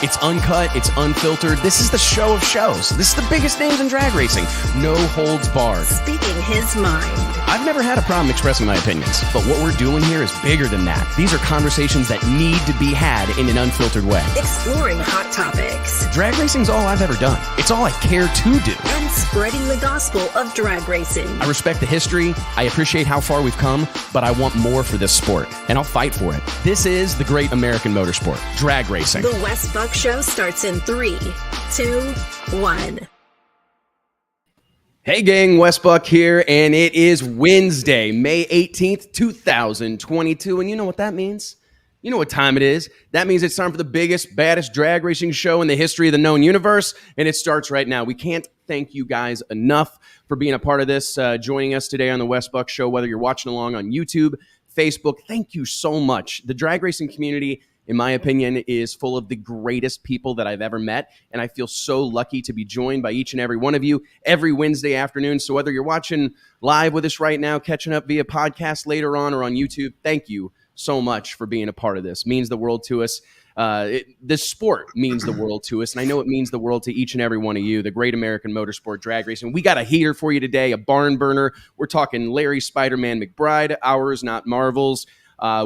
It's uncut, it's unfiltered. This is the show of shows. This is the biggest names in drag racing. No holds barred. Speaking his mind. I've never had a problem expressing my opinions, but what we're doing here is bigger than that. These are conversations that need to be had in an unfiltered way. Exploring hot topics. Drag racing's all I've ever done. It's all I care to do. And spreading the gospel of drag racing. I respect the history. I appreciate how far we've come, but I want more for this sport, and I'll fight for it. This is the great American motorsport, drag racing. The Wes Buck Show starts in 3, 2, 1. Hey gang, Wes Buck here, and it is Wednesday, May 18th, 2022, and you know what that means? You know what time it is. That means it's time for the biggest, baddest drag racing show in the history of the known universe, and it starts right now. We can't thank you guys enough for being a part of this, joining us today on the Wes Buck Show, whether you're watching along on YouTube, Facebook. Thank you so much. The drag racing community, in my opinion, is full of the greatest people that I've ever met, and I feel so lucky to be joined by each and every one of you every Wednesday afternoon. So whether you're watching live with us right now, catching up via podcast later on, or on YouTube, thank you so much for being a part of this. It means the world to us. This sport means the world to us, and I know it means the world to each and every one of you, the great American motorsport drag racing. We got a heater for you today, a barn burner. We're talking Larry Spider-Man McBride, ours, not Marvel's.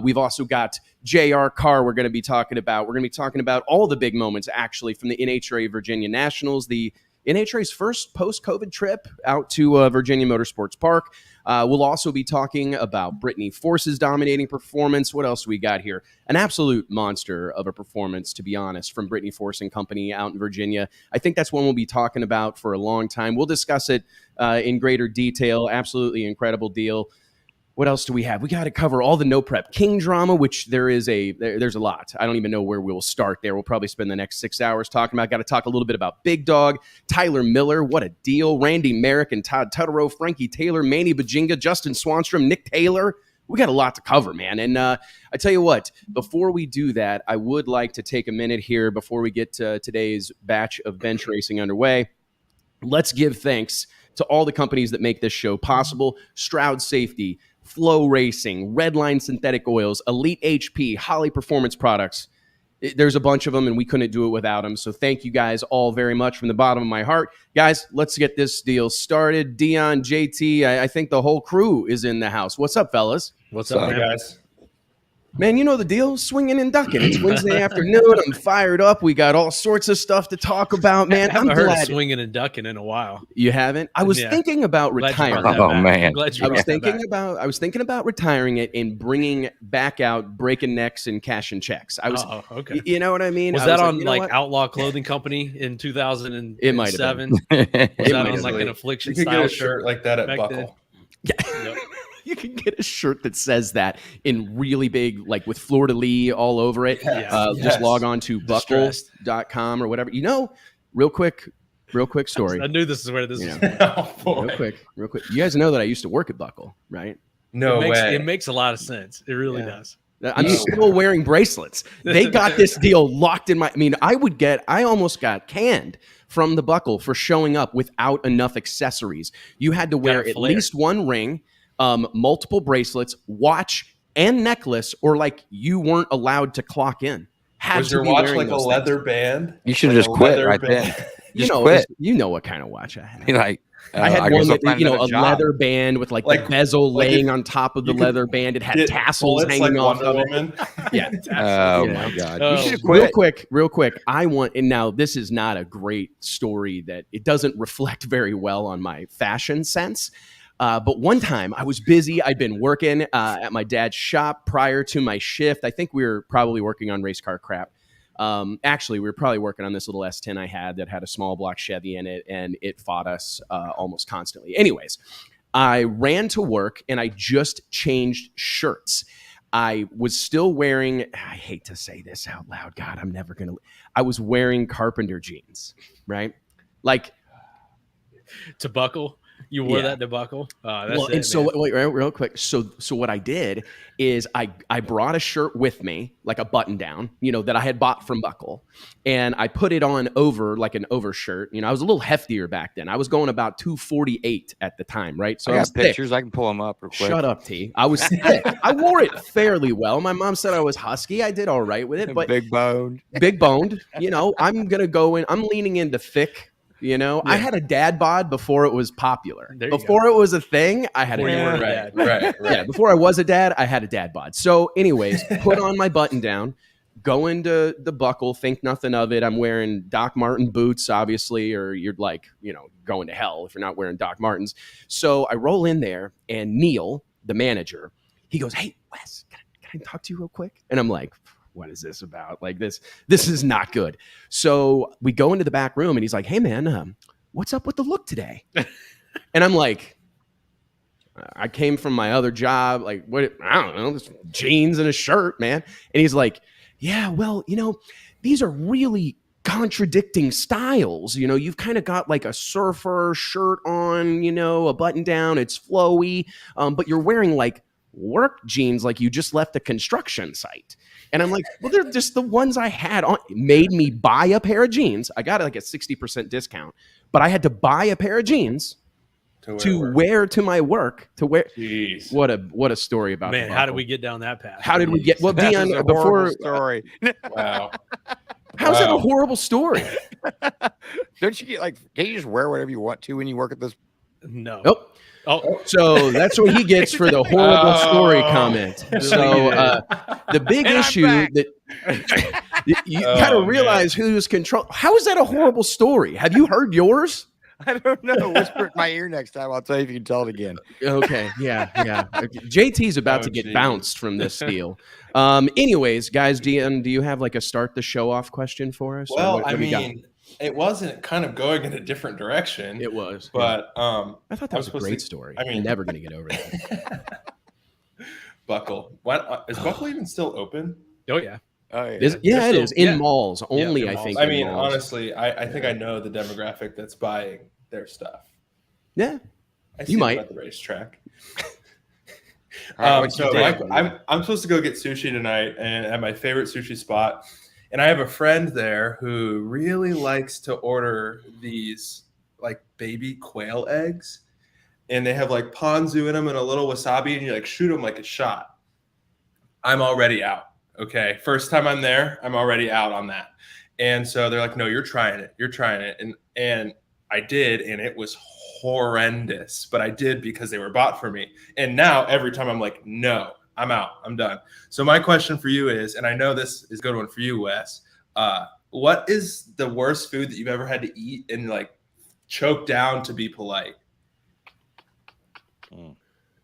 We've also got JR Carr we're going to be talking about. We're going to be talking about all the big moments, actually, from the NHRA Virginia Nationals, the NHRA's first post-COVID trip out to Virginia Motorsports Park. We'll also be talking about Brittany Force's dominating performance. What else we got here? An absolute monster of a performance, to be honest, from Brittany Force and company out in Virginia. I think that's one we'll be talking about for a long time. We'll discuss it in greater detail. Absolutely incredible deal. What else do we have? We got to cover all the No Prep King drama, which there's a lot. I don't even know where we'll start there. We'll probably spend the next 6 hours talking about. Got to talk a little bit about Big Dog, Tyler Miller, what a deal, Randy Merrick and Todd Tutterow, Frankie Taylor, Manny Bajinga, Justin Swanstrom, Nick Taylor. We got a lot to cover, man. And I tell you what, before we do that, I would like to take a minute here before we get to today's batch of bench racing underway. Let's give thanks to all the companies that make this show possible. Stroud Safety, Flow Racing, Redline Synthetic Oils, Elite HP, Holly Performance Products. There's a bunch of them, and we couldn't do it without them. So thank you guys all very much from the bottom of my heart. Guys, let's get this deal started. Dion, JT, I think the whole crew is in the house. What's up, fellas? What's up, guys? Man, you know the deal, swinging and ducking. It's Wednesday afternoon. I'm fired up. We got all sorts of stuff to talk about, man. I haven't heard of swinging and ducking in a while. You haven't? I was thinking about retiring. Oh man, I was thinking about retiring it and bringing back out breaking necks and cashing checks. I was, okay. You know what I mean? Was that on like Outlaw Clothing Company in 2007? It might have been. Was that on like an Affliction you could style get a shirt like that at Buckle? Yeah. Yep. You can get a shirt that says that in really big, like with Fleur de Lis all over it. Yes. Just log on to buckle.com or whatever. You know, real quick story. I knew this is where this is. Real quick. You guys know that I used to work at Buckle, right? No way. It makes a lot of sense. It really does. I'm still wearing bracelets. They got this deal locked in my. I mean, I almost got canned from the Buckle for showing up without enough accessories. You had to wear at least one ring, multiple bracelets, watch, and necklace, or like you weren't allowed to clock in. Was your watch like a leather band? You should have just quit right then. You know what kind of watch I had. Like, I had one that, a leather band with like the bezel laying on top of the leather band. It had tassels hanging off of it. Yeah. Oh my God. You should have quit. Real quick. And now this is not a great story that it doesn't reflect very well on my fashion sense. But one time I was busy. I'd been working at my dad's shop prior to my shift. I think we were probably working on race car crap. Actually, we were probably working on this little S10 I had that had a small block Chevy in it, and it fought us almost constantly. Anyways, I ran to work, and I just changed shirts. I was still wearing, I hate to say this out loud, God, I was wearing carpenter jeans, right? Like, to Buckle? You wore that debacle? That's well, it, and so man. wait, real quick. So what I did is I brought a shirt with me, like a button down, that I had bought from Buckle, and I put it on over like an overshirt. I was a little heftier back then. I was going about 248 at the time, right? So I I got was pictures. thick. I can pull them up real quick. Shut up, T. I was thick. I wore it fairly well. My mom said I was husky. I did all right with it, but Big boned. big boned. I'm gonna go in. I'm leaning into thick. I had a dad bod before it was popular. Before it was a thing, I had a dad. Right. Yeah, before I was a dad, I had a dad bod. So, anyways, put on my button down, go into the Buckle, think nothing of it. I'm wearing Doc Marten boots, obviously, or you're like, going to hell if you're not wearing Doc Martens. So I roll in there, and Neil, the manager, he goes, "Hey, Wes, can I talk to you real quick?" And I'm like, what is this about? Like this is not good. So we go into the back room and he's like, "Hey man, what's up with the look today?" And I'm like, I came from my other job. Like, what? I don't know, just jeans and a shirt, man. And he's like, "Yeah, well, these are really contradicting styles. You've kind of got like a surfer shirt on, a button down. It's flowy, but you're wearing like work jeans like you just left a construction site." And I'm like, well, they're just the ones I had on. It made me buy a pair of jeans. I got like a 60% discount, but I had to buy a pair of jeans to wear to my work. Jeez. What a story about man. How did we get down that path? How did we get? Well, Dion, before story. Wow. How's that a horrible story? Don't you can't you just wear whatever you want to when you work at this? No. Nope. Oh, so that's what he gets for the horrible story comment. So the big issue that you got to realize who's control. How is that a horrible story? Have you heard yours? I don't know. Whisper it in my ear next time. I'll tell you if you can tell it again. Okay. Yeah. Okay. JT's about to get bounced from this deal. Anyways, guys, do you have like a start the show off question for us? Well, I mean, it wasn't kind of going in a different direction. It was, but I thought that was a great story. I'm never going to get over that. Buckle. What is Buckle even still open? Oh yeah. Oh yeah. It is in malls only. In I malls. think. I mean, honestly, I think I know the demographic that's buying their stuff. Yeah, I see you them might at the racetrack. Right, so I'm supposed to go get sushi tonight, and at my favorite sushi spot. And I have a friend there who really likes to order these like baby quail eggs, and they have like ponzu in them and a little wasabi, and you like shoot them like a shot. I'm already out. Okay, first time I'm there, I'm already out on that. And so they're like, "No, you're trying it. You're trying it." And I did, and it was horrendous. But I did because they were bought for me. And now every time I'm like, "No, I'm out. I'm done." So my question for you is, and I know this is a good one for you, Wes. What is the worst food that you've ever had to eat and like choke down to be polite?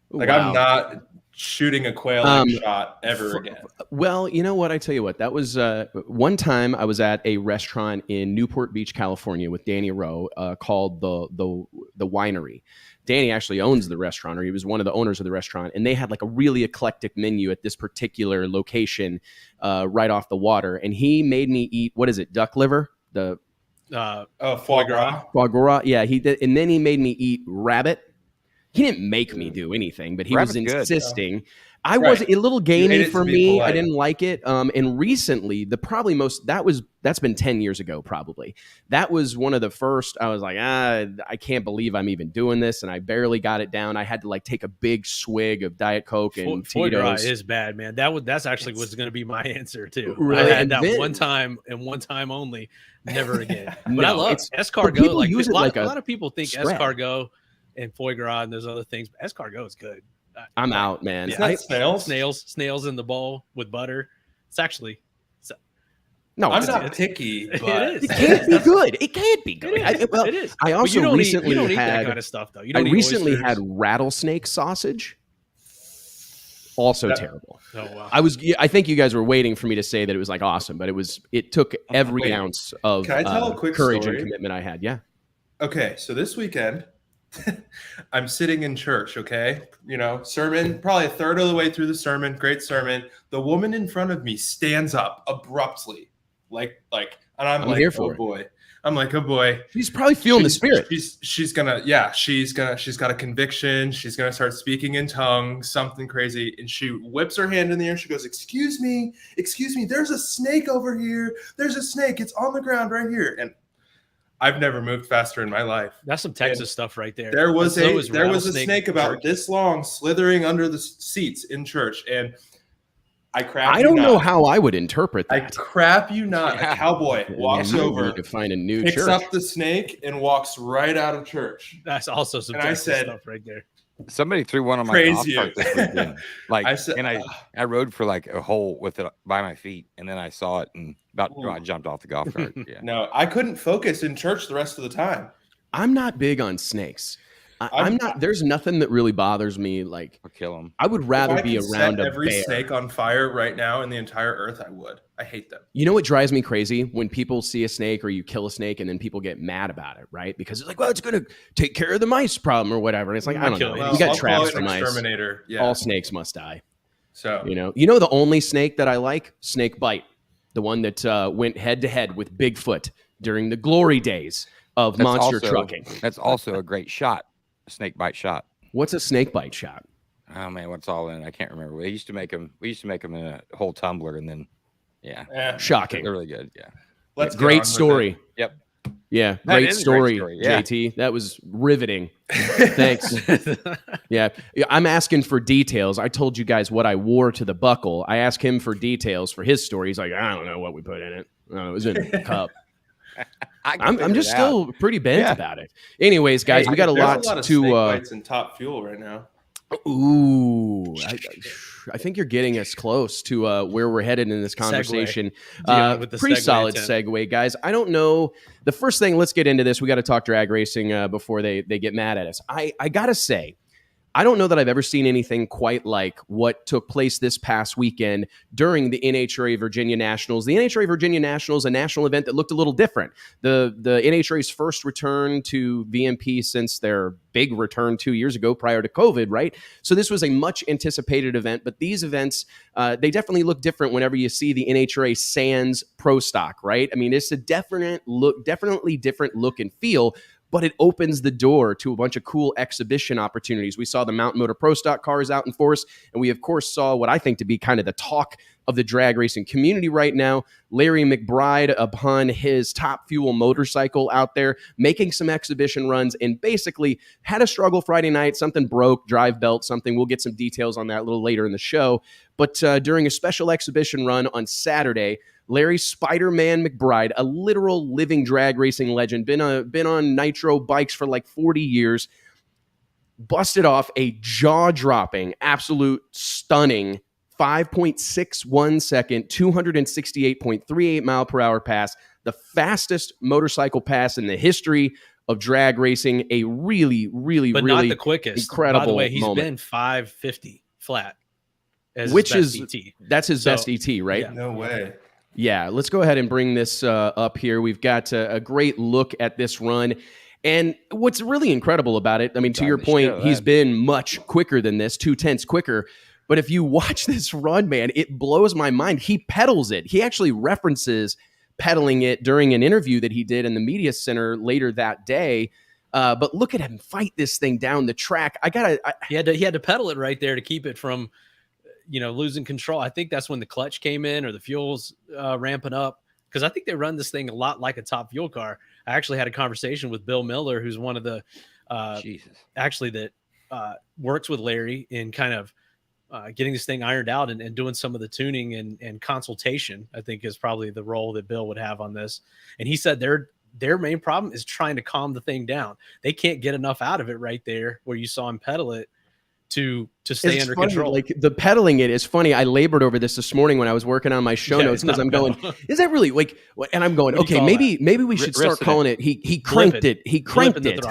Like, wow. I'm not shooting a quail egg shot ever again. Well, you know what? I tell you what. That was one time I was at a restaurant in Newport Beach, California, with Danny Rowe, called the Winery. Danny actually owns the restaurant, or he was one of the owners of the restaurant, and they had like a really eclectic menu at this particular location, right off the water. And he made me eat, what is it, duck liver? The foie gras. Foie gras, yeah. He did, and then he made me eat rabbit. He didn't make me do anything, but he was insisting. Good, I was a little gamey for me. I didn't like it. And recently, that's been 10 years ago, probably. That was one of the first. I was like, I can't believe I'm even doing this, and I barely got it down. I had to like take a big swig of Diet Coke and foie gras Tito's. Is bad, man. That's actually was going to be my answer too. Really? I had that one time and one time only, never again. But I love escargot. People use it like a lot of people think escargot and foie gras and those other things. But escargot is good. I'm out, man. Yeah. Snails in the bowl with butter. It's actually no. I'm not picky, but it can't be good. It can't be good. It is. I also recently eat had that kind of stuff though. I recently had rattlesnake sausage. Also terrible. Oh wow. I think you guys were waiting for me to say that it was like awesome, but it took every ounce of Can I tell a quick courage story? and commitment I had. Yeah. Okay, so this weekend I'm sitting in church, okay? Sermon, probably a third of the way through the sermon, great sermon. The woman in front of me stands up abruptly, like, and I'm like, here for oh boy. I'm like, oh boy. She's probably feeling the spirit. She's got a conviction. She's gonna start speaking in tongues, something crazy. And she whips her hand in the air. She goes, excuse me. There's a snake over here. There's a snake. It's on the ground right here. And I've never moved faster in my life. That's some Texas stuff right there. There was a snake about this long slithering under the seats in church. And I don't know how I would interpret that. I crap you not. A cowboy walks over to find a new picks church. up the snake and walks right out of church. That's also some Texas stuff right there. Somebody threw one on my golf cart this weekend. I rode for like a hole with it by my feet, and then I saw it and I jumped off the golf cart. Yeah. No, I couldn't focus in church the rest of the time. I'm not big on snakes. I'm not. There's nothing that really bothers me. Like, I'll kill them. I would rather be around a every bear. snake on fire right now in the entire earth. I would. I hate them. You know what drives me crazy? When people see a snake or you kill a snake and then people get mad about it, right? Because it's like, well, it's going to take care of the mice problem or whatever. And it's like, I don't know. Well, you got traps for mice. Yeah. All snakes must die. So you know the only snake that I like, snake bite, the one that went head to head with Bigfoot during the glory days of monster trucking. That's also a great shot. Snake bite shot. What's a snake bite shot? Oh man, what's all in? I can't remember. We used to make them in a whole tumbler, and then shocking. They're really good. Yeah, great story. Yep. Yeah, great story, JT. That was riveting. Thanks. Yeah, I'm asking for details. I told you guys what I wore to the buckle. I asked him for details for his story. He's like, I don't know what we put in it. It was in a cup. I'm just still pretty bent about it. Anyways, guys, we got a lot of to snake bites in Top Fuel right now. Ooh, I think you're getting us close to where we're headed in this conversation. Pretty solid segue, guys. I don't know. The first thing, let's get into this. We got to talk drag racing before they get mad at us. I got to say, I don't know that I've ever seen anything quite like what took place this past weekend during the NHRA Virginia Nationals. The NHRA Virginia Nationals, a national event that looked a little different. The NHRA's first return to VMP since their big return 2 years ago prior to COVID, right? So this was a much anticipated event, but these events, they definitely look different whenever you see the NHRA Sans Pro Stock, right? I mean, it's a definitely different look and feel, but it opens the door to a bunch of cool exhibition opportunities. We saw the Mountain Motor Pro Stock cars out in force, and we, of course, saw what I think to be kind of the talk of the drag racing community right now, Larry McBride upon his Top Fuel motorcycle out there, making some exhibition runs, and basically had a struggle Friday night. Something broke, drive belt, something. We'll get some details on that a little later in the show. But during a special exhibition run on Saturday, Larry Spider-Man McBride, a literal living drag racing legend, been on nitro bikes for like 40 years, busted off a jaw-dropping, absolute stunning 5.61 second, 268.38 mile per hour pass, the fastest motorcycle pass in the history of drag racing. A really, really, but really not the quickest. Incredible By the way, he's moment. been 550 flat. Which is that's his best ET, right? Yeah. No way. Yeah, let's go ahead and bring this up here. We've got a great look at this run. And what's really incredible about it, I mean, to your point, he's been much quicker than this, 0.2 quicker. But if you watch this run, man, it blows my mind. He pedals it. He actually references pedaling it during an interview that he did in the media center later that day. But look at him fight this thing down the track. He had to pedal it right there to keep it from losing control. I think that's when the clutch came in or the fuel's ramping up, because I think they run this thing a lot like a Top Fuel car. I actually had a conversation with Bill Miller, who's one of the that works with Larry in kind of getting this thing ironed out and doing some of the tuning and consultation, I think is probably the role that Bill would have on this. And he said their main problem is trying to calm the thing down. They can't get enough out of it right there where you saw him pedal it to stay under control. Like the pedaling it is funny. I labored over this morning when I was working on my show notes because I'm going, is that really like? And I'm going, okay, maybe we should start calling it. He cranked it. He cranked it.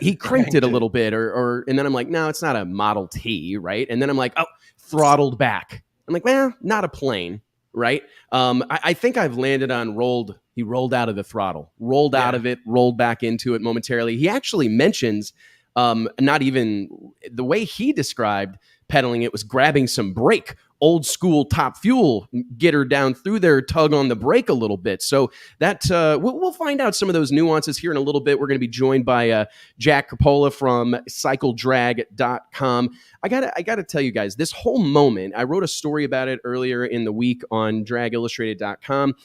He cranked it a little bit, or and then I'm like, no, it's not a Model T, right? And then I'm like, oh, throttled back. I'm like, well, not a plane, right? I think I've landed on rolled. He rolled out of the throttle, rolled out of it, rolled back into it momentarily. He actually mentions. Not even the way he described pedaling it was grabbing some brake old school Top Fuel getter down through there, tug on the brake a little bit. So that we'll find out some of those nuances here in a little bit. We're going to be joined by Jack Corpela from CycleDrag.com. I gotta tell you guys, this whole moment, I wrote a story about it earlier in the week on dragillustrated.com,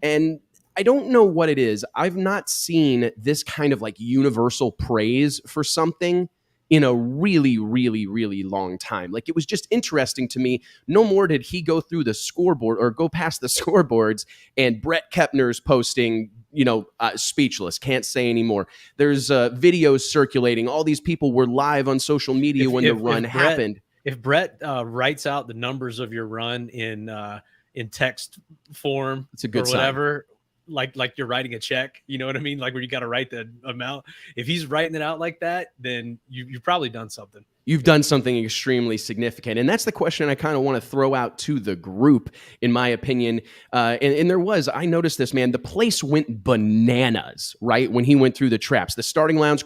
and I don't know what it is. I've not seen this kind of like universal praise for something in a really, really, really long time. Like, it was just interesting to me. No more did he go through the scoreboard or go past the scoreboards and Brett Kepner's posting, speechless, can't say anymore. There's videos circulating. All these people were live on social media when the run happened. If Brett writes out the numbers of your run in text form, it's a good or whatever, like you're writing a check, you know what I mean? Like where you got to write the amount. If he's writing it out like that, then you've probably done something. You've done something extremely significant. And that's the question I kind of want to throw out to the group, in my opinion. And I noticed this, man, the place went bananas, right? When he went through the traps, the starting lines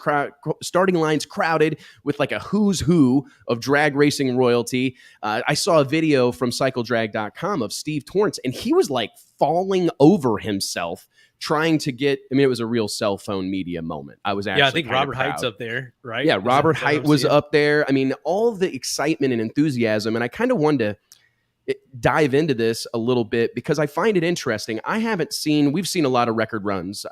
crowded with like a who's who of drag racing royalty. I saw a video from CycleDrag.com of Steve Torrance, and he was like falling over himself trying to get, it was a real cell phone media moment. I was actually, I think Robert Height's up there, right? Yeah, Robert Height was up there. All the excitement and enthusiasm, and I kind of wanted to dive into this a little bit because I find it interesting. We've seen a lot of record runs.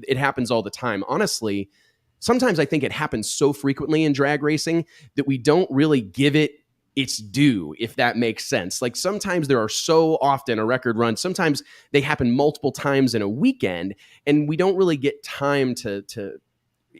It happens all the time. Honestly, sometimes I think it happens so frequently in drag racing that we don't really give it its due, if that makes sense. Like sometimes there are so often a record run, sometimes they happen multiple times in a weekend, and we don't really get time to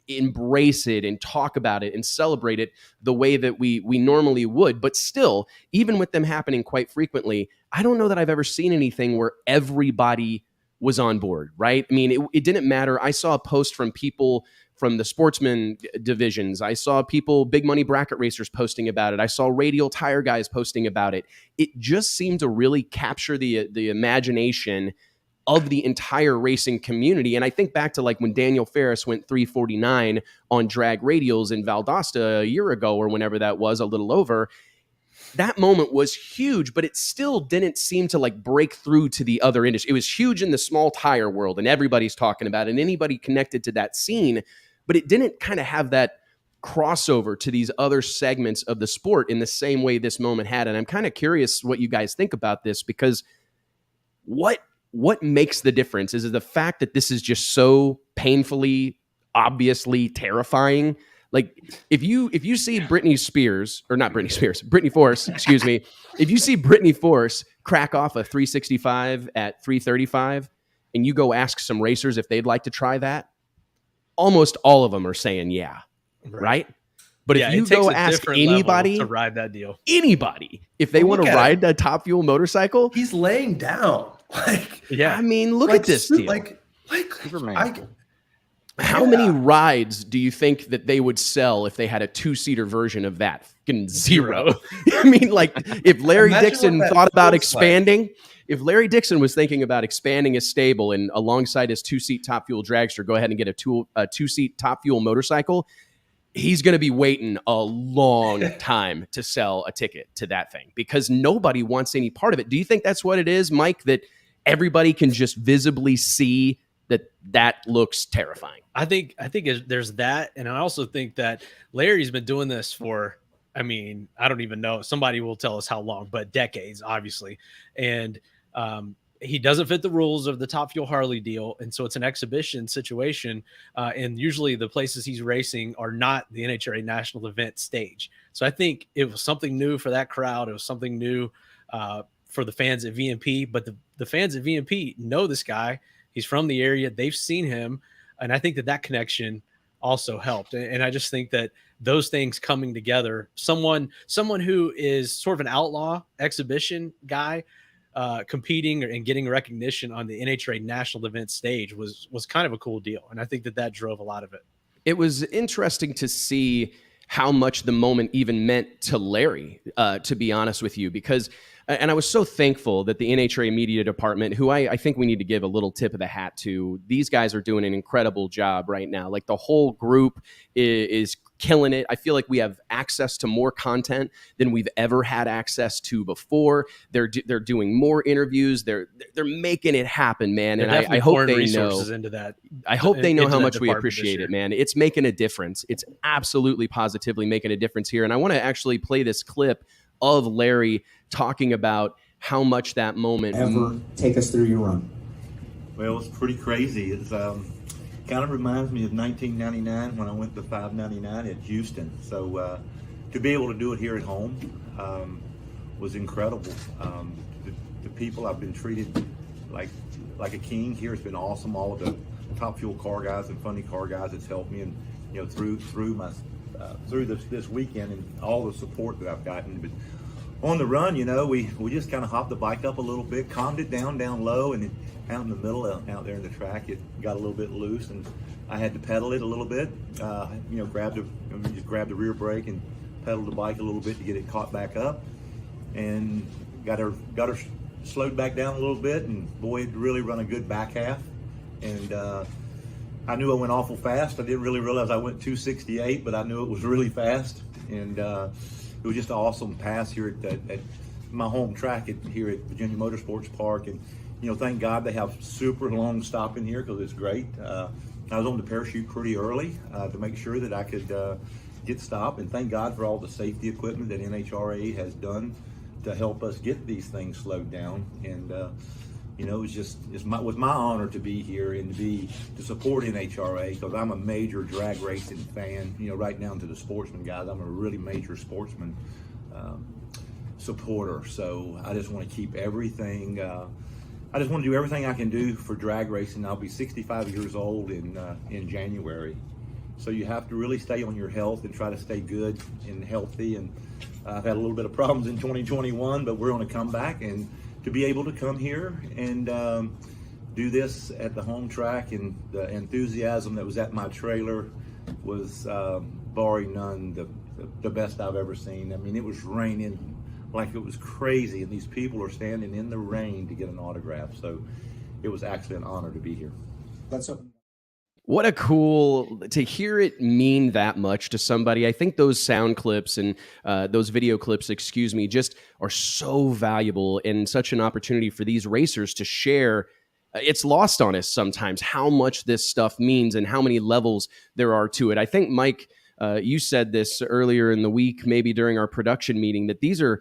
embrace it and talk about it and celebrate it the way that we normally would. But still, even with them happening quite frequently, I don't know that I've ever seen anything where everybody was on board, right? It didn't matter. I saw a post from people from the sportsman divisions. I saw people, big money bracket racers, posting about it. I saw radial tire guys posting about it. It just seemed to really capture the imagination of the entire racing community. And I think back to like when Daniel Ferris went 349 on drag radials in Valdosta a year ago, or whenever that was, a little over. That moment was huge, but it still didn't seem to like break through to the other industry. It was huge in the small tire world, and everybody's talking about it, and anybody connected to that scene, but it didn't kind of have that crossover to these other segments of the sport in the same way this moment had. And I'm kind of curious what you guys think about this, because what makes the difference? Is it the fact that this is just so painfully, obviously terrifying? Like if you see Brittany Force, excuse me, if you see Brittany Force crack off a 365 at 335 and you go ask some racers if they'd like to try that, almost all of them are saying yeah, right? But if you go ask anybody to ride that deal, if they want to ride a Top Fuel motorcycle, he's laying down. Look at this deal. How many rides do you think that they would sell if they had a 2-seater version of that? Fucking zero. If Larry Dixon thought about expanding, if Larry Dixon was thinking about expanding his stable and alongside his 2-seat Top Fuel dragster, go ahead and get a 2-seat Top Fuel motorcycle, he's going to be waiting a long time to sell a ticket to that thing because nobody wants any part of it. Do you think that's what it is, Mike, that everybody can just visibly see that looks terrifying? I think there's that. And I also think that Larry's been doing this for, I don't even know. Somebody will tell us how long, but decades, obviously. And he doesn't fit the rules of the Top Fuel Harley deal. And so it's an exhibition situation. And usually the places he's racing are not the NHRA national event stage. So I think it was something new for that crowd. It was something new for the fans at VMP, but the fans at VMP know this guy. He's from the area. They've seen him. And I think that connection also helped. And I just think that those things coming together, someone who is sort of an outlaw exhibition guy, competing and getting recognition on the NHRA national event stage was kind of a cool deal. And I think that drove a lot of it. It was interesting to see how much the moment even meant to Larry, to be honest with you, because and I was so thankful that the NHRA media department, who I think we need to give a little tip of the hat to, these guys are doing an incredible job right now. Like the whole group is killing it. I feel like we have access to more content than we've ever had access to before. They're doing more interviews. They're making it happen, man. And I hope they know into that. I hope they know how much we appreciate it, man. It's making a difference. It's absolutely positively making a difference here. And I want to actually play this clip of Larry talking about how much that moment. Ever take us through your run? Well, it's pretty crazy. It's kind of reminds me of 1999 when I went to 599 at Houston. So to be able to do it here at home was incredible. The people, I've been treated like a king here. It's been awesome. All of the Top Fuel car guys and Funny car guys that's helped me, and through this weekend, and all the support that I've gotten. But on the run, we just kind of hopped the bike up a little bit, calmed it down low, and out in the middle, out there in the track, it got a little bit loose, and I had to pedal it a little bit. Just grabbed the rear brake and pedaled the bike a little bit to get it caught back up, and got her slowed back down a little bit, and boy, it really run a good back half. And I knew I went awful fast. I didn't really realize I went 268, but I knew it was really fast. And it was just an awesome pass here at my home track here at Virginia Motorsports Park. And thank God they have super long stopping here because it's great. I was on the parachute pretty early to make sure that I could get stopped. And thank God for all the safety equipment that NHRA has done to help us get these things slowed down. And it was my honor to be here and to support NHRA, because I'm a major drag racing fan. Right down to the sportsman guys, I'm a really major sportsman supporter. So I just want to keep everything. I just want to do everything I can do for drag racing. I'll be 65 years old in January. So you have to really stay on your health and try to stay good and healthy. And I've had a little bit of problems in 2021, but we're on a comeback. And to be able to come here and do this at the home track, and the enthusiasm that was at my trailer was, barring none, the best I've ever seen. I mean, it was raining like it was crazy, and these people are standing in the rain to get an autograph. So it was actually an honor to be here. What a cool, to hear it mean that much to somebody. I think those sound clips and those video clips, just are so valuable and such an opportunity for these racers to share. It's lost on us sometimes how much this stuff means and how many levels there are to it. I think, Mike, you said this earlier in the week, maybe during our production meeting, that these are,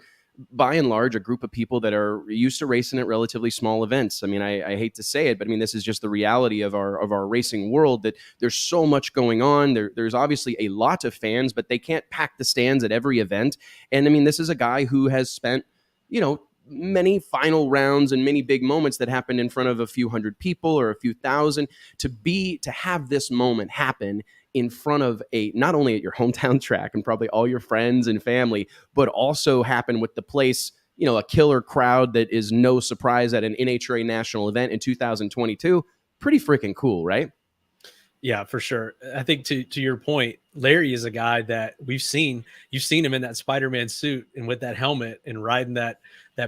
by and large, a group of people that are used to racing at relatively small events. I mean, I hate to say it, but I mean, this is just the reality of our racing world, that there's so much going on. There's obviously a lot of fans, but they can't pack the stands at every event. And I mean, this is a guy who has spent, many final rounds and many big moments that happened in front of a few hundred people or a few thousand. To have this moment happen in front of not only at your hometown track and probably all your friends and family, but also happen with the place, a killer crowd that is no surprise at an NHRA national event in 2022. Pretty freaking cool, right? Yeah, for sure. I think to your point, Larry is a guy that you've seen him in that Spider-Man suit and with that helmet and riding that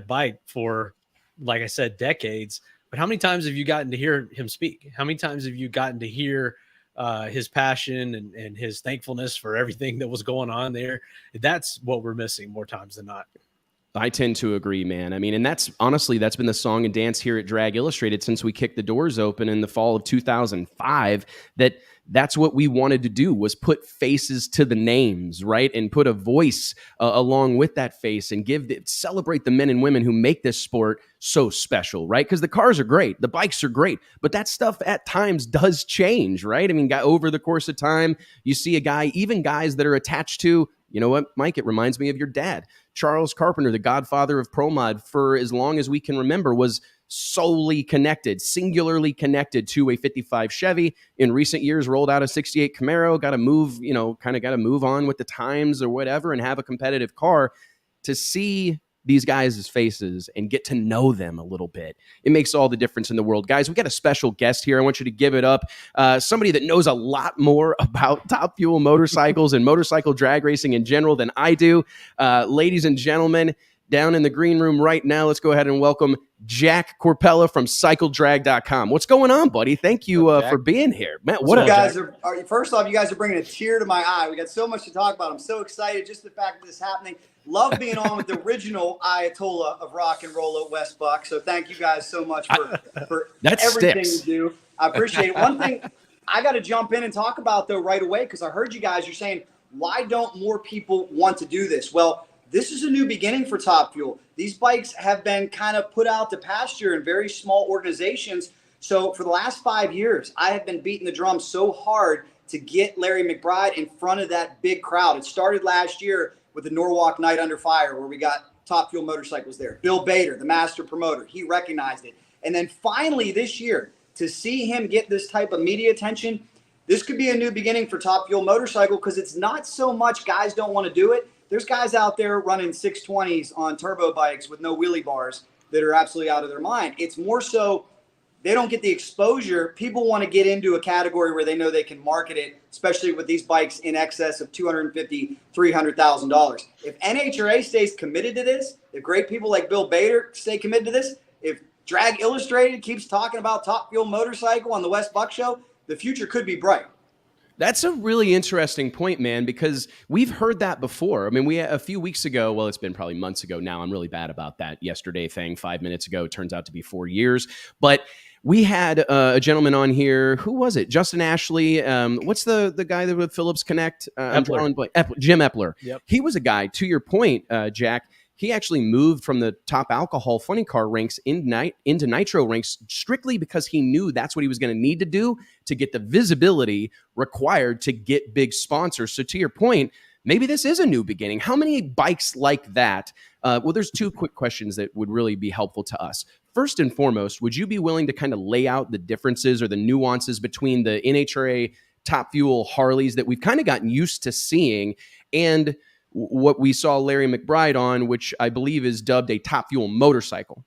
bike for, like I said, decades. But how many times have you gotten to hear him speak? How many times have you gotten to hear his passion and his thankfulness for everything that was going on there? That's what we're missing more times than not. I tend to agree, man. I mean, and that's been the song and dance here at Drag Illustrated since we kicked the doors open in the fall of 2005, that's what we wanted to do, was put faces to the names, right? And put a voice along with that face and celebrate the men and women who make this sport so special, right? Because the cars are great, the bikes are great, but that stuff at times does change, right? I mean, over the course of time, you see even guys that are attached to, you know what, Mike, it reminds me of your dad. Charles Carpenter, the godfather of Pro Mod, for as long as we can remember, was singularly connected to a 55 Chevy. In recent years, rolled out a 68 Camaro, got to move on with the times or whatever and have a competitive car. To see these guys' faces and get to know them a little bit, it makes all the difference in the world. Guys, we got a special guest here. I want you to give it up. Somebody that knows a lot more about Top Fuel motorcycles and motorcycle drag racing in general than I do. Ladies and gentlemen, down in the green room right now. Let's go ahead and welcome Jack Corpela from CycleDrag.com. What's going on, buddy? Thank you for being here. Man, what you guys are first off, you guys are bringing a tear to my eye. We got so much to talk about. I'm so excited. Just the fact that this is happening. Love being on with the original Ayatollah of rock and roll at Wes Buck. So thank you guys so much for everything you do. I appreciate it. One thing I got to jump in and talk about, though, right away, because I heard you guys, you're saying, why don't more people want to do this? Well, this is a new beginning for Top Fuel. These bikes have been kind of put out to pasture in very small organizations. So for the last 5 years, I have been beating the drum so hard to get Larry McBride in front of that big crowd. It started last year with the Norwalk Night Under Fire, where we got Top Fuel motorcycles there. Bill Bader, the master promoter, he recognized it. And then finally this year, to see him get this type of media attention, this could be a new beginning for Top Fuel Motorcycle, because it's not so much guys don't want to do it. There's guys out there running 620s on turbo bikes with no wheelie bars that are absolutely out of their mind. It's more so they don't get the exposure. People want to get into a category where they know they can market it, especially with these bikes in excess of $250,000, $300,000. If NHRA stays committed to this, if great people like Bill Bader stay committed to this, if Drag Illustrated keeps talking about Top Fuel Motorcycle on the Wes Buck Show, the future could be bright. That's a really interesting point, man, because we've heard that before. I mean, a few weeks ago, well, it's been probably months ago now. I'm really bad about that yesterday thing. 5 minutes ago, it turns out to be 4 years. But we had a gentleman on here. Who was it? Justin Ashley. What's the guy that with Phillips Connect? Jim Epler. Yep. He was a guy, to your point, Jack. He actually moved from the top alcohol funny car ranks into nitro ranks strictly because he knew that's what he was going to need to do to get the visibility required to get big sponsors. So to your point, maybe this is a new beginning. How many bikes like that? Well, there's two quick questions that would really be helpful to us. First and foremost, would you be willing to kind of lay out the differences or the nuances between the NHRA Top Fuel Harleys that we've kind of gotten used to seeing and what we saw Larry McBride on, which I believe is dubbed a Top Fuel motorcycle?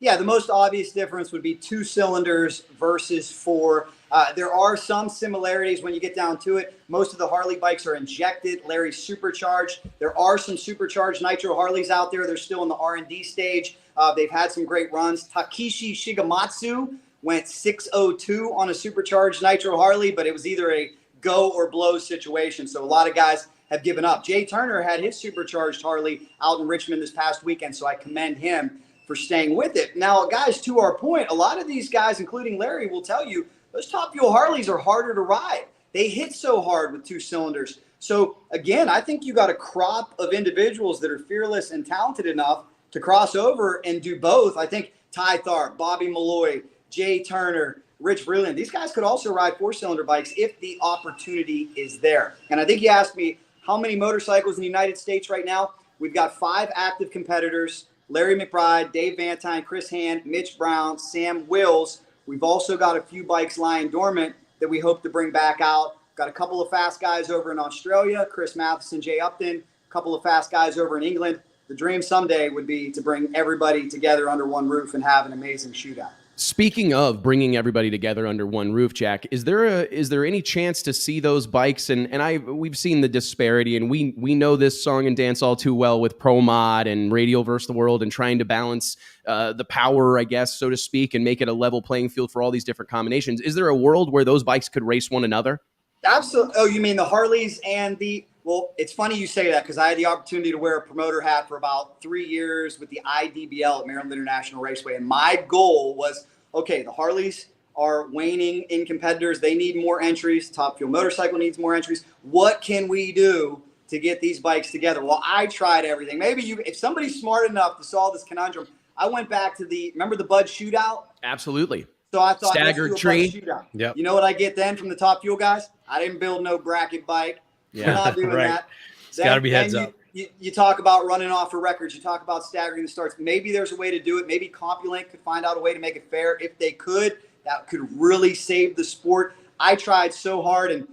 Yeah, the most obvious difference would be 2 cylinders versus 4. There are some similarities when you get down to it. Most of the Harley bikes are injected. Larry's supercharged. There are some supercharged nitro Harleys out there. They're still in the R&D stage. They've had some great runs. Takeshi Shigematsu went 602 on a supercharged nitro Harley, but it was either a go or blow situation. So a lot of guys have given up. Jay Turner had his supercharged Harley out in Richmond this past weekend, so I commend him for staying with it. Now, guys, to our point, a lot of these guys, including Larry, will tell you those Top Fuel Harleys are harder to ride. They hit so hard with 2 cylinders. So, again, I think you got a crop of individuals that are fearless and talented enough to cross over and do both. I think Ty Tharp, Bobby Malloy, Jay Turner, Rich Brilliant, these guys could also ride 4-cylinder bikes if the opportunity is there. And I think you asked me, how many motorcycles in the United States right now? We've got 5 active competitors: Larry McBride, Dave Vantine, Chris Hand, Mitch Brown, Sam Wills. We've also got a few bikes lying dormant that we hope to bring back out. Got a couple of fast guys over in Australia, Chris Matheson, Jay Upton, a couple of fast guys over in England. The dream someday would be to bring everybody together under one roof and have an amazing shootout. Speaking of bringing everybody together under one roof, Jack, is there any chance to see those bikes? And we've seen the disparity, and we know this song and dance all too well with Pro Mod and Radial versus the World and trying to balance the power, I guess, so to speak, and make it a level playing field for all these different combinations. Is there a world where those bikes could race one another? Absolutely. Oh, you mean the Harleys and the... Well, it's funny you say that because I had the opportunity to wear a promoter hat for about 3 years with the IDBL at Maryland International Raceway. And my goal was, okay, the Harleys are waning in competitors. They need more entries. Top Fuel Motorcycle needs more entries. What can we do to get these bikes together? Well, I tried everything. Maybe if somebody's smart enough to solve this conundrum, I went back to remember the Bud Shootout? Absolutely. So I thought, staggered tree. Yep. You know what I get then from the Top Fuel guys? I didn't build no bracket bike. Yeah, we're not doing right. that. It's got to be heads up. You talk about running off for records. You talk about staggering the starts. Maybe there's a way to do it. Maybe CompuLink could find out a way to make it fair. If they could, that could really save the sport. I tried so hard, and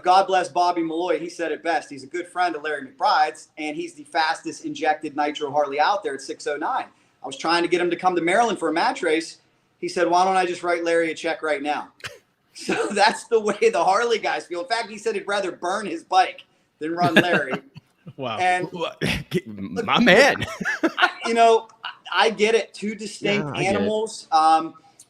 God bless Bobby Malloy. He said it best. He's a good friend of Larry McBride's, and he's the fastest injected nitro Harley out there at 609. I was trying to get him to come to Maryland for a match race. He said, "Why don't I just write Larry a check right now?" So that's the way the Harley guys feel. In fact, he said he'd rather burn his bike than run Larry. Wow. And my man. I get it. Two distinct animals.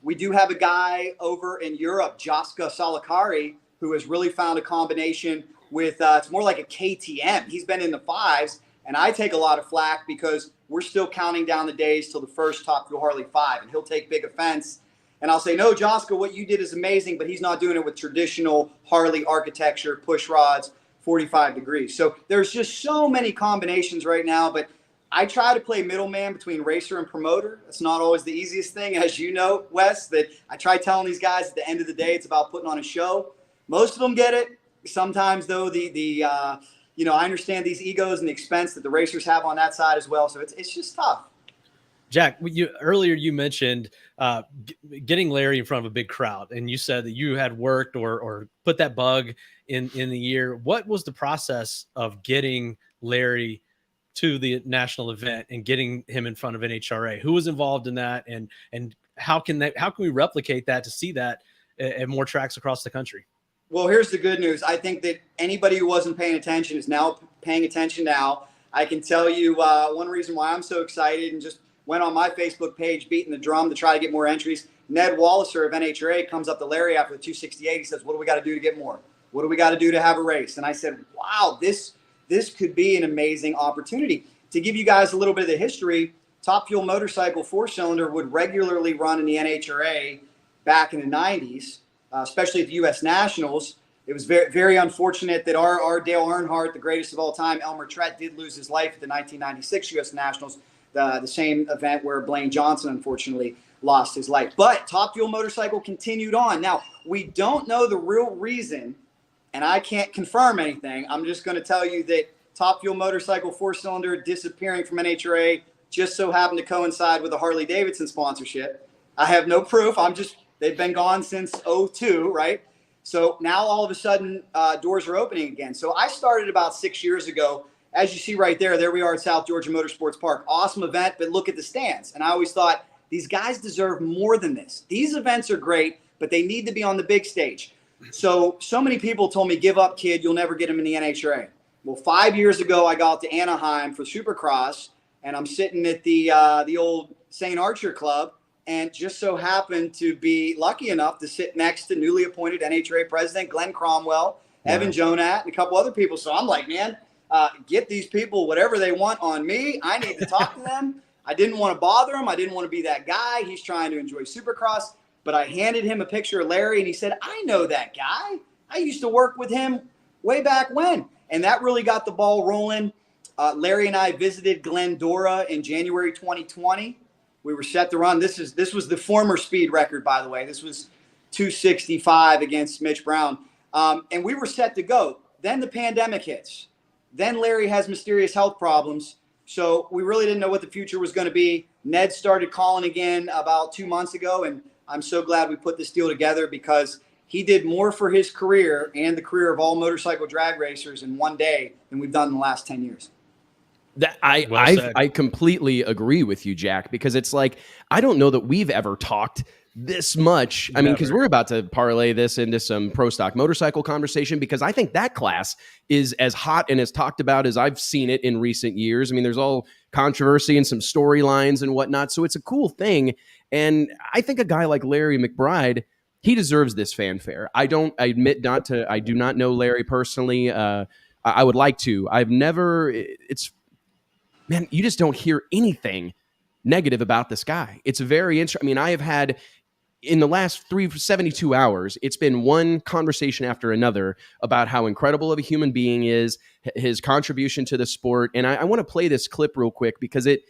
We do have a guy over in Europe, Jaska Salakari, who has really found a combination with it's more like a KTM. He's been in the 5s, and I take a lot of flack because we're still counting down the days till the first Top Fuel Harley 5, and he'll take big offense. And I'll say, no, Jaska, what you did is amazing, but he's not doing it with traditional Harley architecture, push rods, 45 degrees. So there's just so many combinations right now, but I try to play middleman between racer and promoter. It's not always the easiest thing, as you know, Wes, that I try telling these guys at the end of the day, it's about putting on a show. Most of them get it. Sometimes, though, I understand these egos and the expense that the racers have on that side as well. So it's just tough. Jack, earlier you mentioned getting Larry in front of a big crowd, and you said that you had worked or put that bug in the year. What was the process of getting Larry to the national event and getting him in front of NHRA? Who was involved in that, and how can we replicate that to see that at more tracks across the country? Well, here's the good news. I think that anybody who wasn't paying attention is now paying attention now. I can tell you one reason why I'm so excited and just went on my Facebook page beating the drum to try to get more entries. Ned Walliser of NHRA comes up to Larry after the 268. He says, what do we got to do to get more? What do we got to do to have a race? And I said, wow, this could be an amazing opportunity. To give you guys a little bit of the history, Top Fuel Motorcycle 4-cylinder would regularly run in the NHRA back in the 90s, especially at the U.S. Nationals. It was very, very unfortunate that our Dale Earnhardt, the greatest of all time, Elmer Trett, did lose his life at the 1996 U.S. Nationals, the same event where Blaine Johnson, unfortunately, lost his life. But Top Fuel Motorcycle continued on. Now, we don't know the real reason, and I can't confirm anything. I'm just going to tell you that Top Fuel Motorcycle 4-cylinder disappearing from NHRA just so happened to coincide with the Harley-Davidson sponsorship. I have no proof. They've been gone since 2002, right? So now all of a sudden doors are opening again. So I started about 6 years ago. As you see right there we are at South Georgia Motorsports Park. Awesome event, but look at the stands. And I always thought these guys deserve more than this. These events are great, but they need to be on the big stage. So many people told me, give up, kid. You'll never get them in the NHRA. Well, 5 years ago, I got to Anaheim for Supercross, and I'm sitting at the old St. Archer Club, and just so happened to be lucky enough to sit next to newly appointed NHRA president Glenn Cromwell, Evan Jonat, and a couple other people. So I'm like, man, get these people whatever they want on me. I need to talk to them. I didn't want to bother him. I didn't want to be that guy. He's trying to enjoy Supercross. But I handed him a picture of Larry, and he said, I know that guy. I used to work with him way back when. And that really got the ball rolling. Larry and I visited Glendora in January 2020. We were set to run. This was the former speed record, by the way. This was 265 against Mitch Brown. And we were set to go. Then the pandemic hits. Then Larry has mysterious health problems. So we really didn't know what the future was going to be. Ned started calling again about 2 months ago, and I'm so glad we put this deal together because he did more for his career and the career of all motorcycle drag racers in one day than we've done in the last 10 years. I completely agree with you, Jack, because it's like, I don't know that we've ever talked this much. I mean, because we're about to parlay this into some pro stock motorcycle conversation, because I think that class is as hot and as talked about as I've seen it in recent years. I mean, there's all controversy and some storylines and whatnot. So it's a cool thing. And I think a guy like Larry McBride, he deserves this fanfare. I do not know Larry personally. I would like to. Man, you just don't hear anything negative about this guy. It's very interesting. I mean, I have had, in the last 72 hours, it's been one conversation after another about how incredible of a human being is, his contribution to the sport. And I want to play this clip real quick because it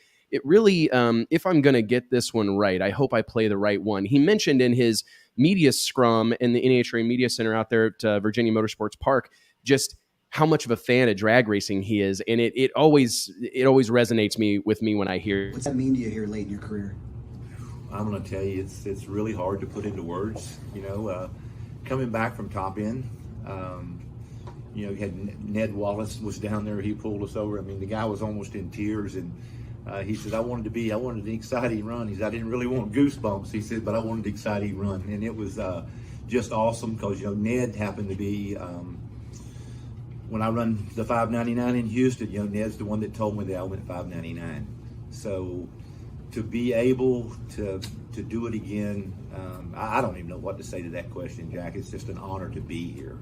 really, if I'm going to get this one right, I hope I play the right one. He mentioned in his media scrum in the NHRA Media Center out there at Virginia Motorsports Park, just how much of a fan of drag racing he is. And it always resonates with me when I hear it. What's that mean to you here late in your career? I'm going to tell you, it's really hard to put into words. Coming back from Top End, you had Ned Wallace was down there. He pulled us over. I mean, the guy was almost in tears, and he said, I wanted an exciting run. He said, I didn't really want goosebumps. He said, but I wanted an exciting run, and it was just awesome because Ned happened to be when I run the 599 in Houston, Ned's the one that told me that I went 599. So to be able to do it again, I don't even know what to say to that question, Jack. It's just an honor to be here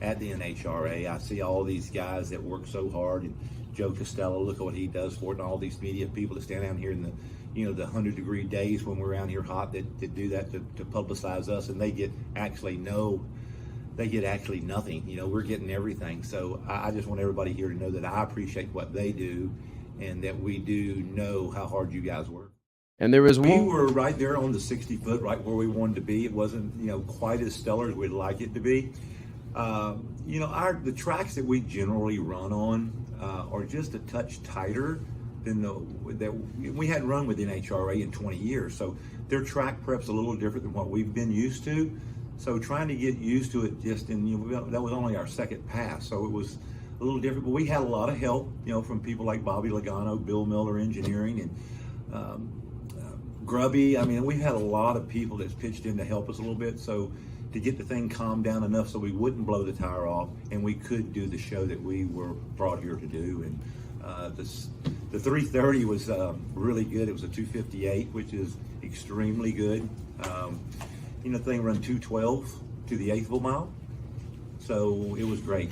at the NHRA. I see all these guys that work so hard, and Joe Costello, look at what he does for it, and all these media people that stand down here in the the 100-degree days when we're around here hot that do that to publicize us, and they get actually nothing. We're getting everything. So I just want everybody here to know that I appreciate what they do, and that we do know how hard you guys work. And we were right there on the 60 foot, right where we wanted to be. It wasn't quite as stellar as we'd like it to be. The tracks that we generally run on are just a touch tighter than that we hadn't run with NHRA in 20 years. So their track prep's a little different than what we've been used to. So trying to get used to it that was only our second pass. So it was a little different, but we had a lot of help, from people like Bobby Logano, Bill Miller Engineering, and Grubby. I mean, we've had a lot of people that's pitched in to help us a little bit. So to get the thing calmed down enough so we wouldn't blow the tire off, and we could do the show that we were brought here to do. And the 330 was really good. It was a 258, which is extremely good. The thing run 212 to the eighth of a mile, so it was great.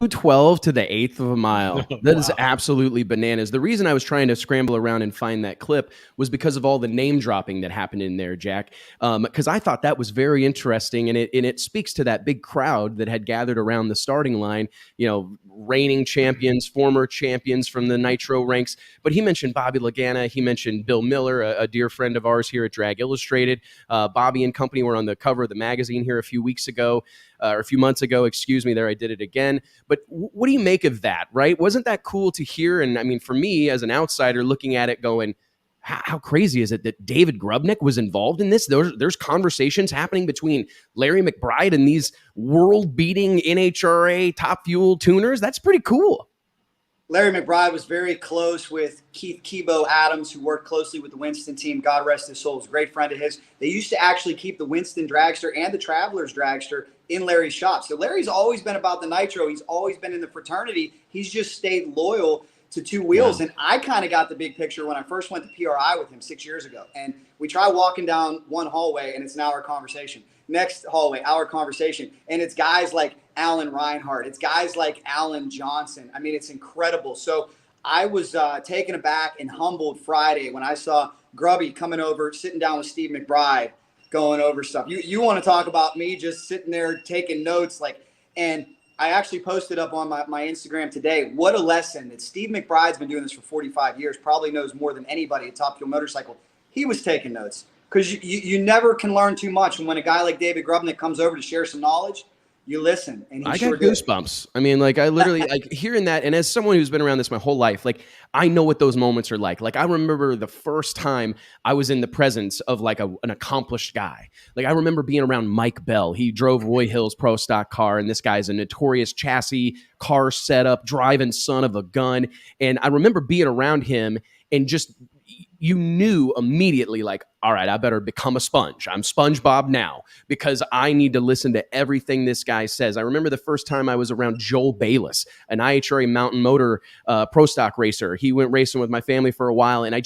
212 to the eighth of a mile. That is absolutely bananas. The reason I was trying to scramble around and find that clip was because of all the name dropping that happened in there, Jack. Because I thought that was very interesting, and it speaks to that big crowd that had gathered around the starting line. Reigning champions, former champions from the Nitro ranks. But he mentioned Bobby Lagana. He mentioned Bill Miller, a dear friend of ours here at Drag Illustrated. Bobby and company were on the cover of the magazine here a few months ago, excuse me, there I did it again. But what do you make of that, right? Wasn't that cool to hear? And I mean, for me as an outsider looking at it going, how crazy is it that David Grubnick was involved in this? There's conversations happening between Larry McBride and these world-beating NHRA top fuel tuners. That's pretty cool. Larry McBride was very close with Keith Kibo Adams, who worked closely with the Winston team. God rest his soul. Was a great friend of his. They used to actually keep the Winston dragster and the Travelers dragster in Larry's shop. So Larry's always been about the Nitro. He's always been in the fraternity. He's just stayed loyal to two wheels. Yeah. And I kind of got the big picture when I first went to PRI with him 6 years ago. And we try walking down one hallway, and it's an hour conversation. Next hallway, hour conversation. And it's guys like Alan Reinhardt. It's guys like Alan Johnson. I mean, it's incredible. So I was taken aback and humbled Friday when I saw Grubby coming over, sitting down with Steve McBride, going over stuff. You want to talk about me just sitting there taking notes, and I actually posted up on my Instagram today, what a lesson that Steve McBride's been doing this for 45 years, probably knows more than anybody at Top Fuel Motorcycle. He was taking notes because you never can learn too much. And when a guy like David Grubnick comes over to share some knowledge, you listen. And I got goosebumps. I mean, I literally hearing that. And as someone who's been around this my whole life, I know what those moments are like. I remember the first time I was in the presence of an accomplished guy. I remember being around Mike Bell. He drove Roy Hill's pro stock car, and this guy's a notorious chassis car setup, driving son of a gun. And I remember being around him and just, you knew immediately, all right, I better become a sponge. I'm SpongeBob now because I need to listen to everything this guy says. I remember the first time I was around Joel Bayless, an IHRA mountain motor pro stock racer. He went racing with my family for a while, and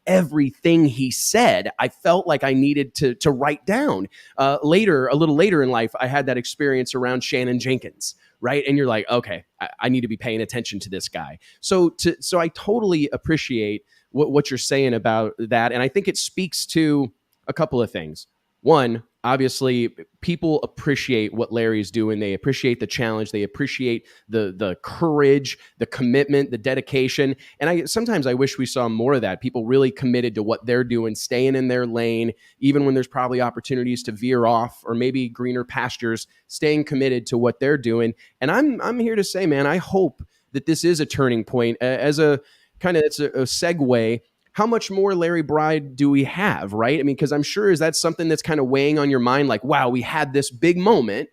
everything he said, I felt like I needed to write down. A little later in life, I had that experience around Shannon Jenkins, right? And you're like, okay, I need to be paying attention to this guy. So I totally appreciate what you're saying about that. And I think it speaks to a couple of things. One, obviously, people appreciate what Larry's doing. They appreciate the challenge. They appreciate the courage, the commitment, the dedication. And sometimes I wish we saw more of that. People really committed to what they're doing, staying in their lane, even when there's probably opportunities to veer off or maybe greener pastures, staying committed to what they're doing. And I'm here to say, man, I hope that this is a turning point. As a kind of, it's a segue. How much more Larry Bride do we have, right? I mean, because I'm sure that's something that's kind of weighing on your mind, wow, we had this big moment,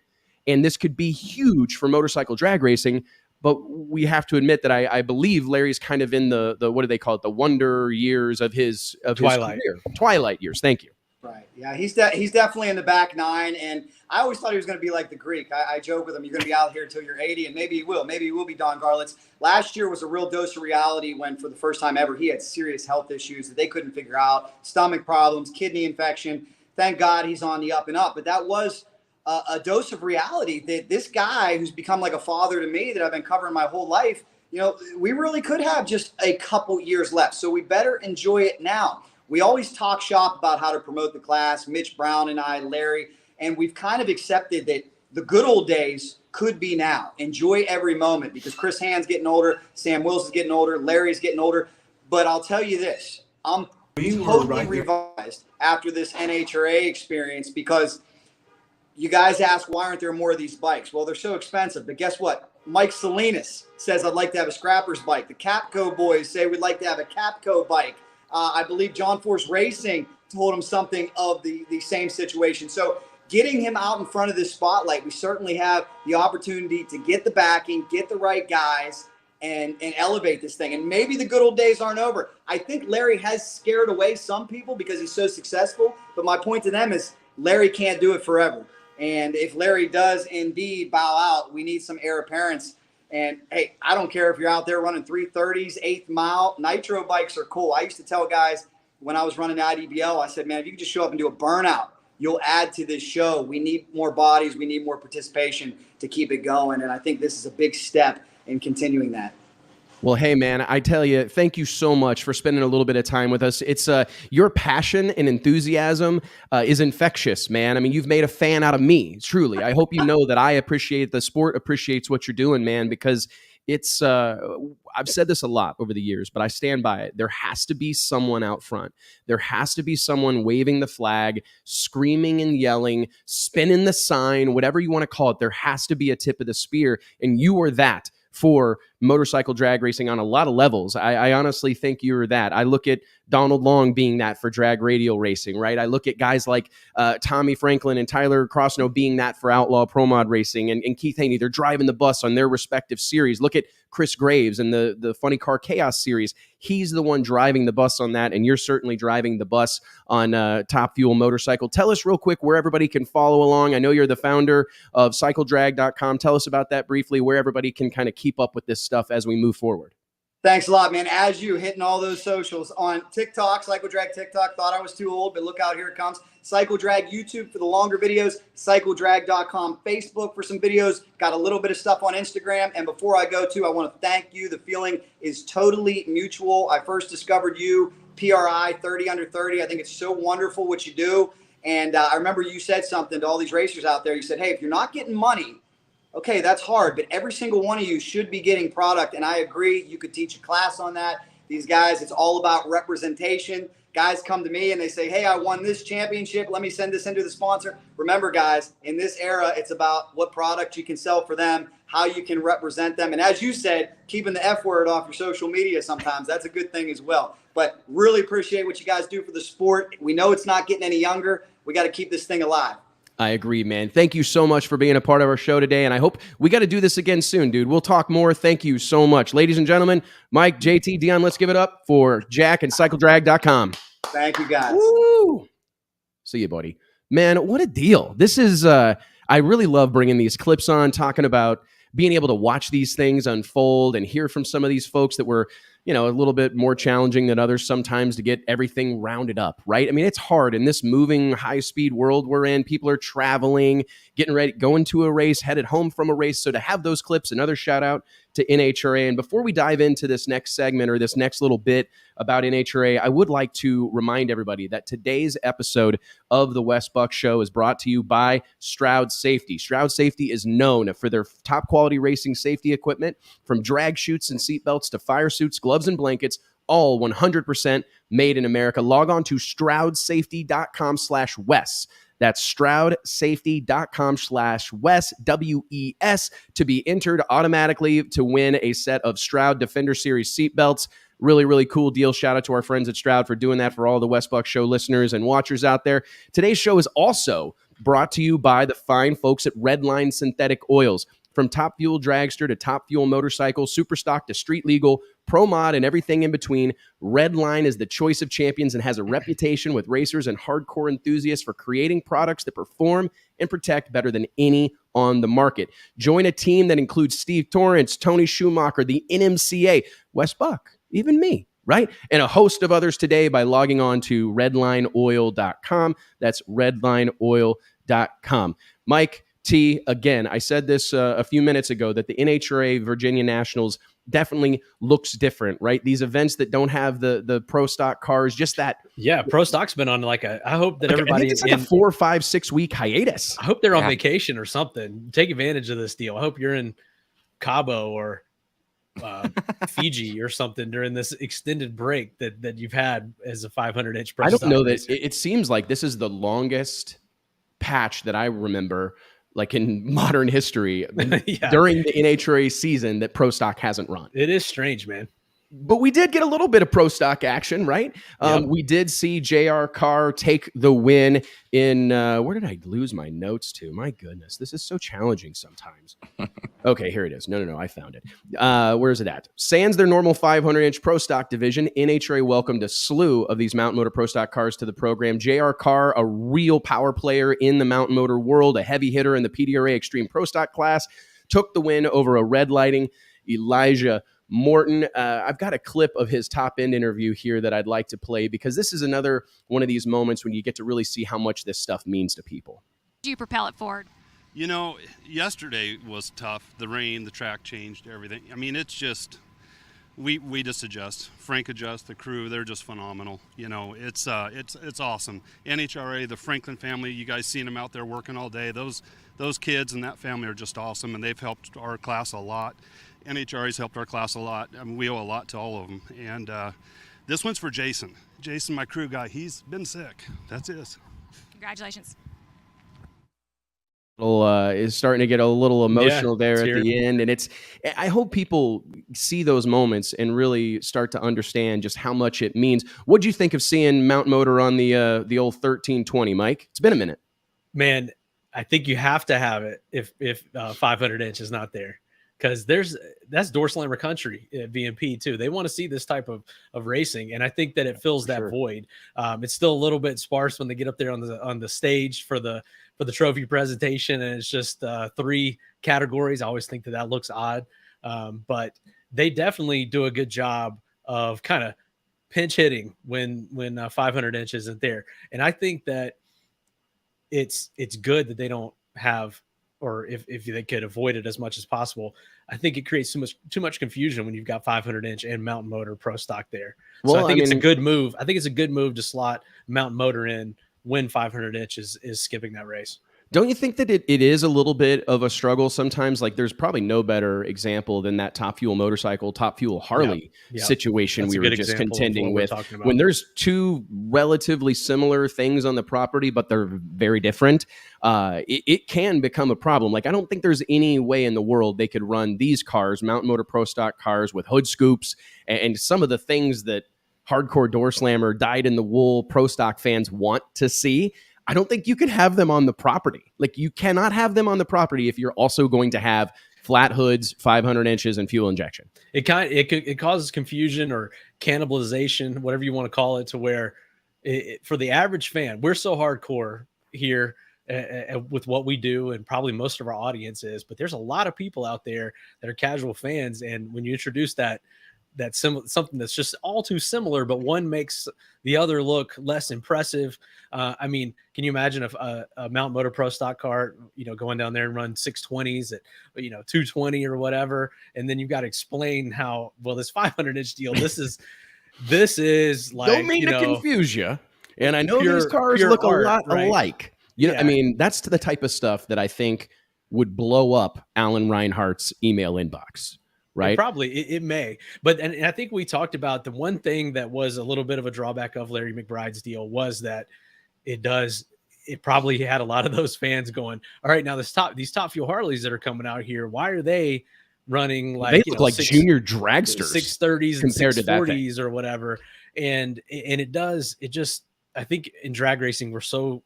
and this could be huge for motorcycle drag racing. But we have to admit that I believe Larry's kind of in the what do they call it, the wonder years of his career. Twilight years. Thank you. Right. Yeah, he's definitely in the back nine, and I always thought he was going to be like the Greek. I joke with him, you're going to be out here until you're 80, and maybe he will. Maybe he will be Don Garlitz. Last year was a real dose of reality when, for the first time ever, he had serious health issues that they couldn't figure out, stomach problems, kidney infection. Thank God he's on the up and up. But that was a dose of reality that this guy who's become like a father to me that I've been covering my whole life, we really could have just a couple years left. So we better enjoy it now. We always talk shop about how to promote the class, Mitch Brown and I, Larry, and we've kind of accepted that the good old days could be now. Enjoy every moment because Chris Hand's getting older, Sam Wilson's getting older, Larry's getting older. But I'll tell you this, I'm totally revised after this NHRA experience because you guys ask, why aren't there more of these bikes? Well, they're so expensive. But guess what? Mike Salinas says, I'd like to have a scrapper's bike. The Capco boys say we'd like to have a Capco bike. I believe John Force Racing told him something of the same situation. So getting him out in front of this spotlight, we certainly have the opportunity to get the backing, get the right guys, and elevate this thing. And maybe the good old days aren't over. I think Larry has scared away some people because he's so successful. But my point to them is Larry can't do it forever. And if Larry does indeed bow out, we need some heir apparents. And, hey, I don't care if you're out there running 330s, 8th mile. Nitro bikes are cool. I used to tell guys when I was running IDBL, I said, man, if you can just show up and do a burnout, you'll add to this show. We need more bodies. We need more participation to keep it going. And I think this is a big step in continuing that. Well, hey, man, I tell you, thank you so much for spending a little bit of time with us. It's your passion and enthusiasm is infectious, man. I mean, you've made a fan out of me, truly. I hope you know that I appreciate the sport, appreciates what you're doing, man, because it's I've said this a lot over the years, but I stand by it. There has to be someone out front. There has to be someone waving the flag, screaming and yelling, spinning the sign, whatever you want to call it. There has to be a tip of the spear, and you are that for motorcycle drag racing on a lot of levels. I honestly think you're that. I look at Donald Long being that for drag radial racing, right? I look at guys like Tommy Franklin and Tyler Crossno being that for outlaw pro mod racing, and Keith Haney, they're driving the bus on their respective series. Look at Chris Graves and the Funny Car Chaos series. He's the one driving the bus on that, and you're certainly driving the bus on Top Fuel Motorcycle. Tell us real quick where everybody can follow along. I know you're the founder of CycleDrag.com. Tell us about that briefly, where everybody can kind of keep up with this stuff as we move forward. Thanks a lot, man. As you hitting all those socials on TikTok, CycleDrag TikTok, thought I was too old, but look out, here it comes. CycleDrag YouTube for the longer videos, CycleDrag.com Facebook for some videos, got a little bit of stuff on Instagram. And before I go to, I want to thank you. The feeling is totally mutual. I first discovered you, PRI 30 Under 30. I think it's so wonderful what you do. And I remember you said something to all these racers out there. You said, hey, if you're not getting money, okay, that's hard, but every single one of you should be getting product. And I agree. You could teach a class on that. These guys, it's all about representation. Guys come to me and they say, hey, I won this championship. Let me send this into the sponsor. Remember, guys, in this era, it's about what product you can sell for them, how you can represent them. And as you said, keeping the F word off your social media sometimes, that's a good thing as well. But really appreciate what you guys do for the sport. We know it's not getting any younger. We got to keep this thing alive. I agree, man. Thank you so much for being a part of our show today, and I hope we got to do this again soon, dude. We'll talk more. Thank you so much. Ladies and gentlemen, Mike, JT, Dion, let's give it up for Jack and CycleDrag.com. Thank you, guys. Woo! See you, buddy. Man, what a deal. This is, I really love bringing these clips on, talking about being able to watch these things unfold and hear from some of these folks that were, a little bit more challenging than others sometimes to get everything rounded up, right? I mean, it's hard in this moving high-speed world we're in. People are traveling, getting ready, going to a race, headed home from a race. So to have those clips, another shout out to NHRA. And before we dive into this next segment or this next little bit about NHRA, I would like to remind everybody that today's episode of the Wes Buck Show is brought to you by Stroud Safety. Stroud Safety is known for their top quality racing safety equipment, from drag chutes and seatbelts to fire suits, gloves and blankets, all 100% made in America. Log on to StroudSafety.com/Wes. That's StroudSafety.com/Wes, WES, to be entered automatically to win a set of Stroud Defender Series seatbelts. Really, really cool deal. Shout out to our friends at Stroud for doing that for all the Wes Buck Show listeners and watchers out there. Today's show is also brought to you by the fine folks at Redline Synthetic Oils. From Top Fuel Dragster to Top Fuel Motorcycle, Superstock to Street Legal, Pro Mod, and everything in between, Redline is the choice of champions and has a reputation with racers and hardcore enthusiasts for creating products that perform and protect better than any on the market. Join a team that includes Steve Torrance, Tony Schumacher, the NMCA, Wes Buck, even me, right? And a host of others today by logging on to redlineoil.com. That's redlineoil.com. Mike T, again, I said this a few minutes ago that the NHRA Virginia Nationals definitely looks different, right? These events that don't have the pro stock cars, just that. Yeah, pro stock's been on I hope that everybody it's like a 4, 5, 6 week hiatus. I hope they're on vacation or something. Take advantage of this deal. I hope you're in Cabo or Fiji or something during this extended break that you've had as a 500-inch pro. I don't know that it seems like this is the longest patch that I remember, like in modern history, during the NHRA season that pro stock hasn't run. It is strange, man. But we did get a little bit of pro stock action, right? We did see JR Carr take the win in, where did I lose my notes to? My goodness, this is so challenging sometimes. Okay, here it is. No, I found it. Where is it at? Sans their normal 500-inch pro stock division, NHRA welcomed a slew of these Mountain Motor pro stock cars to the program. JR Carr, a real power player in the Mountain Motor world, a heavy hitter in the PDRA Extreme Pro Stock class, took the win over a red lighting Elijah Morton. I've got a clip of his top end interview here that I'd like to play because this is another one of these moments when you get to really see how much this stuff means to people. Do you propel it forward? You know, yesterday was tough. The rain, the track changed, everything. I mean, it's just, we just adjust. Frank adjusts, the crew, they're just phenomenal. You know, it's awesome. NHRA, the Franklin family, you guys seen them out there working all day. Those kids and that family are just awesome, and they've helped our class a lot. NHRA's helped our class a lot. I mean, we owe a lot to all of them. And this one's for Jason. Jason, my crew guy, he's been sick. That's his. Congratulations. Is starting to get a little emotional there at the end. And I hope people see those moments and really start to understand just how much it means. What'd you think of seeing Mount Motor on the old 1320, Mike? It's been a minute. Man, I think you have to have it if 500-inch is not there. Because that's door slammer country at VMP too. They want to see this type of racing, and I think that it fills that void. It's still a little bit sparse when they get up there on the stage for the trophy presentation, and it's just 3 categories. I always think that looks odd, but they definitely do a good job of kind of pinch hitting when 500 inch isn't there. And I think that it's good that they don't have, or if they could avoid it as much as possible. I think it creates too much confusion when you've got 500-inch and Mountain Motor pro stock there. So I think it's a good move. I think it's a good move to slot Mountain Motor in when 500-inch is skipping that race. Don't you think that it is a little bit of a struggle sometimes? Like there's probably no better example than that Top Fuel motorcycle, Top Fuel Harley situation we were just contending with. When there's 2 relatively similar things on the property, but they're very different, it can become a problem. Like I don't think there's any way in the world they could run these cars, Mountain Motor Pro Stock cars with hood scoops and some of the things that hardcore door slammer, dyed in the wool pro stock fans want to see. I don't think you can have them on the property. Like you cannot have them on the property if you're also going to have flat hoods, 500 inches, and fuel injection. It causes confusion or cannibalization, whatever you want to call it, to where for the average fan, we're so hardcore here with what we do, and probably most of our audience is, but there's a lot of people out there that are casual fans, and when you introduce something that's just all too similar, but one makes the other look less impressive. I mean, can you imagine if a Mountain Motor Pro Stock car, going down there and run 620s at, 220 or whatever, and then you've got to explain how this 500-inch deal. This is like, don't mean to confuse you. And I know these cars look a lot alike. I mean, that's the type of stuff that I think would blow up Alan Reinhardt's email inbox. Right. It may. But and I think we talked about the one thing that was a little bit of a drawback of Larry McBride's deal was that it probably had a lot of those fans going, all right, now these top fuel Harleys that are coming out here, why are they running like, they look like junior dragsters, 630s and 640s or whatever. And I think in drag racing, we're so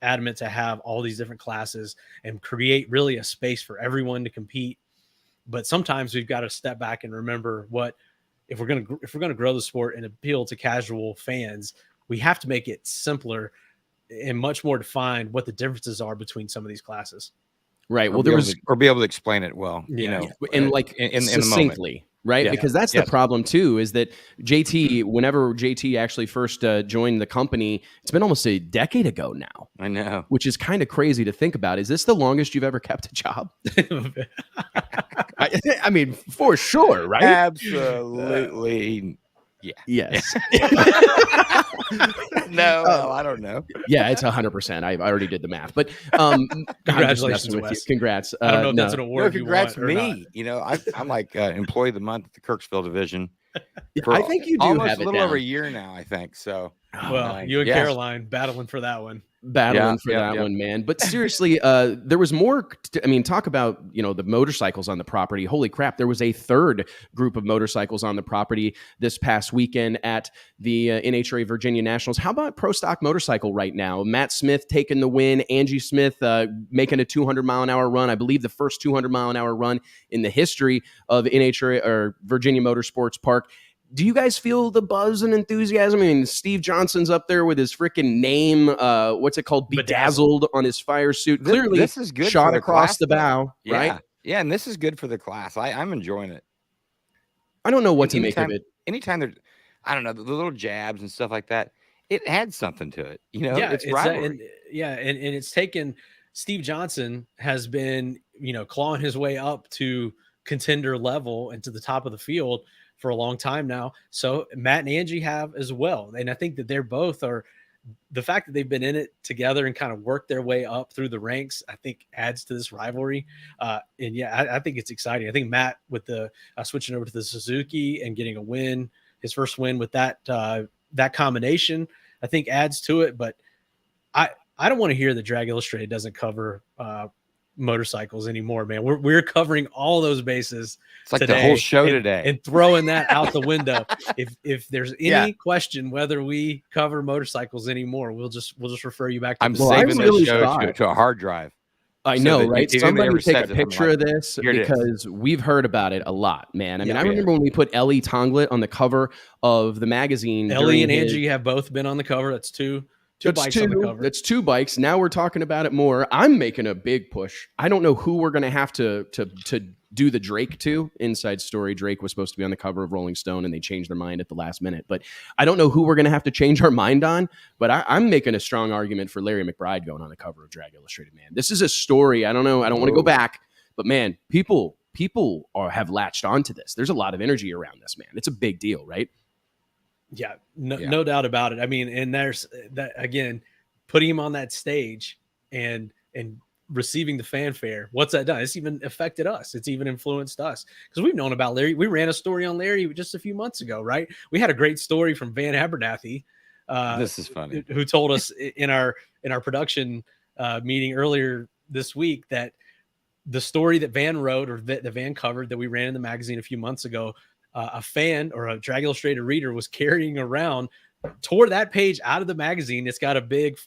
adamant to have all these different classes and create really a space for everyone to compete. But sometimes we've got to step back and remember if we're going to grow the sport and appeal to casual fans, we have to make it simpler and much more defined what the differences are between some of these classes. Right. Well, or be able to explain it well, and like in succinctly. the moment. Right. Yeah. Because that's the problem, too, is that whenever JT actually first joined the company, it's been almost a decade ago now. I know. Which is kind of crazy to think about. Is this the longest you've ever kept a job? I mean, for sure. Right. Absolutely. Yeah. Yes. No, I don't know. Yeah, it's 100%. I already did the math, but congratulations with you. Congrats. I don't know if that's an award. Congrats you want me. You know, I'm like employee of the month at the Kirksville division. I think you do almost have it a little down. over a year now. I think so. Well, you and Caroline battling for that one. One, man. But seriously, there was more. Talk about the motorcycles on the property. Holy crap! There was a third group of motorcycles on the property this past weekend at the NHRA Virginia Nationals. How about Pro Stock Motorcycle right now? Matt Smith taking the win. Angie Smith making a 200-mile-an-hour run. I believe the first 200-mile-an-hour run in the history of NHRA or Virginia Motorsports Park. Do you guys feel the buzz and enthusiasm? I mean, Steve Johnson's up there with his freaking name, what's it called? Bedazzled on his fire suit. Clearly, this is good shot for the across class, the bow, yeah. right? Yeah, and this is good for the class. I'm enjoying it. I don't know what to make of it. Anytime there's, I don't know, the little jabs and stuff like that, it adds something to it. It's rivalry. And it's taken, Steve Johnson has been, clawing his way up to contender level and to the top of the field for a long time now. So Matt and Angie have as well. And I think that they're both the fact that they've been in it together and kind of worked their way up through the ranks, I think adds to this rivalry. I think it's exciting. I think Matt with the switching over to the Suzuki and getting a win, his first win with that combination, I think adds to it. But I don't want to hear that Drag Illustrated doesn't cover motorcycles anymore, man. We're covering all those bases. It's like today, the whole show today, and throwing that out the window. If there's any question whether we cover motorcycles anymore, we'll just refer you back to I'm saving this show to a hard drive. I know, right? Somebody take a picture of this because we've heard about it a lot, man. I mean, I remember when we put Ellie Tonglet on the cover of the magazine. Ellie and Angie have both been on the cover. That's two bikes on the cover. That's two bikes. Now we're talking about it more. I'm making a big push. I don't know who we're going to have to do the Drake to. Inside story, Drake was supposed to be on the cover of Rolling Stone and they changed their mind at the last minute. But I don't know who we're going to have to change our mind on. But I'm making a strong argument for Larry McBride going on the cover of Drag Illustrated, man. This is a story. I don't know. I don't want to go back. But, man, people have latched onto this. There's a lot of energy around this, man. It's a big deal, right? Yeah, no doubt about it. I mean, and there's that again, putting him on that stage and receiving the fanfare. What's that done? It's even affected us. It's even influenced us because we've known about Larry. We ran a story on Larry just a few months ago, right? We had a great story from Van Abernathy. This is funny. Who told us in our production meeting earlier this week that the story that Van wrote or that the Van covered that we ran in the magazine a few months ago. A fan or a Drag Illustrated reader was carrying around, tore that page out of the magazine. It's got a big,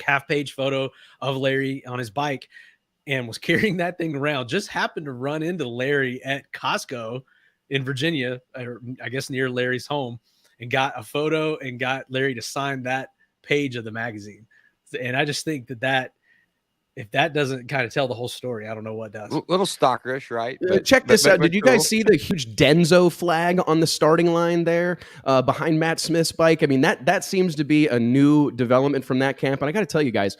half-page photo of Larry on his bike and was carrying that thing around. Just happened to run into Larry at Costco in Virginia, or I guess near Larry's home, and got a photo and got Larry to sign that page of the magazine. And I just think that if that doesn't kind of tell the whole story, I don't know what does. A little stalkerish, right? Check this out. Did you guys see the huge Denso flag on the starting line there behind Matt Smith's bike? I mean, that seems to be a new development from that camp. And I got to tell you guys,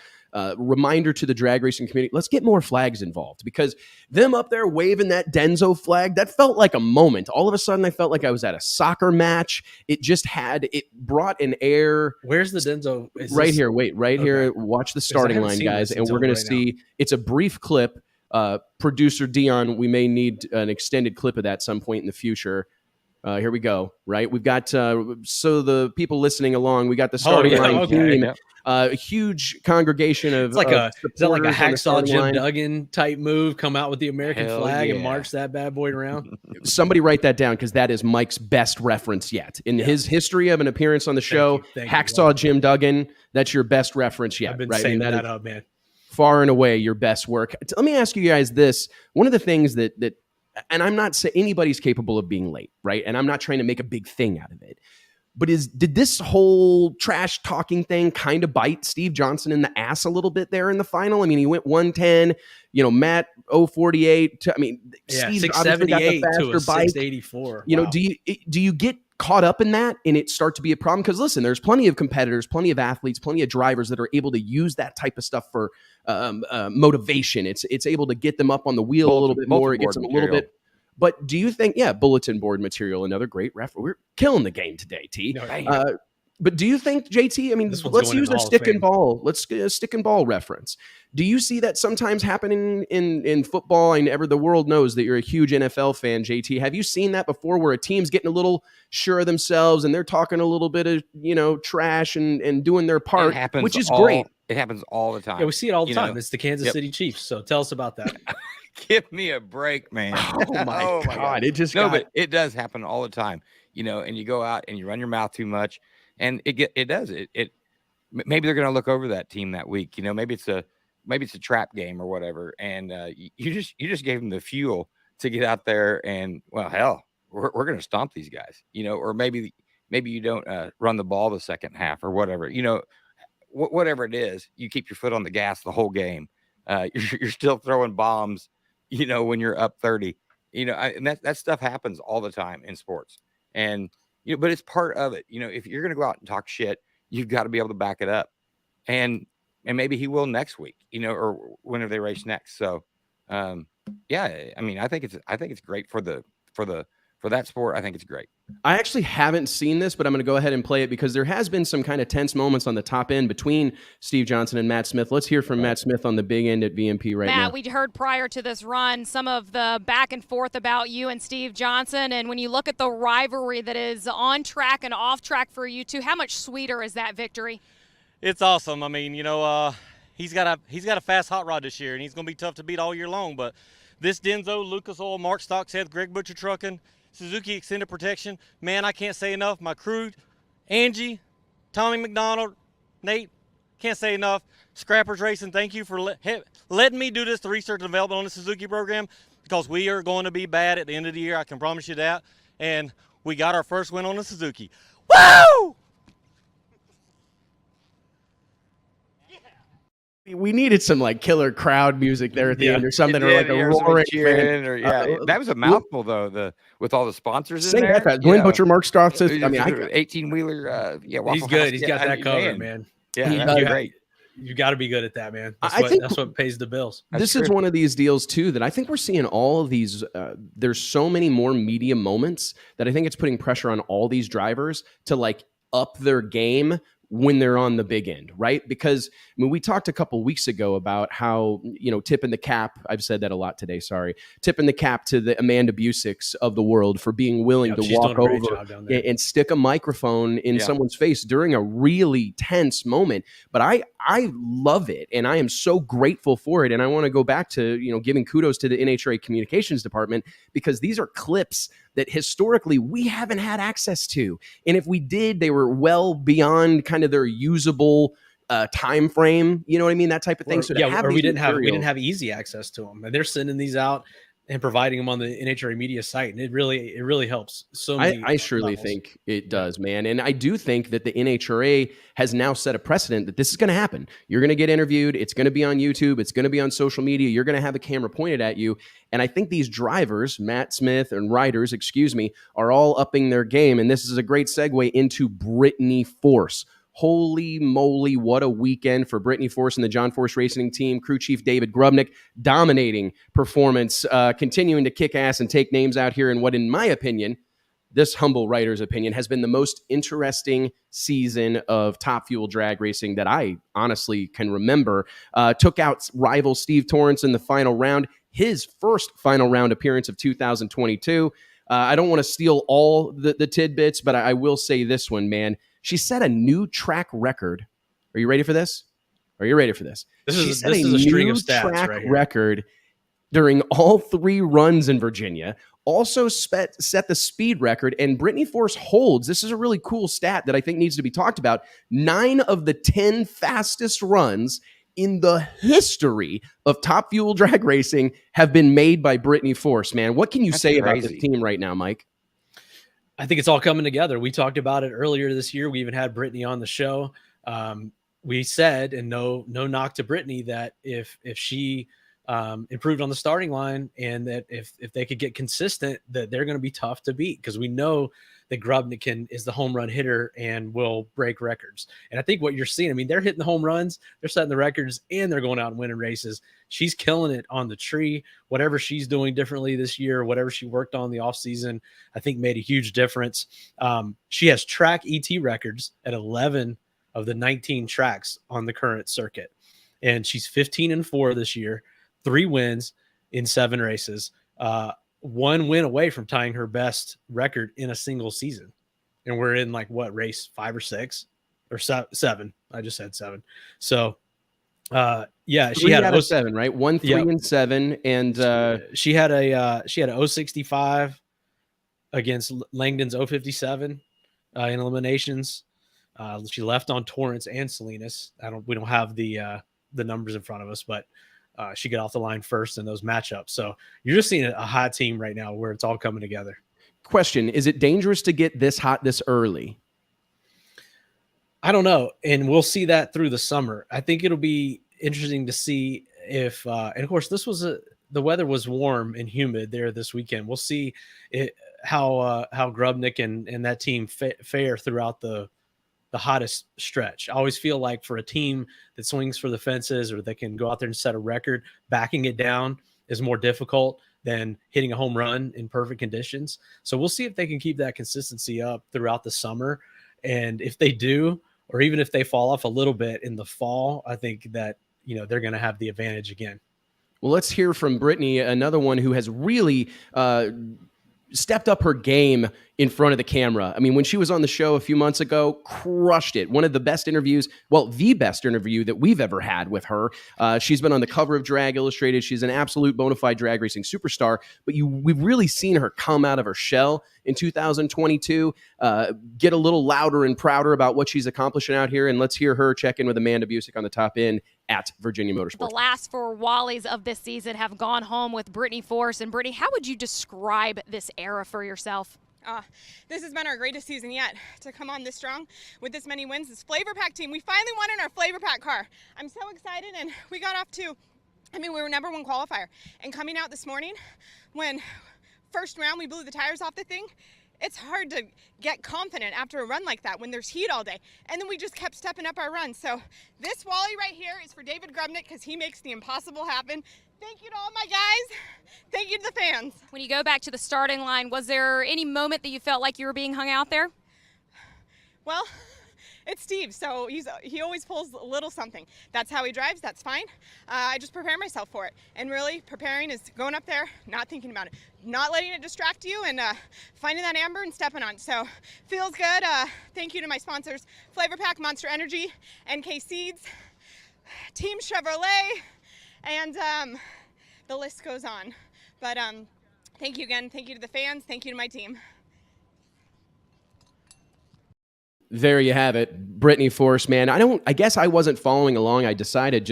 reminder to the drag racing community, let's get more flags involved because them up there waving that Denso flag, that felt like a moment. All of a sudden, I felt like I was at a soccer match. It brought an air. Where's the Denso? Right here. Wait, right here. Watch the starting line, guys. And we're going to see, it's a brief clip. Producer Dion, we may need an extended clip of that some point in the future. Here we go. Right, we've got so the people listening along, we got the starting line team. A huge congregation of is that like a hacksaw Jim line. Duggan type move? Come out with the American flag and march that bad boy around. Somebody write that down, because that is Mike's best reference yet in his history of an appearance on the show. Hacksaw Jim Duggan. That's your best reference yet. I've been right? saying that up, man. Far and away your best work. Let me ask you guys this. One of the things that and I'm not saying anybody's capable of being late, right? And I'm not trying to make a big thing out of it. But did this whole trash talking thing kind of bite Steve Johnson in the ass a little bit there in the final? I mean, he went 110, Matt 048. I mean, Steve's 678 got the to a faster bike. 684. Wow. Do you get caught up in that and it start to be a problem? Because listen, there's plenty of competitors, plenty of athletes, plenty of drivers that are able to use that type of stuff for motivation. It's able to get them up on the wheel a little bit more. It gets them a little bit. But do you think, bulletin board material, another great reference. We're killing the game today, T. But do you think, JT, I mean, let's use a stick and ball. Let's get a stick and ball reference. Do you see that sometimes happening in football? The world knows that you're a huge NFL fan, JT. Have you seen that before, where a team's getting a little sure of themselves and they're talking a little bit of, trash and doing their part, which is great. It happens all the time. Yeah, we see it all the time. It's the Kansas City Chiefs. So tell us about that. Give me a break, man. Oh my God. It just but it does happen all the time, and you go out and you run your mouth too much, and it does. Maybe they're going to look over that team that week. Maybe it's a trap game or whatever. And you just gave them the fuel to get out there and, well, hell, we're going to stomp these guys, or maybe you don't run the ball the second half or whatever, whatever it is, you keep your foot on the gas the whole game. You're still throwing bombs, when you're up 30, and that stuff happens all the time in sports. And, but it's part of it. If you're going to go out and talk shit, you've got to be able to back it up. And maybe he will next week, or whenever they race next. So, I mean, I think it's great for that sport. I think it's great. I actually haven't seen this, but I'm going to go ahead and play it because there has been some kind of tense moments on the top end between Steve Johnson and Matt Smith. Let's hear from Matt Smith on the big end at VMP right now. Matt, we heard prior to this run some of the back and forth about you and Steve Johnson, and when you look at the rivalry that is on track and off track for you two, how much sweeter is that victory? It's awesome. I mean, he's got a fast hot rod this year, and he's going to be tough to beat all year long. But this Denso, Lucas Oil, Mark Stockseth, Greg Butcher Trucking, Suzuki Extended Protection, man, I can't say enough. My crew, Angie, Tommy McDonald, Nate, can't say enough. Scrappers Racing, thank you for letting me do this, the research and development on the Suzuki program, because we are going to be bad at the end of the year. I can promise you that. And we got our first win on the Suzuki. Woo! We needed some killer crowd music there at the end or something, or like a roaring fan. That was a mouthful though. With all the sponsors in there. Glenn Butcher, Mark Stockseth. I mean, 18-wheeler. He's good. He's got that covered, man. Yeah, great. You got to be good at that, man. That's what pays the bills. This is one of these deals too that I think we're seeing all of these. There's so many more media moments that I think it's putting pressure on all these drivers to up their game when they're on the big end, right? Because we talked a couple weeks ago about how, tipping the cap, I've said that a lot today, sorry, tipping the cap to the Amanda Busiks of the world for being willing to walk over and stick a microphone in someone's face during a really tense moment. But I love it, and I am so grateful for it. And I want to go back to, giving kudos to the NHRA communications department, because these are clips that historically we haven't had access to. And if we did, they were well beyond kind of their usable time frame. You know what I mean? That type of thing. We didn't have easy access to them. And they're sending these out and providing them on the NHRA media site. And it really helps. So I surely think it does, man. And I do think that the NHRA has now set a precedent that this is going to happen. You're going to get interviewed. It's going to be on YouTube. It's going to be on social media. You're going to have a camera pointed at you. And I think these drivers, Matt Smith and riders, are all upping their game. And this is a great segue into Brittany Force. Holy moly, what a weekend for Brittany Force and the John Force Racing Team. Crew Chief David Grubnick, dominating performance, continuing to kick ass and take names out here in what, in my opinion, this humble writer's opinion, has been the most interesting season of Top Fuel drag racing that I honestly can remember. Took out rival Steve Torrance in the final round, his first final round appearance of 2022. I don't want to steal all the tidbits, but I will say this one, man. She set a new track record. Are you ready for this? Are you ready for this? This She is set a string of stats track right here. record during all 3 runs in Virginia. Also set the speed record, and Brittany Force holds, this is a really cool stat that I think needs to be talked about, 9 of the 10 fastest runs in the history of Top Fuel drag racing have been made by Brittany Force, man. What can you say about this team right now, Mike? I think it's all coming together. We talked about it earlier this year. We even had Brittany on the show. We said, and no knock to Brittany, that if she improved on the starting line, and that if they could get consistent, that they're going to be tough to beat, because we know that Grubnick is the home run hitter and will break records. And I think what you're seeing, I mean, they're hitting the home runs, they're setting the records, and they're going out and winning races. She's killing it on the tree. Whatever she's doing differently this year, whatever she worked on in the offseason, I think made a huge difference. She has track ET records at 11 of the 19 tracks on the current circuit. And she's 15-4 this year. 3 wins in 7 races, 1 win away from tying her best record in a single season. And we're in race 5 or 6 or 7. I just said 7. So, she had a 7, right? 1, 3, and 7. And she had a 065 against Langdon's 057 in eliminations. She left on Torrance and Salinas. We don't have the numbers in front of us, but she got off the line first in those matchups. So you're just seeing a hot team right now where it's all coming together. Question: is it dangerous to get this hot this early? I don't know, and we'll see that through the summer. I think it'll be interesting to see if, and of course, the weather was warm and humid there this weekend. We'll see how Grubnick and that team fare throughout the hottest stretch. I always feel like for a team that swings for the fences, or that can go out there and set a record, backing it down is more difficult than hitting a home run in perfect conditions. So we'll see if they can keep that consistency up throughout the summer. And if they do, or even if they fall off a little bit in the fall, I think that, they're going to have the advantage again. Well, let's hear from Brittany, another one who has really stepped up her game in front of the camera. I mean, when she was on the show a few months ago, crushed it. One of the best interviews, the best interview that we've ever had with her. She's been on the cover of Drag Illustrated. She's an absolute bona fide drag racing superstar, but we've really seen her come out of her shell in 2022, get a little louder and prouder about what she's accomplishing out here. And let's hear her check in with Amanda Busick on the top end at Virginia Motorsports. The last 4 Wallies of this season have gone home with Brittany Force. And Brittany, how would you describe this era for yourself? This has been our greatest season yet, to come on this strong with this many wins. This Flavor Pack team, we finally won in our Flavor Pack car. I'm so excited, and we got off to, we were number 1 qualifier. And coming out this morning, when first round we blew the tires off the thing, it's hard to get confident after a run like that when there's heat all day. And then we just kept stepping up our run. So this Wally right here is for David Grubnick, because he makes the impossible happen. Thank you to all my guys. Thank you to the fans. When you go back to the starting line, was there any moment that you felt like you were being hung out there? Well, it's Steve, so he always pulls a little something. That's how he drives, that's fine. I just prepare myself for it. And really, preparing is going up there, not thinking about it, not letting it distract you, and finding that amber and stepping on it. So, feels good. Thank you to my sponsors, Flavor Pack, Monster Energy, NK Seeds, Team Chevrolet, and the list goes on. But thank you again. Thank you to the fans. Thank you to my team. There you have it. Brittany Force, man. I guess I wasn't following along. I decided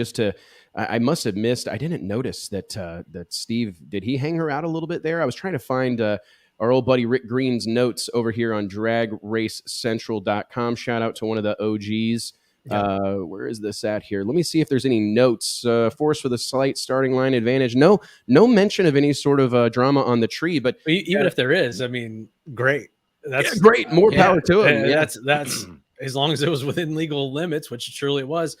I must have missed. I didn't notice that Steve, did he hang her out a little bit there? I was trying to find our old buddy Rick Green's notes over here on dragracecentral.com. Shout out to one of the OGs. Yeah. Where is this at here? Let me see if there's any notes. Force with a slight starting line advantage. No mention of any sort of drama on the tree, but even if there is, great. That's great. More power to him. Yeah. That's as long as it was within legal limits, which truly it was.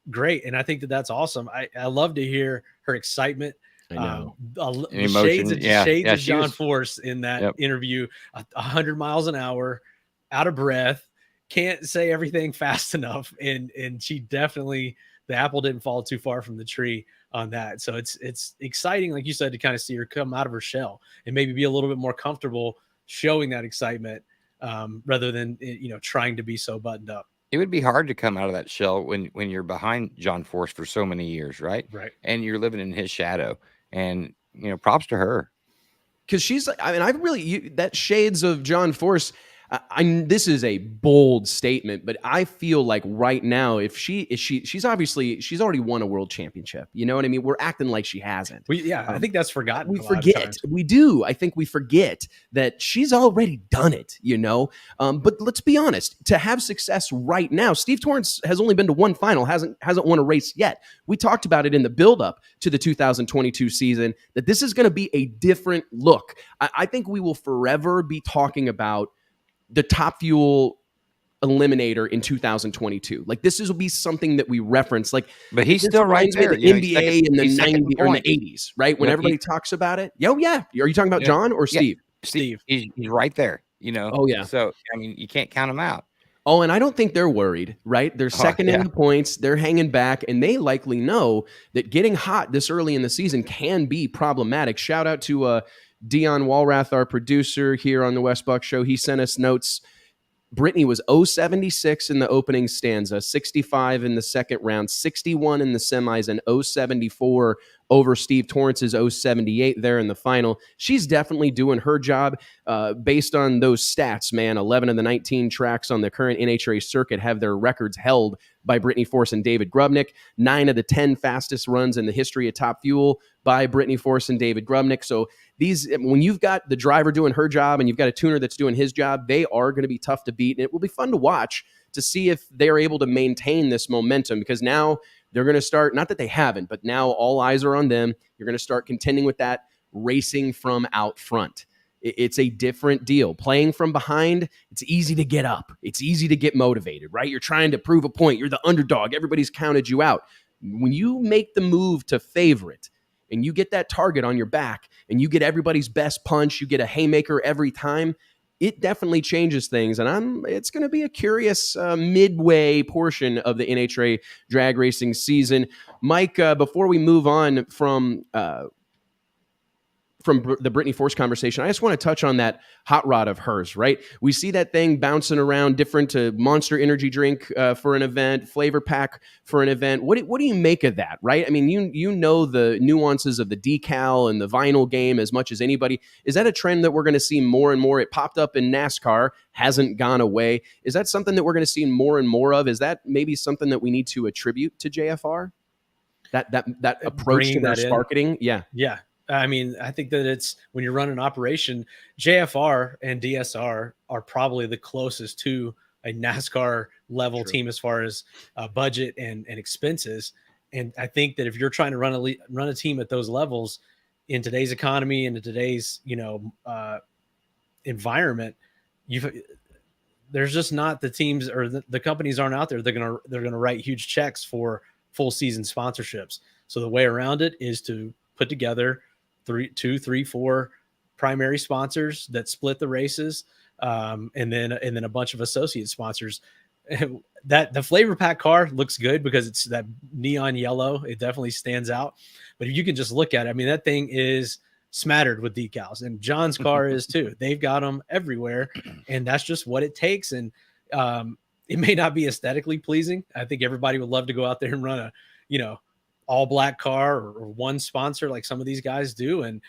Great, and I think that's awesome. I love to hear her excitement. I know. Shades of John Force in that interview. 100 miles an hour, out of breath, can't say everything fast enough, and she definitely the apple didn't fall too far from the tree on that. So it's exciting, like you said, to kind of see her come out of her shell and maybe be a little bit more comfortable showing that excitement rather than, trying to be so buttoned up. It would be hard to come out of that shell when you're behind John Force for so many years, right? Right. And you're living in his shadow. And props to her. Because she's, that shades of John Force. This is a bold statement, but I feel like right now, if she's already won a world championship. You know what I mean? We're acting like she hasn't. I think that's forgotten. We forget. We do. I think we forget that she's already done it, But let's be honest, to have success right now, Steve Torrence has only been to one final, hasn't won a race yet. We talked about it in the buildup to the 2022 season, that this is going to be a different look. I think we will forever be talking about the Top Fuel eliminator in 2022. Like, this will be something that we reference. Like, but he's still right there. The NBA in the 90s or in the 80s, right? When everybody talks about it. Oh yeah. Are you talking about John or Steve? Yeah. Steve. He's right there. Oh yeah. So you can't count him out. Oh, and I don't think they're worried, right? They're second in the points. They're hanging back, and they likely know that getting hot this early in the season can be problematic. Shout out to Dion Walrath, our producer here on the Wes Buck Show. He sent us notes. Brittany was 076 in the opening stanza, 65 in the second round, 61 in the semis, and 074 over Steve Torrance's 078 there in the final. She's definitely doing her job based on those stats, man. 11 of the 19 tracks on the current NHRA circuit have their records held by Brittany Force and David Grubnick. 9 of the 10 fastest runs in the history of Top Fuel by Brittany Force and David Grubnick. So when you've got the driver doing her job and you've got a tuner that's doing his job, they are going to be tough to beat. And it will be fun to watch to see if they're able to maintain this momentum, because now they're going to start, not that they haven't, but now all eyes are on them. You're going to start contending with that racing from out front. It's a different deal. Playing from behind, it's easy to get up. It's easy to get motivated, right? You're trying to prove a point. You're the underdog. Everybody's counted you out. When you make the move to favorite and you get that target on your back and you get everybody's best punch, you get a haymaker every time, it definitely changes things. And it's going to be a curious midway portion of the NHRA drag racing season. Mike, before we move on from the Brittany Force conversation, I just want to touch on that hot rod of hers, right? We see that thing bouncing around different Monster energy drink for an event, flavor pack for an event. What do you make of that, right? I mean, you know the nuances of the decal and the vinyl game as much as anybody. Is that a trend that we're going to see more and more? It popped up in NASCAR, hasn't gone away. Is that something that we're going to see more and more of? Is that maybe something that we need to attribute to JFR? That approach to their marketing? Yeah. Yeah. I mean, I think that it's when you're running an operation, JFR and DSR are probably the closest to a NASCAR level team as far as budget and expenses. And I think that if you're trying to run a team at those levels in today's economy and in today's, environment, there's just not the teams or the companies aren't out there. They're going to write huge checks for full season sponsorships. So the way around it is to put together 2, 3, 4 primary sponsors that split the races, and then a bunch of associate sponsors. That the flavor pack car looks good because it's that neon yellow. It definitely stands out. But if you can just look at it, I mean, that thing is smattered with decals, and John's car is too. They've got them everywhere, and that's just what it takes. And it may not be aesthetically pleasing. I think everybody would love to go out there and run a, all black car or one sponsor like some of these guys do. And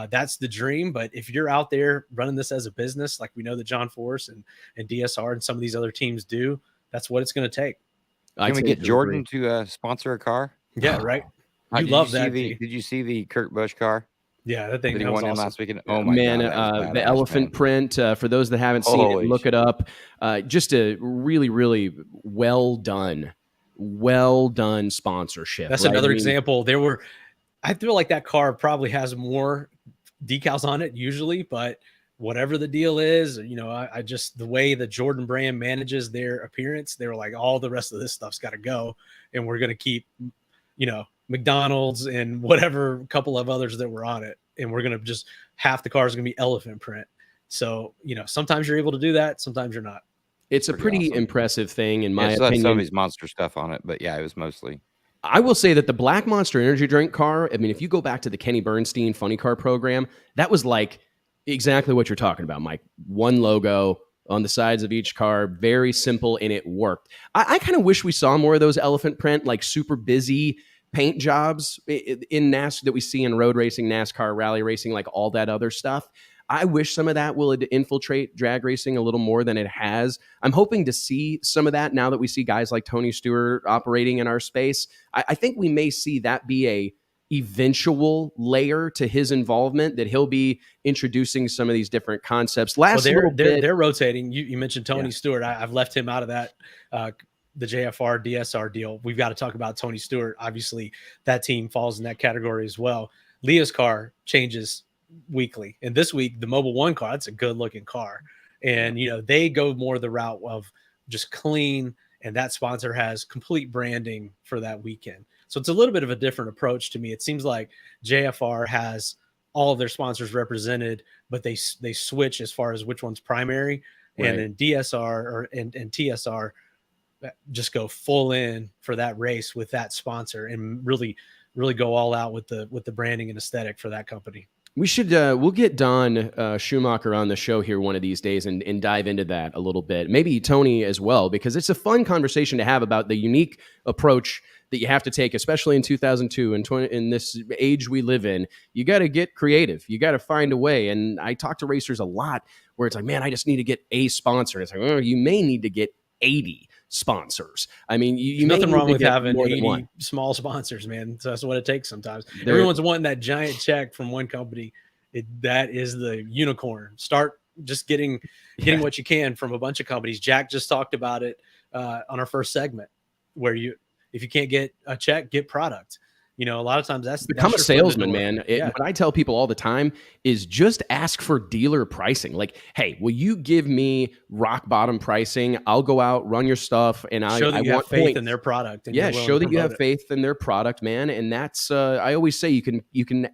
that's the dream. But if you're out there running this as a business, like we know that John Force and DSR and some of these other teams do, that's what it's going to take. Can we get Jordan to sponsor a car? Yeah, right. You love that. Did you see the Kurt Busch car? Yeah, that thing that he won awesome. last weekend. Oh my man, God, the elephant print. For those that haven't seen it, look it up. Just a really, really well done sponsorship. That's another example. I feel like that car probably has more decals on it usually, but whatever the deal is, I just, the way the Jordan brand manages their appearance, they were like, all the rest of this stuff's got to go. And we're going to keep, McDonald's and whatever couple of others that were on it. And we're going to just, half the car is going to be elephant print. So, sometimes you're able to do that. Sometimes you're not. It's a pretty awesome. Impressive thing in my opinion. opinion. Some of his monster stuff on it, but yeah, it was mostly. I will say that the Black Monster energy drink car, I mean, if you go back to the Kenny Bernstein Funny Car program, that was like exactly what you're talking about, Mike. One logo on the sides of each car, very simple, and it worked. I kind of wish we saw more of those elephant print, like super busy paint jobs in NASCAR that we see in road racing, NASCAR, rally racing, like all that other stuff. I wish some of that will infiltrate drag racing a little more than it has. I'm hoping to see some of that now that we see guys like Tony Stewart operating in our space. I think we may see that be a eventual layer to his involvement, that he'll be introducing some of these different concepts. They're rotating. You mentioned Tony Stewart. I've left him out of that. The JFR DSR deal. We've got to talk about Tony Stewart. Obviously, that team falls in that category as well. Leah's car changes weekly, and this week the Mobil 1 car, that's a good looking car, and they go more the route of just clean, and that sponsor has complete branding for that weekend. So it's a little bit of a different approach to me. It seems like JFR has all of their sponsors represented, but they switch as far as which one's primary, right. And then DSR and TSR just go full in for that race with that sponsor and really go all out with the branding and aesthetic for that company. We should we'll get Don Schumacher on the show here one of these days and dive into that a little bit. Maybe Tony as well, because it's a fun conversation to have about the unique approach that you have to take, especially in 2002 and in this age we live in. You got to get creative. You got to find a way. And I talk to racers a lot where it's like, man, I just need to get a sponsor. And it's like, oh, you may need to get 80 sponsors. I mean, you nothing wrong with having 80 small sponsors, man. So that's what it takes sometimes. Everyone's wanting that giant check from one company. That is the unicorn. Start just getting what you can from a bunch of companies. Jack just talked about it on our first segment, where if you can't get a check, get product. A lot of times that's become a salesman, man. What I tell people all the time is just ask for dealer pricing. Like, hey, will you give me rock bottom pricing? I'll go out, run your stuff, and show that you have faith in their product. And show that you have faith in their product, man. And that's I always say you can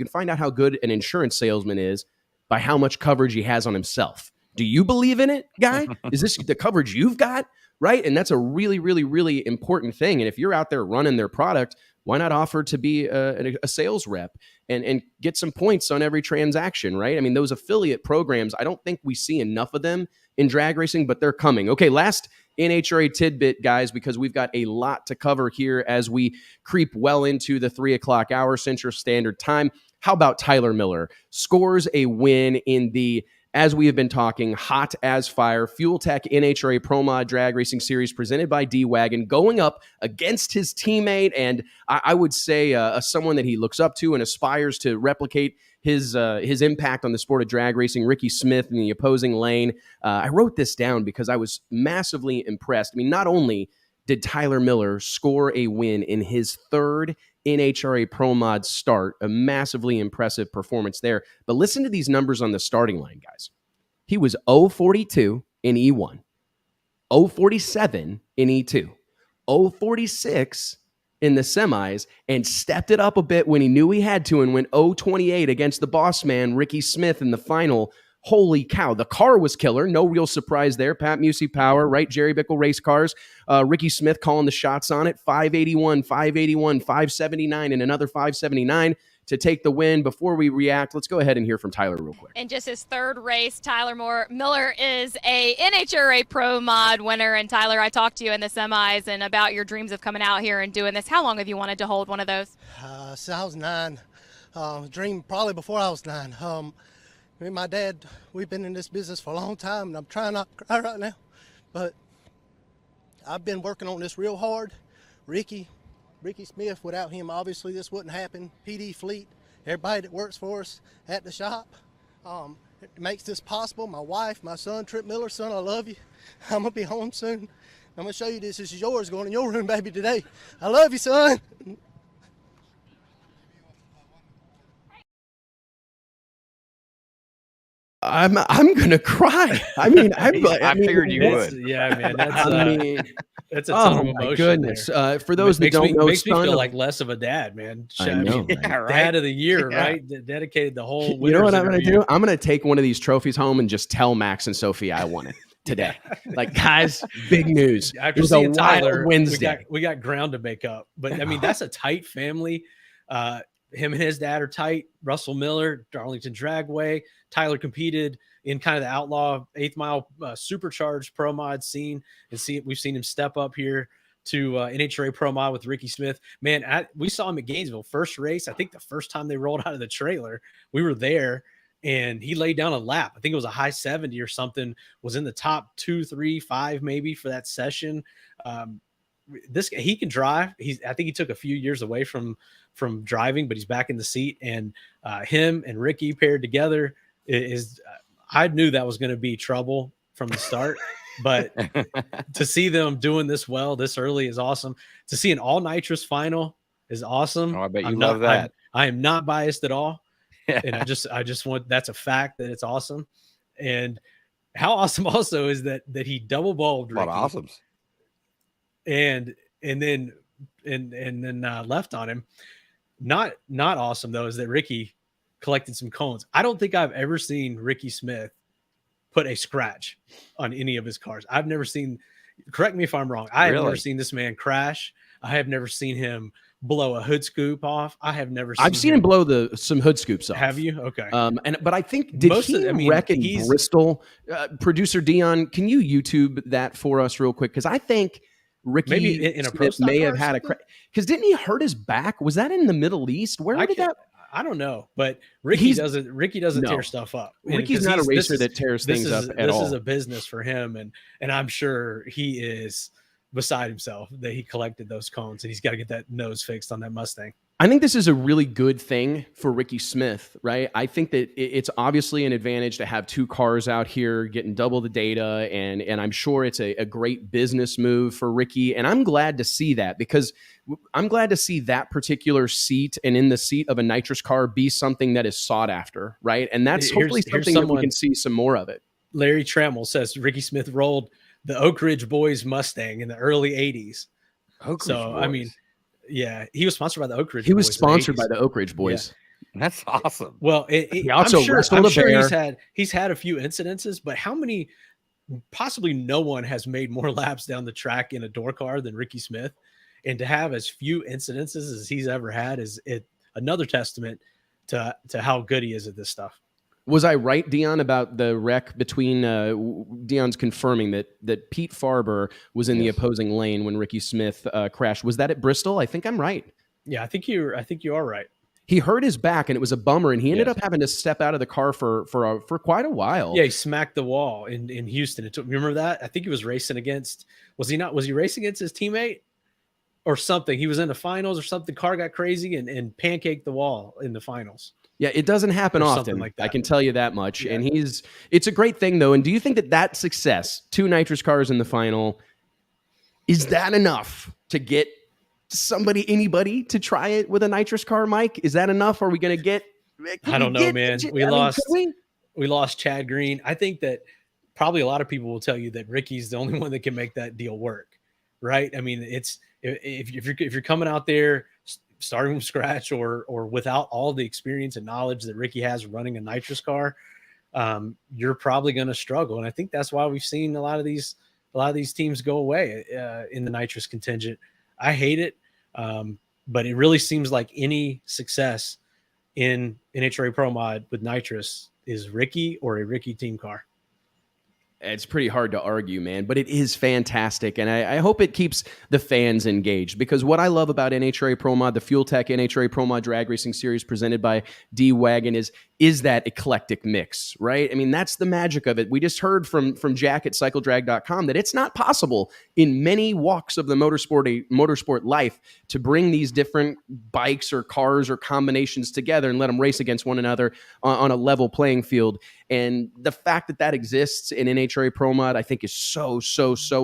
find out how good an insurance salesman is by how much coverage he has on himself. Do you believe in it, guy? Is this the coverage you've got? Right? And that's a really, really, really important thing. And if you're out there running their product, why not offer to be a sales rep and get some points on every transaction, right? I mean, those affiliate programs, I don't think we see enough of them in drag racing, but they're coming. Okay, last NHRA tidbit, guys, because we've got a lot to cover here as we creep well into the 3 o'clock hour Central Standard Time. How about Tyler Miller? Scores a win in the, as we have been talking, hot as fire Fuel Tech NHRA Pro Mod Drag Racing Series presented by D-Wagon, going up against his teammate, and I would say someone that he looks up to and aspires to replicate his impact on the sport of drag racing, Ricky Smith in the opposing lane. I wrote this down because I was massively impressed. I mean, not only did Tyler Miller score a win in his third NHRA Pro Mod start, a massively impressive performance there. But listen to these numbers on the starting line, guys. He was 0-42 in E1, 0-47 in E2, 0-46 in the semis, and stepped it up a bit when he knew he had to and went 0-28 against the boss man, Ricky Smith, in the final. Holy cow. The car was killer. No real surprise there. Pat Musey Power, right? Jerry Bickle race cars. Ricky Smith calling the shots on it. 581, 579, and another 579 to take the win. Before we react, let's go ahead and hear from Tyler real quick. In just his third race, Tyler Miller is a NHRA Pro Mod winner. And Tyler, I talked to you in the semis and about your dreams of coming out here and doing this. How long have you wanted to hold one of those? Since I was 9. Dream probably before I was 9. Me and my dad, we've been in this business for a long time, and I'm trying not to cry right now, but I've been working on this real hard. Ricky Smith, without him, obviously this wouldn't happen. PD Fleet, everybody that works for us at the shop, it makes this possible. My wife, my son, Trip Miller. Son, I love you. I'm going to be home soon. I'm going to show you this. This is yours, going in your room, baby, today. I love you, son. I'm gonna cry. I mean, I figured you would. Yeah, man. That's a ton of emotion. My goodness. For those that don't know, makes me feel like less of a dad, man. I know, right? Dad of the year, right? Dedicated the whole. You know what I'm gonna do? I'm gonna take one of these trophies home and just tell Max and Sophie I won it. today. Like, guys, big news. After It was a seeing wild Tyler, Wednesday. we got ground to make up. But I mean, that's a tight family. Him and his dad are tight. Russell Miller, Darlington Dragway. Tyler competed in kind of the outlaw 8th mile supercharged pro mod scene, and we've seen him step up here to NHRA pro mod with Ricky Smith. Man, we saw him at Gainesville, first race. I think the first time they rolled out of the trailer, we were there, and he laid down a lap. I think it was a high 70 or something, was in the top 2, 3, 5 maybe for that session. He can drive. I think he took a few years away from driving, but he's back in the seat, and him and Ricky paired together I knew that was going to be trouble from the start, but to see them doing this well this early is awesome. To see an all nitrous final is awesome. Oh, I bet you love that. I am not biased at all. And I just want, that's a fact that it's awesome. And how awesome also is that he double balled Ricky. A lot of awesomes. And then left on him. Not awesome though is that Ricky collected some cones. I don't think I've ever seen Ricky Smith put a scratch on any of his cars. I've never seen, correct me if I'm wrong, I have never seen this man crash. I have never seen him blow a hood scoop off. I've seen him blow some hood scoops off. Have you? Okay. But I think he wreck in Bristol? Producer Dion, can you YouTube that for us real quick? Because I think Ricky maybe in a pro may have had a crash. Because didn't he hurt his back? Was that in the Middle East? Where did that? I don't know, but Ricky doesn't tear stuff up. Ricky's not a racer that tears things up at all. This is a business for him, and I'm sure he is beside himself that he collected those cones, and he's got to get that nose fixed on that Mustang. I think this is a really good thing for Ricky Smith, right? I think that it's obviously an advantage to have two cars out here getting double the data, and I'm sure it's a great business move for Ricky, and I'm glad to see that because I'm glad to see that particular seat and in the seat of a nitrous car be something that is sought after, right? And that's hopefully something that we can see some more of it. Larry Trammell says Ricky Smith rolled the Oak Ridge Boys Mustang in the early 80s. Oak Ridge Boys. I mean, yeah, he was sponsored by the Oak Ridge Boys. He was sponsored by the Oak Ridge Boys. Yeah. That's awesome. Well, I'm sure he's had a few incidences, but how many? Possibly no one has made more laps down the track in a door car than Ricky Smith, and to have as few incidences as he's ever had is another testament to how good he is at this stuff. Was I right, Dion, about the wreck between Dion's confirming that Pete Farber was in the opposing lane when Ricky Smith crashed? Was that at Bristol? I think I'm right. Yeah, I think you are right. He hurt his back and it was a bummer, and he ended up having to step out of the car for quite a while. Yeah, he smacked the wall in Houston. Remember that? I think he was racing against. Was he racing against his teammate or something? He was in the finals or something. Car got crazy and pancaked the wall in the finals. Yeah, it doesn't happen often. Like that. I can tell you that much. Yeah. And it's a great thing though. And do you think that success, 2 nitrous cars in the final, is that enough to get anybody to try it with a nitrous car, Mike? Is that enough? Are we going to get? I don't know, man. We lost Chad Green. I think that probably a lot of people will tell you that Ricky's the only one that can make that deal work, right? I mean, if you're coming out there starting from scratch or without all the experience and knowledge that Ricky has running a nitrous car, you're probably going to struggle. And I think that's why we've seen a lot of these teams go away in the nitrous contingent. I hate it. But it really seems like any success in NHRA Pro Mod with nitrous is Ricky or a Ricky team car. It's pretty hard to argue, man, but it is fantastic. And I hope it keeps the fans engaged, because what I love about NHRA Pro Mod, the Fuel Tech NHRA Pro Mod Drag Racing Series presented by D-Wagon is that eclectic mix, right? I mean, that's the magic of it. We just heard from Jack at CycleDrag.com that it's not possible in many walks of the motorsport life to bring these different bikes or cars or combinations together and let them race against one another on a level playing field. And the fact that exists in NHRA Pro Mod, I think, is so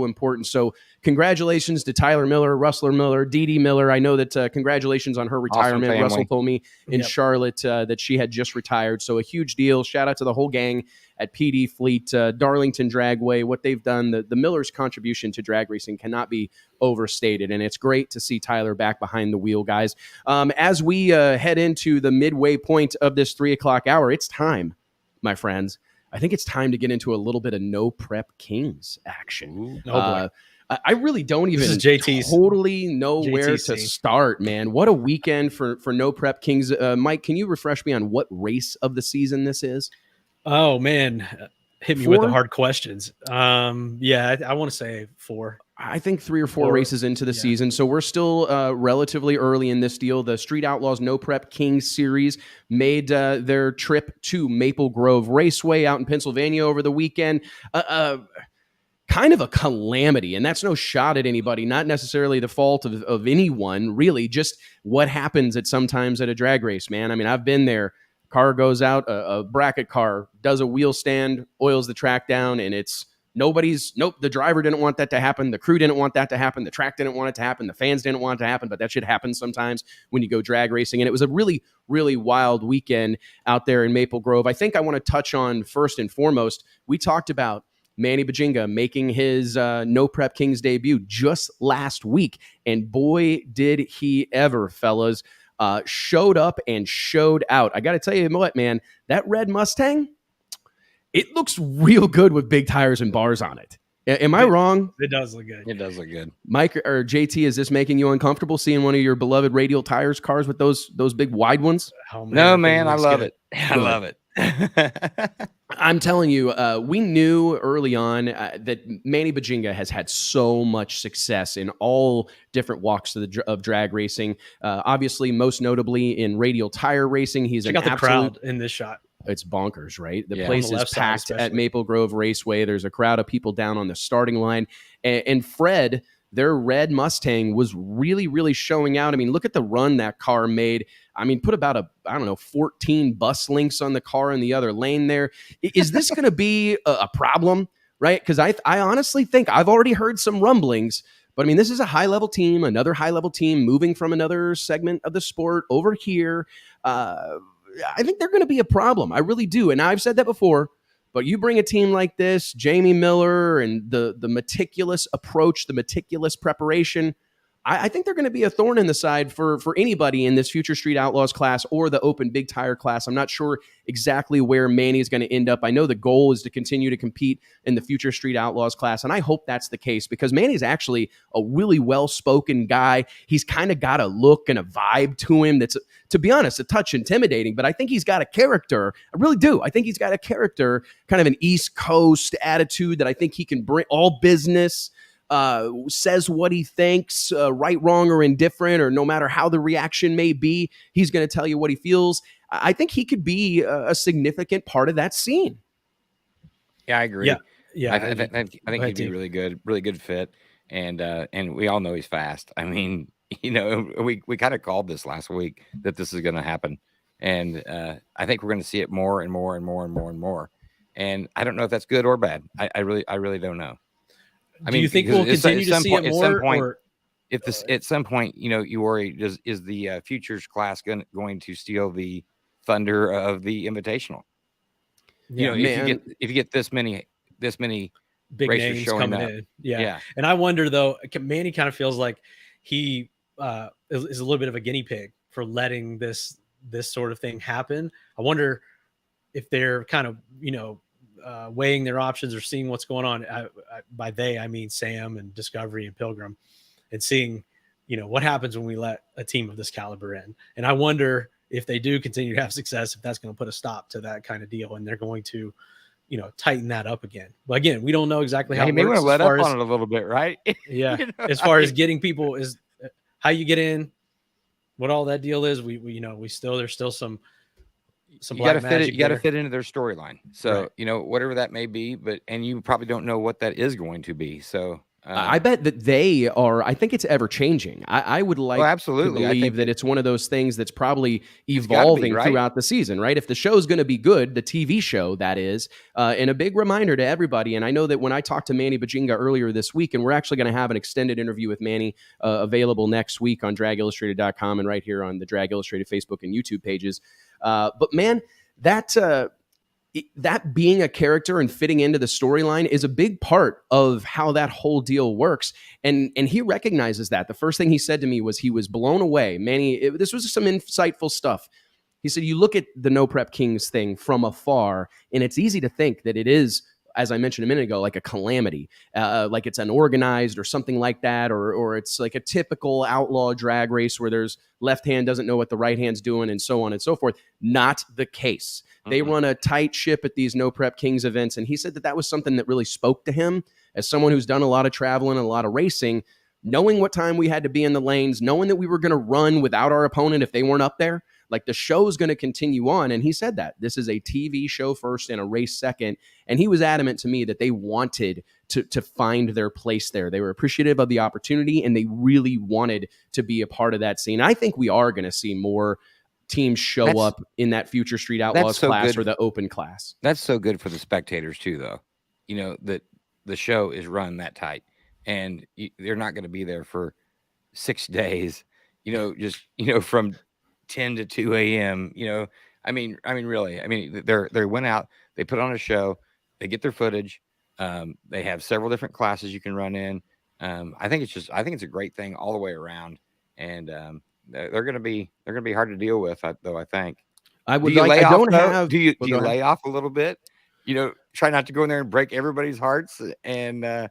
important. So congratulations to Tyler Miller, Russell Miller, Dee Miller. I know that congratulations on her retirement. Awesome. Russell told me in Charlotte that she had just retired. So a huge deal. Shout out to the whole gang at PD Fleet, Darlington Dragway. What they've done, the Miller's contribution to drag racing cannot be overstated. And it's great to see Tyler back behind the wheel, guys. As we head into the midway point of this 3 o'clock hour, it's time, my friends, I think it's time to get into a little bit of no prep Kings action. Oh, boy. I really don't even totally know where to start, man. What a weekend for no prep Kings. Mike, can you refresh me on what race of the season this is? Oh, man. Hit me 4? with the hard questions. Yeah, I want to say 4. I think 3 or 4 races into the season. So we're still relatively early in this deal. The Street Outlaws No Prep Kings series made their trip to Maple Grove Raceway out in Pennsylvania over the weekend. Kind of a calamity, and that's no shot at anybody, not necessarily the fault of anyone, really, just what happens sometimes at a drag race, man. I mean, I've been there. Car goes out, a bracket car does a wheel stand, oils the track down, and it's the driver didn't want that to happen, the crew didn't want that to happen, the track didn't want it to happen, the fans didn't want it to happen, but that shit happens sometimes when you go drag racing, and it was a really, really wild weekend out there in Maple Grove. I think I want to touch on, first and foremost, we talked about Manny Bajinga making his No Prep Kings debut just last week. And boy, did he ever, fellas. Showed up and showed out. I got to tell you what, man, that red Mustang, it looks real good with big tires and bars on it. Am I wrong? It does look good. It does look good. Mike or JT, is this making you uncomfortable seeing one of your beloved radial tires cars with those big wide ones? Oh, man, no, man, I love it. I love it. I'm telling you, we knew early on that Manny Bajinga has had so much success in all different walks of drag racing. Obviously, most notably in radial tire racing. He's Check out the crowd in this shot. It's bonkers, right? The place is packed at Maple Grove Raceway. There's a crowd of people down on the starting line. And Fred, their red Mustang, was really, really showing out. I mean, look at the run that car made. I mean, put about 14 bus links on the car in the other lane there. Is this going to be a problem, right? Because I honestly think I've already heard some rumblings, but I mean, this is a high-level team, another high-level team moving from another segment of the sport over here. I think they're going to be a problem. I really do. And I've said that before, but you bring a team like this, Jamie Miller, and the meticulous approach, the meticulous preparation, I think they're going to be a thorn in the side for anybody in this future Street Outlaws class or the open big tire class. I'm not sure exactly where Manny is going to end up. I know the goal is to continue to compete in the future Street Outlaws class, and I hope that's the case because Manny's actually a really well-spoken guy. He's kind of got a look and a vibe to him that's, to be honest, a touch intimidating, but I think he's got a character. I really do. I think he's got a character, kind of an East Coast attitude that I think he can bring, all business, says what he thinks, right, wrong, or indifferent, or no matter how the reaction may be, he's going to tell you what he feels. I think he could be a significant part of that scene. Yeah, I agree. Yeah. I think he'd be really good fit, and we all know he's fast. I mean, you know, we kind of called this last week that this is going to happen, and I think we're going to see it more and more and more and more and more. And I don't know if that's good or bad. I really don't know. Do you think we'll continue to see it more? If this at some point, you know, you worry, is the futures class going to steal the thunder of the invitational? Yeah, you know, if you get this many big racers names showing coming up. in, yeah. And I wonder though, Manny kind of feels like he is a little bit of a guinea pig for letting this sort of thing happen. I wonder if they're kind of, you know, weighing their options or seeing what's going on. By they, I mean Sam and Discovery and Pilgrim, and seeing, you know, what happens when we let a team of this caliber in. And I wonder if they do continue to have success, if that's going to put a stop to that kind of deal, and they're going to, you know, tighten that up again. But again, we don't know exactly how. You may want to let up on it a little bit, right? Yeah, you know, as far as getting people, is how you get in, what all that deal is. We you know, there's still some. You got to fit it. You got to fit into their storyline. So right. You know, whatever that may be, and you probably don't know what that is going to be. So I bet that they are. I think it's ever changing. I would like absolutely. to believe that it's one of those things that's probably evolving throughout the season, right? If the show's going to be good, the TV show that is, and a big reminder to everybody. And I know that when I talked to Manny Bajinga earlier this week, and we're actually going to have an extended interview with Manny available next week on dragillustrated.com and right here on the Drag Illustrated Facebook and YouTube pages. But man, that being a character and fitting into the storyline is a big part of how that whole deal works. And he recognizes that. The first thing he said to me was he was blown away. Manny, this was some insightful stuff. He said, you look at the No Prep Kings thing from afar, and it's easy to think that it is, as I mentioned a minute ago, like a calamity, like it's unorganized or something like that, or it's like a typical outlaw drag race where there's left hand doesn't know what the right hand's doing and so on and so forth. Not the case. They run a tight ship at these No Prep Kings events, and he said that was something that really spoke to him as someone who's done a lot of traveling and a lot of racing, knowing what time we had to be in the lanes, knowing that we were going to run without our opponent if they weren't up there. Like the show is going to continue on. And he said that this is a TV show first and a race second. And he was adamant to me that they wanted to find their place there. They were appreciative of the opportunity and they really wanted to be a part of that scene. I think we are going to see more teams show up in that future Street Outlaws class or the open class. That's so good for the spectators too, though. You know, that the show is run that tight and they're not going to be there for 6 days, you know, just, you know, from 10 to 2 a.m. You know, I mean, really, I mean, they went out, they put on a show, they get their footage. They have several different classes you can run in. I think it's a great thing all the way around. And they're going to be hard to deal with, though. I think. Do you lay off a little bit? You know, try not to go in there and break everybody's hearts and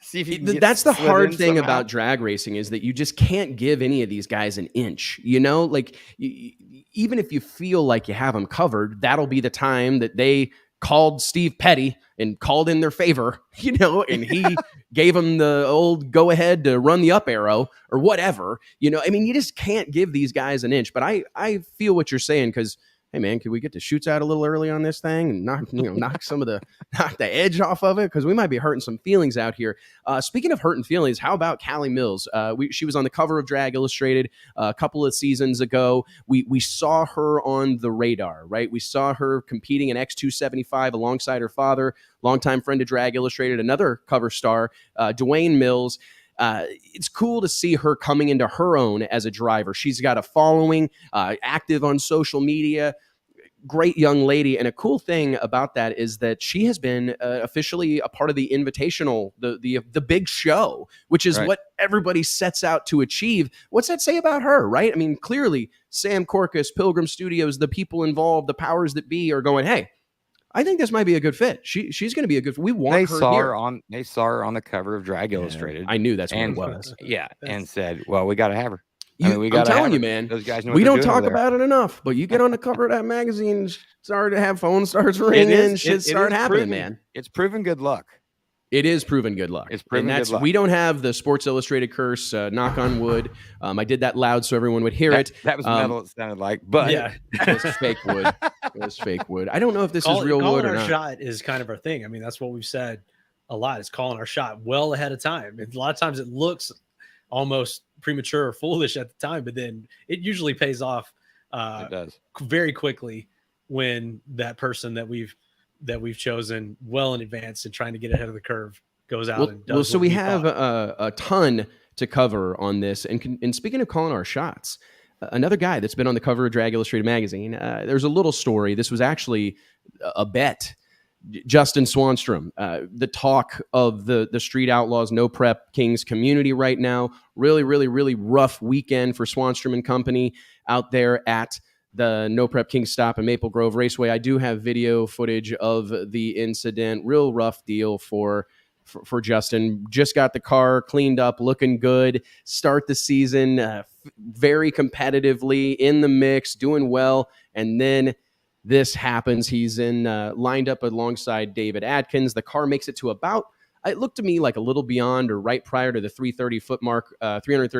see if you can that's the hard thing about drag racing is that you just can't give any of these guys an inch, you know, like even if you feel like you have them covered, that'll be the time that they called Steve Petty and called in their favor, you know, and he gave them the old go ahead to run the up arrow or whatever, you know. I mean, you just can't give these guys an inch, but I feel what you're saying because, hey man, could we get the shoots out a little early on this thing and knock the edge off of it? Because we might be hurting some feelings out here. Speaking of hurting feelings, how about Callie Mills? She was on the cover of Drag Illustrated a couple of seasons ago. We saw her on the radar, right? We saw her competing in X275 alongside her father, longtime friend of Drag Illustrated, another cover star, Dwayne Mills. It's cool to see her coming into her own as a driver. She's got a following, active on social media, great young lady. And a cool thing about that is that she has been officially a part of the Invitational, the big show, which is what everybody sets out to achieve. What's that say about her, right? I mean, clearly Sam Corcus, Pilgrim Studios, the people involved, the powers that be are going, hey, I think this might be a good fit. She's going to be a good. We want her. They saw her on the cover of Drag Illustrated. I knew that's what it was. Yeah, and said, "Well, we got to have her." I'm telling you, man. Those guys know we don't talk about it enough, but you get on the cover of that magazine, start to have phone starts ringing, shit start happening, man. It's proven good luck. It is proven good luck. It's proven good luck. We don't have the Sports Illustrated curse, knock on wood. I did that loud so everyone would hear it. That was metal, it sounded like, but yeah, it was fake wood. It was fake wood. I don't know if this is real wood or not. Calling our shot is kind of our thing. I mean, that's what we've said a lot, is calling our shot well ahead of time. A lot of times it looks almost premature or foolish at the time, but then it usually pays off it does very quickly when that person that we've chosen well in advance and trying to get ahead of the curve goes out and does. Well, so we have a ton to cover on this. And speaking of calling our shots, another guy that's been on the cover of Drag Illustrated magazine, there's a little story. This was actually a bet. Justin Swanstrom, the talk of the Street Outlaws No Prep Kings community right now. Really, really, really rough weekend for Swanstrom and company out there at the No Prep Kings stop in Maple Grove Raceway. I do have video footage of the incident. Real rough deal for Justin. Just got the car cleaned up, looking good. Start the season very competitively in the mix, doing well, and then this happens. He's lined up alongside David Adkins. The car makes it to about, it looked to me like a little beyond or right prior to the 330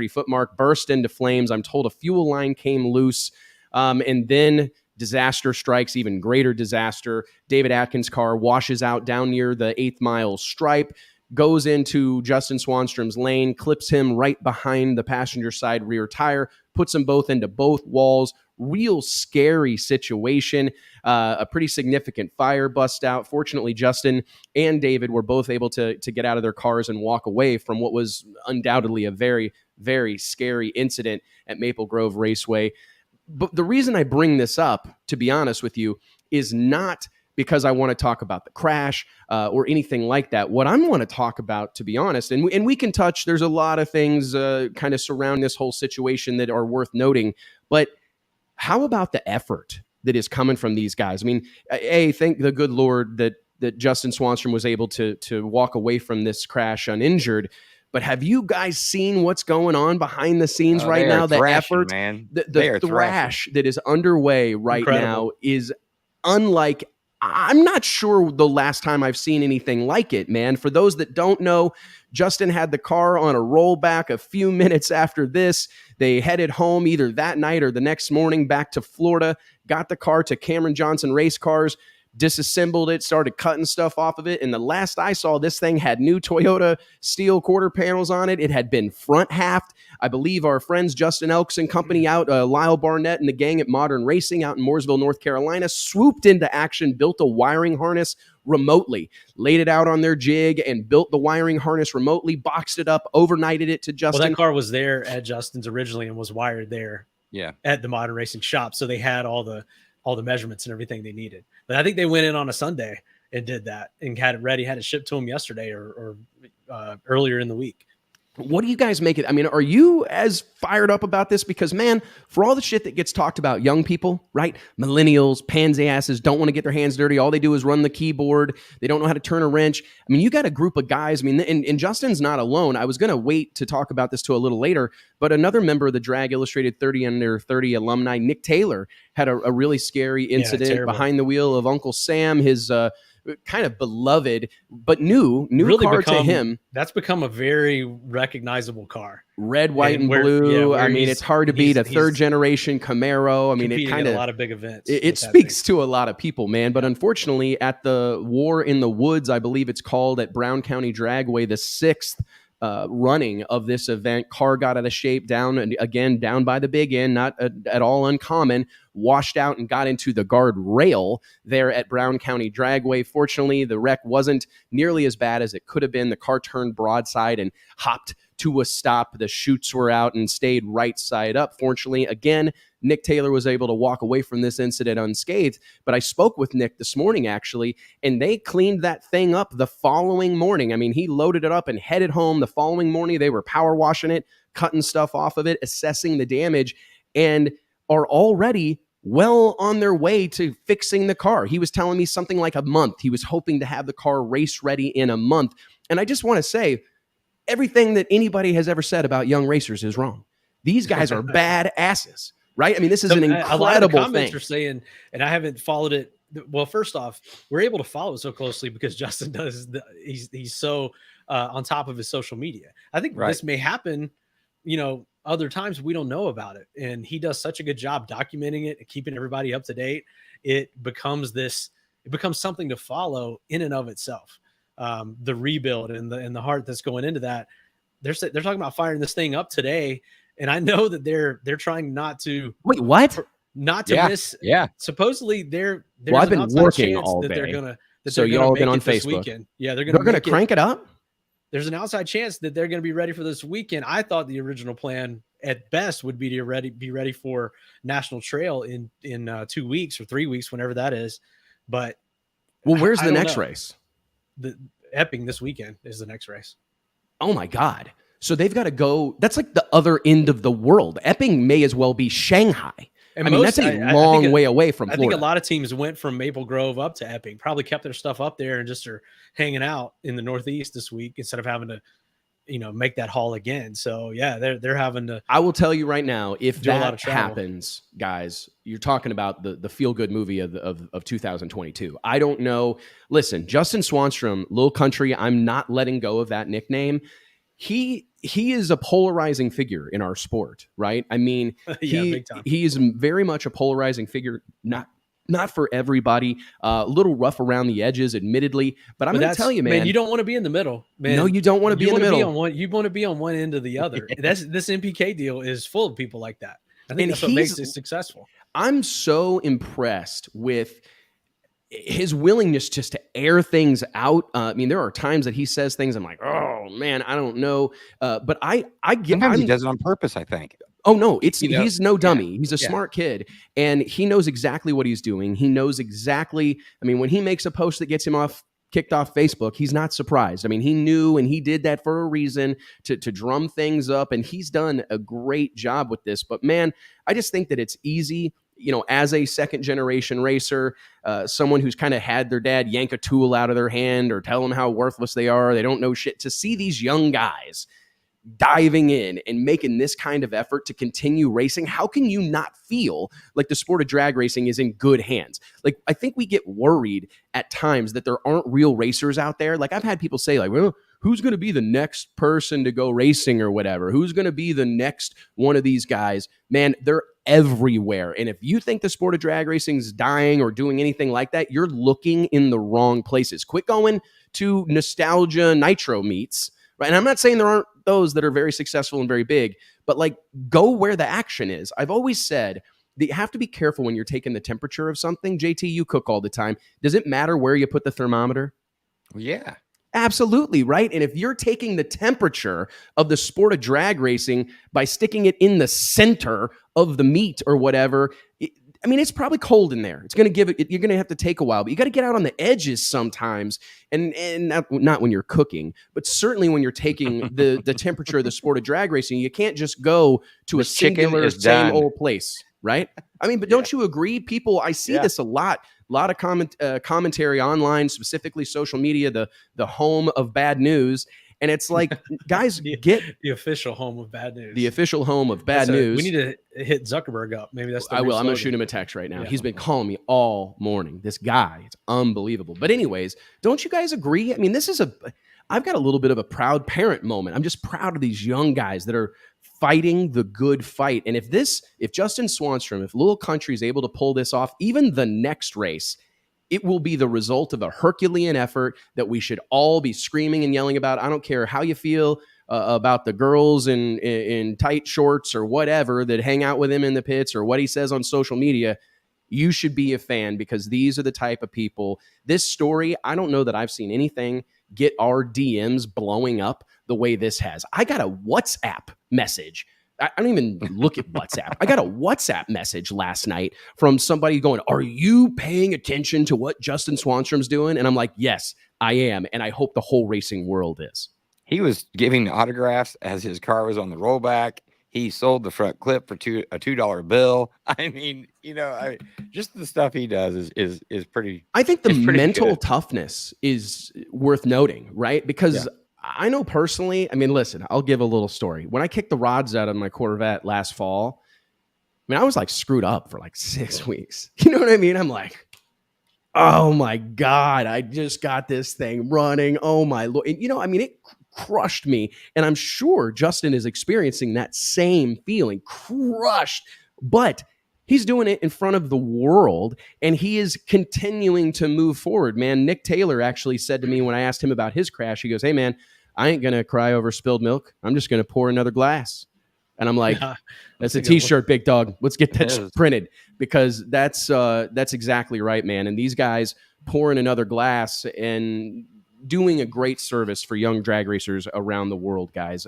foot mark, burst into flames. I'm told a fuel line came loose. And then disaster strikes, even greater disaster. David Atkins' car washes out down near the 8th mile stripe, goes into Justin Swanstrom's lane, clips him right behind the passenger side rear tire, puts them both into both walls. Real scary situation. A pretty significant fire bust out. Fortunately, Justin and David were both able to get out of their cars and walk away from what was undoubtedly a very, very scary incident at Maple Grove Raceway. But the reason I bring this up, to be honest with you, is not because I want to talk about the crash or anything like that. What I want to talk about, to be honest, and we can touch, there's a lot of things kind of surround this whole situation that are worth noting, but How about the effort that is coming from these guys? I mean, thank the good Lord that Justin Swanstrom was able to walk away from this crash uninjured. But have you guys seen what's going on behind the scenes right now? The effort, man. the thrash that is underway right now is unlike. I'm not sure the last time I've seen anything like it, man. For those that don't know, Justin had the car on a rollback a few minutes after this. They headed home either that night or the next morning back to Florida, got the car to Cameron Johnson Race Cars, disassembled it, started cutting stuff off of it. And the last I saw, this thing had new Toyota steel quarter panels on it. It had been front halved. I believe our friends Justin Elks and company out, Lyle Barnett and the gang at Modern Racing out in Mooresville, North Carolina, swooped into action, built a wiring harness remotely, laid it out on their jig and built the wiring harness remotely, boxed it up, overnighted it to Justin. Well, that car was there at Justin's originally and was wired there at the Modern Racing shop. So they had all the measurements and everything they needed. But I think they went in on a Sunday and did that and had it ready, had it shipped to them yesterday or earlier in the week. What do you guys make it? I mean, are you as fired up about this? Because, man, for all the shit that gets talked about young people, right? Millennials, pansy asses, don't want to get their hands dirty. All they do is run the keyboard. They don't know how to turn a wrench. I mean, you got a group of guys. I mean, and Justin's not alone. I was going to wait to talk about this to a little later, but another member of the Drag Illustrated 30 Under 30 alumni, Nick Taylor, had a really scary incident behind the wheel of Uncle Sam, his kind of beloved, but new really car to him. That's become a very recognizable car. Red, white, and blue. I mean, it's hard to beat a third generation Camaro. I mean, it kind of a lot of big events. It speaks to a lot of people, man. But unfortunately, at the War in the Woods, I believe it's called, at Brown County Dragway, the 6th running of this event, car got out of shape, down by the big end, not at all uncommon, washed out and got into the guard rail there at Brown County Dragway. Fortunately, the wreck wasn't nearly as bad as it could have been. The car turned broadside and hopped to a stop. The chutes were out and stayed right side up. Fortunately, again, Nick Taylor was able to walk away from this incident unscathed. But I spoke with Nick this morning, actually, and they cleaned that thing up the following morning. I mean, he loaded it up and headed home. The following morning, they were power washing it, cutting stuff off of it, assessing the damage, and are already well on their way to fixing the car. He was telling me something like a month. He was hoping to have the car race ready in a month. And I just want to say, everything that anybody has ever said about young racers is wrong. These guys are bad asses, right? I mean, this is an incredible a lot of the comments thing. Are saying, and I haven't followed it. Well, first off, we're able to follow it so closely because Justin does. He's so on top of his social media. I think this may happen, other times we don't know about it. And he does such a good job documenting it and keeping everybody up to date. It becomes something to follow in and of itself. The rebuild and the heart that's going into that. They're talking about firing this thing up today. And I know that they're trying not to wait, what? Not to miss. Yeah. Supposedly there's I've been working chance all that day. they're gonna. So y'all been on Facebook. Weekend. Yeah, they're gonna crank it up. There's an outside chance that they're going to be ready for this weekend. I thought the original plan at best would be to be ready for National Trail in 2 weeks or 3 weeks, whenever that is. But where's the next race? The Epping this weekend is the next race. Oh my God. So they've got to go. That's like the other end of the world. Epping may as well be Shanghai. And that's a long way away from Florida. I think a lot of teams went from Maple Grove up to Epping, probably kept their stuff up there and just are hanging out in the Northeast this week instead of having to, make that haul again. So yeah, they're having to. I will tell you right now, if that happens, guys, you're talking about the feel good movie of 2022. I don't know. Listen, Justin Swanstrom, Lil Country, I'm not letting go of that nickname. He is a polarizing figure in our sport, right? I mean, he is very much a polarizing figure, not for everybody, a little rough around the edges, admittedly. But I'm going to tell you, man, you don't want to be in the middle, man. No, you don't want to be in the middle. You want to be on one end or the other. This NPK deal is full of people like that. I think that's what makes it successful. I'm so impressed with his willingness just to air things out. I mean, there are times that he says things I'm like, oh man, I don't know. But I get. Sometimes he does it on purpose, I think. Oh no, he's no dummy. Yeah. He's a smart kid, and he knows exactly what he's doing. He knows exactly. I mean, when he makes a post that gets him kicked off Facebook, he's not surprised. I mean, he knew, and he did that for a reason to drum things up, and he's done a great job with this. But man, I just think that it's easy as a second generation racer, someone who's kind of had their dad yank a tool out of their hand or tell them how worthless they are, they don't know shit, to see these young guys diving in and making this kind of effort to continue racing, how can you not feel like the sport of drag racing is in good hands? Like, I think we get worried at times that there aren't real racers out there. Like, I've had people say, like, well, who's going to be the next person to go racing or whatever? Who's going to be the next one of these guys? Man, they're everywhere. And if you think the sport of drag racing is dying or doing anything like that, you're looking in the wrong places. Quit going to nostalgia nitro meets, right? And I'm not saying there aren't those that are very successful and very big, but like, go where the action is. I've always said that you have to be careful when you're taking the temperature of something. JT, you cook all the time. Does it matter where you put the thermometer? Yeah. Absolutely, right? And if you're taking the temperature of the sport of drag racing by sticking it in the center of the meet or whatever, it's probably cold in there. It's going to give it, you're going to have to take a while, but you got to get out on the edges sometimes. And not when you're cooking, but certainly when you're taking the temperature of the sport of drag racing, you can't just go to a singular same old place, right? But don't you agree? People, I see this a lot of commentary online, specifically social media, the home of bad news. And it's like, guys, get the official home of bad news. The official home of bad news. We need to hit Zuckerberg up. Maybe that's the I will. slogan. I'm going to shoot him a text right now. Yeah. He's been calling me all morning. This guy, it's unbelievable. But anyways, don't you guys agree? I've got a little bit of a proud parent moment. I'm just proud of these young guys that are fighting the good fight. And if Justin Swanstrom, if Little Country is able to pull this off, even the next race, it will be the result of a Herculean effort that we should all be screaming and yelling about. I don't care how you feel about the girls in tight shorts or whatever that hang out with him in the pits or what he says on social media. You should be a fan, because these are the type of people. This story, I don't know that I've seen anything get our DMs blowing up the way this has. I got a WhatsApp message. I don't even look at WhatsApp. I got a WhatsApp message last night from somebody going, "Are you paying attention to what Justin Swanstrom's doing?" And I'm like, yes, I am. And I hope the whole racing world is. He was giving autographs as his car was on the rollback. He sold the front clip for a $2 bill. Just the stuff he does is pretty. I think the mental toughness is worth noting, right? Because I know personally, listen, I'll give a little story. When I kicked the rods out of my Corvette last fall, I was like screwed up for like 6 weeks. You know what I mean? I'm like, oh my God, I just got this thing running. Oh my Lord. It crushed me. And I'm sure Justin is experiencing that same feeling, crushed, but he's doing it in front of the world, and he is continuing to move forward, man. Nick Taylor actually said to me when I asked him about his crash, he goes, "Hey man, I ain't going to cry over spilled milk. I'm just going to pour another glass." And I'm like, that's a t-shirt, big dog. Let's get that printed, because that's exactly right, man. And these guys pouring another glass and doing a great service for young drag racers around the world, guys.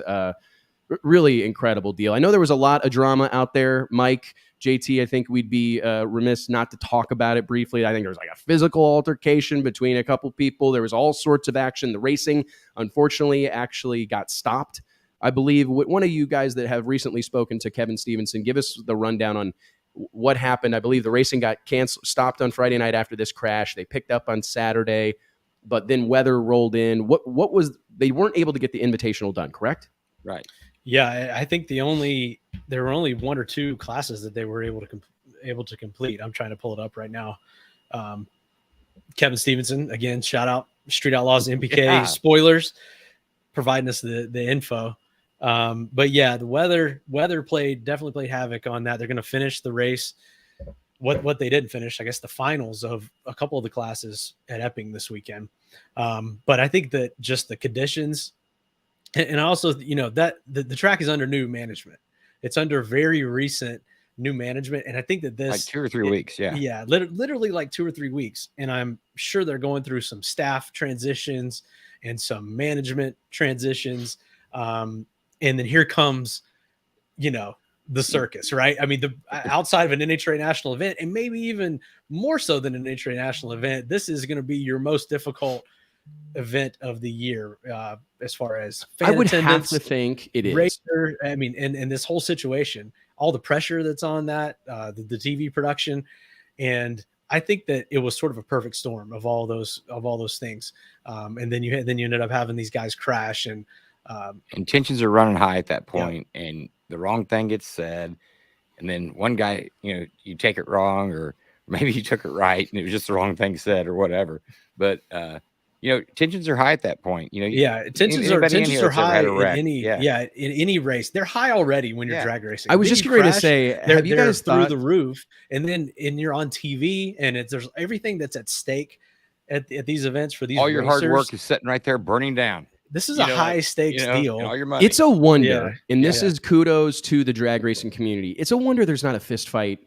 Really incredible deal. I know there was a lot of drama out there, Mike, JT. I think we'd be remiss not to talk about it briefly. I think there was like a physical altercation between a couple people. There was all sorts of action. The racing, unfortunately, actually got stopped. I believe one of you guys that have recently spoken to Kevin Stevenson, give us the rundown on what happened. I believe the racing got stopped on Friday night after this crash. They picked up on Saturday, but then weather rolled in. What was, they weren't able to get the invitational done, correct? Right. Yeah, I think there were only one or two classes that they were able to complete. I'm trying to pull it up right now. Kevin Stevenson, again, shout out Street Outlaws NPK spoilers, providing us the info. But yeah, the weather definitely played havoc on that. They're going to finish the race. What they didn't finish, I guess, the finals of a couple of the classes at Epping this weekend. But I think that just the conditions. And also, that the track is under new management. It's under very recent new management. And I think that this, like 2 or 3 weeks. Yeah. Yeah. Literally like 2 or 3 weeks. And I'm sure they're going through some staff transitions and some management transitions. And then here comes, the circus, right? The outside of an NHRA national event, and maybe even more so than an NHRA national event, this is going to be your most difficult event of the year, as far as fan I would attendance, have to think it is. Racer, and this whole situation. all the pressure that's on that, the TV production. And I think that it was sort of a perfect storm of all those things. And then you ended up having these guys crash, and tensions are running high at that point, and the wrong thing gets said. And then one guy, you take it wrong, or maybe you took it right and it was just the wrong thing said or whatever. But, tensions are high at that point. Tensions are high in any race. They're high already when you're drag racing. I was just going to say, have you guys through thought the roof, and you're on TV, and there's everything that's at stake at these events for these. All your racers. hard work is sitting right there burning down. This is a high stakes deal. All your money. It's a wonder, and this is kudos to the drag racing community. It's a wonder there's not a fist fight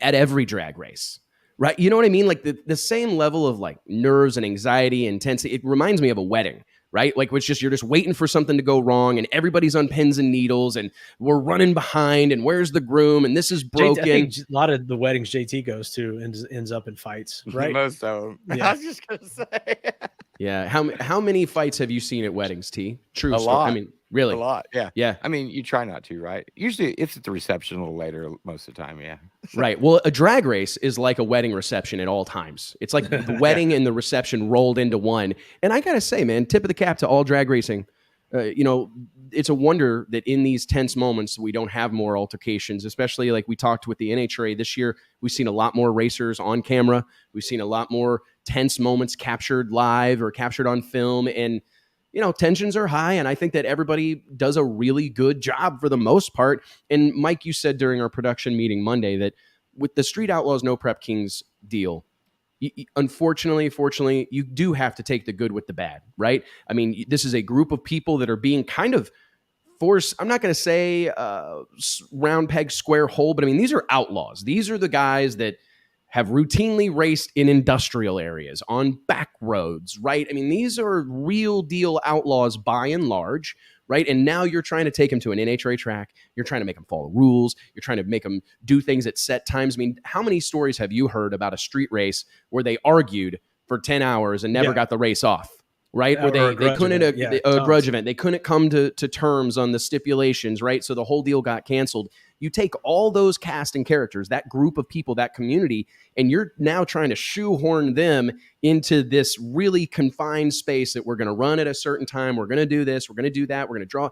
at every drag race, right? You know what I mean? Like the same level of like nerves and anxiety, intensity. It reminds me of a wedding, right? Like it's just, you're just waiting for something to go wrong, and everybody's on pins and needles, and we're running behind, and where's the groom, and this is broken. I think a lot of the weddings JT goes to ends up in fights, right? Most of them. Yeah. I was just gonna say. Yeah. How many fights have you seen at weddings, T? True A story. lot. I mean, really? A lot. Yeah. Yeah. I mean, you try not to, right? Usually it's at the reception a little later most of the time. Yeah. Right. Well, a drag race is like a wedding reception at all times. It's like the wedding and the reception rolled into one. And I got to say, man, tip of the cap to all drag racing. It's a wonder that in these tense moments, we don't have more altercations, especially like we talked with the NHRA this year. We've seen a lot more racers on camera. We've seen a lot more tense moments captured live or captured on film. And, tensions are high. And I think that everybody does a really good job for the most part. And Mike, you said during our production meeting Monday that with the Street Outlaws No Prep Kings deal, fortunately, you do have to take the good with the bad, right? I mean, this is a group of people that are being kind of forced. I'm not going to say round peg, square hole, but I mean, these are outlaws. These are the guys that have routinely raced in industrial areas, on back roads, right? I mean, these are real deal outlaws by and large, right? And now you're trying to take them to an NHRA track. You're trying to make them follow rules. You're trying to make them do things at set times. I mean, how many stories have you heard about a street race where they argued for 10 hours and never got the race off, right? Where they couldn't, a grudge event. They couldn't come to terms on the stipulations, right? So the whole deal got canceled. You take all those cast and characters, that group of people, that community, and you're now trying to shoehorn them into this really confined space that we're going to run at a certain time. We're going to do this. We're going to do that. We're going to draw.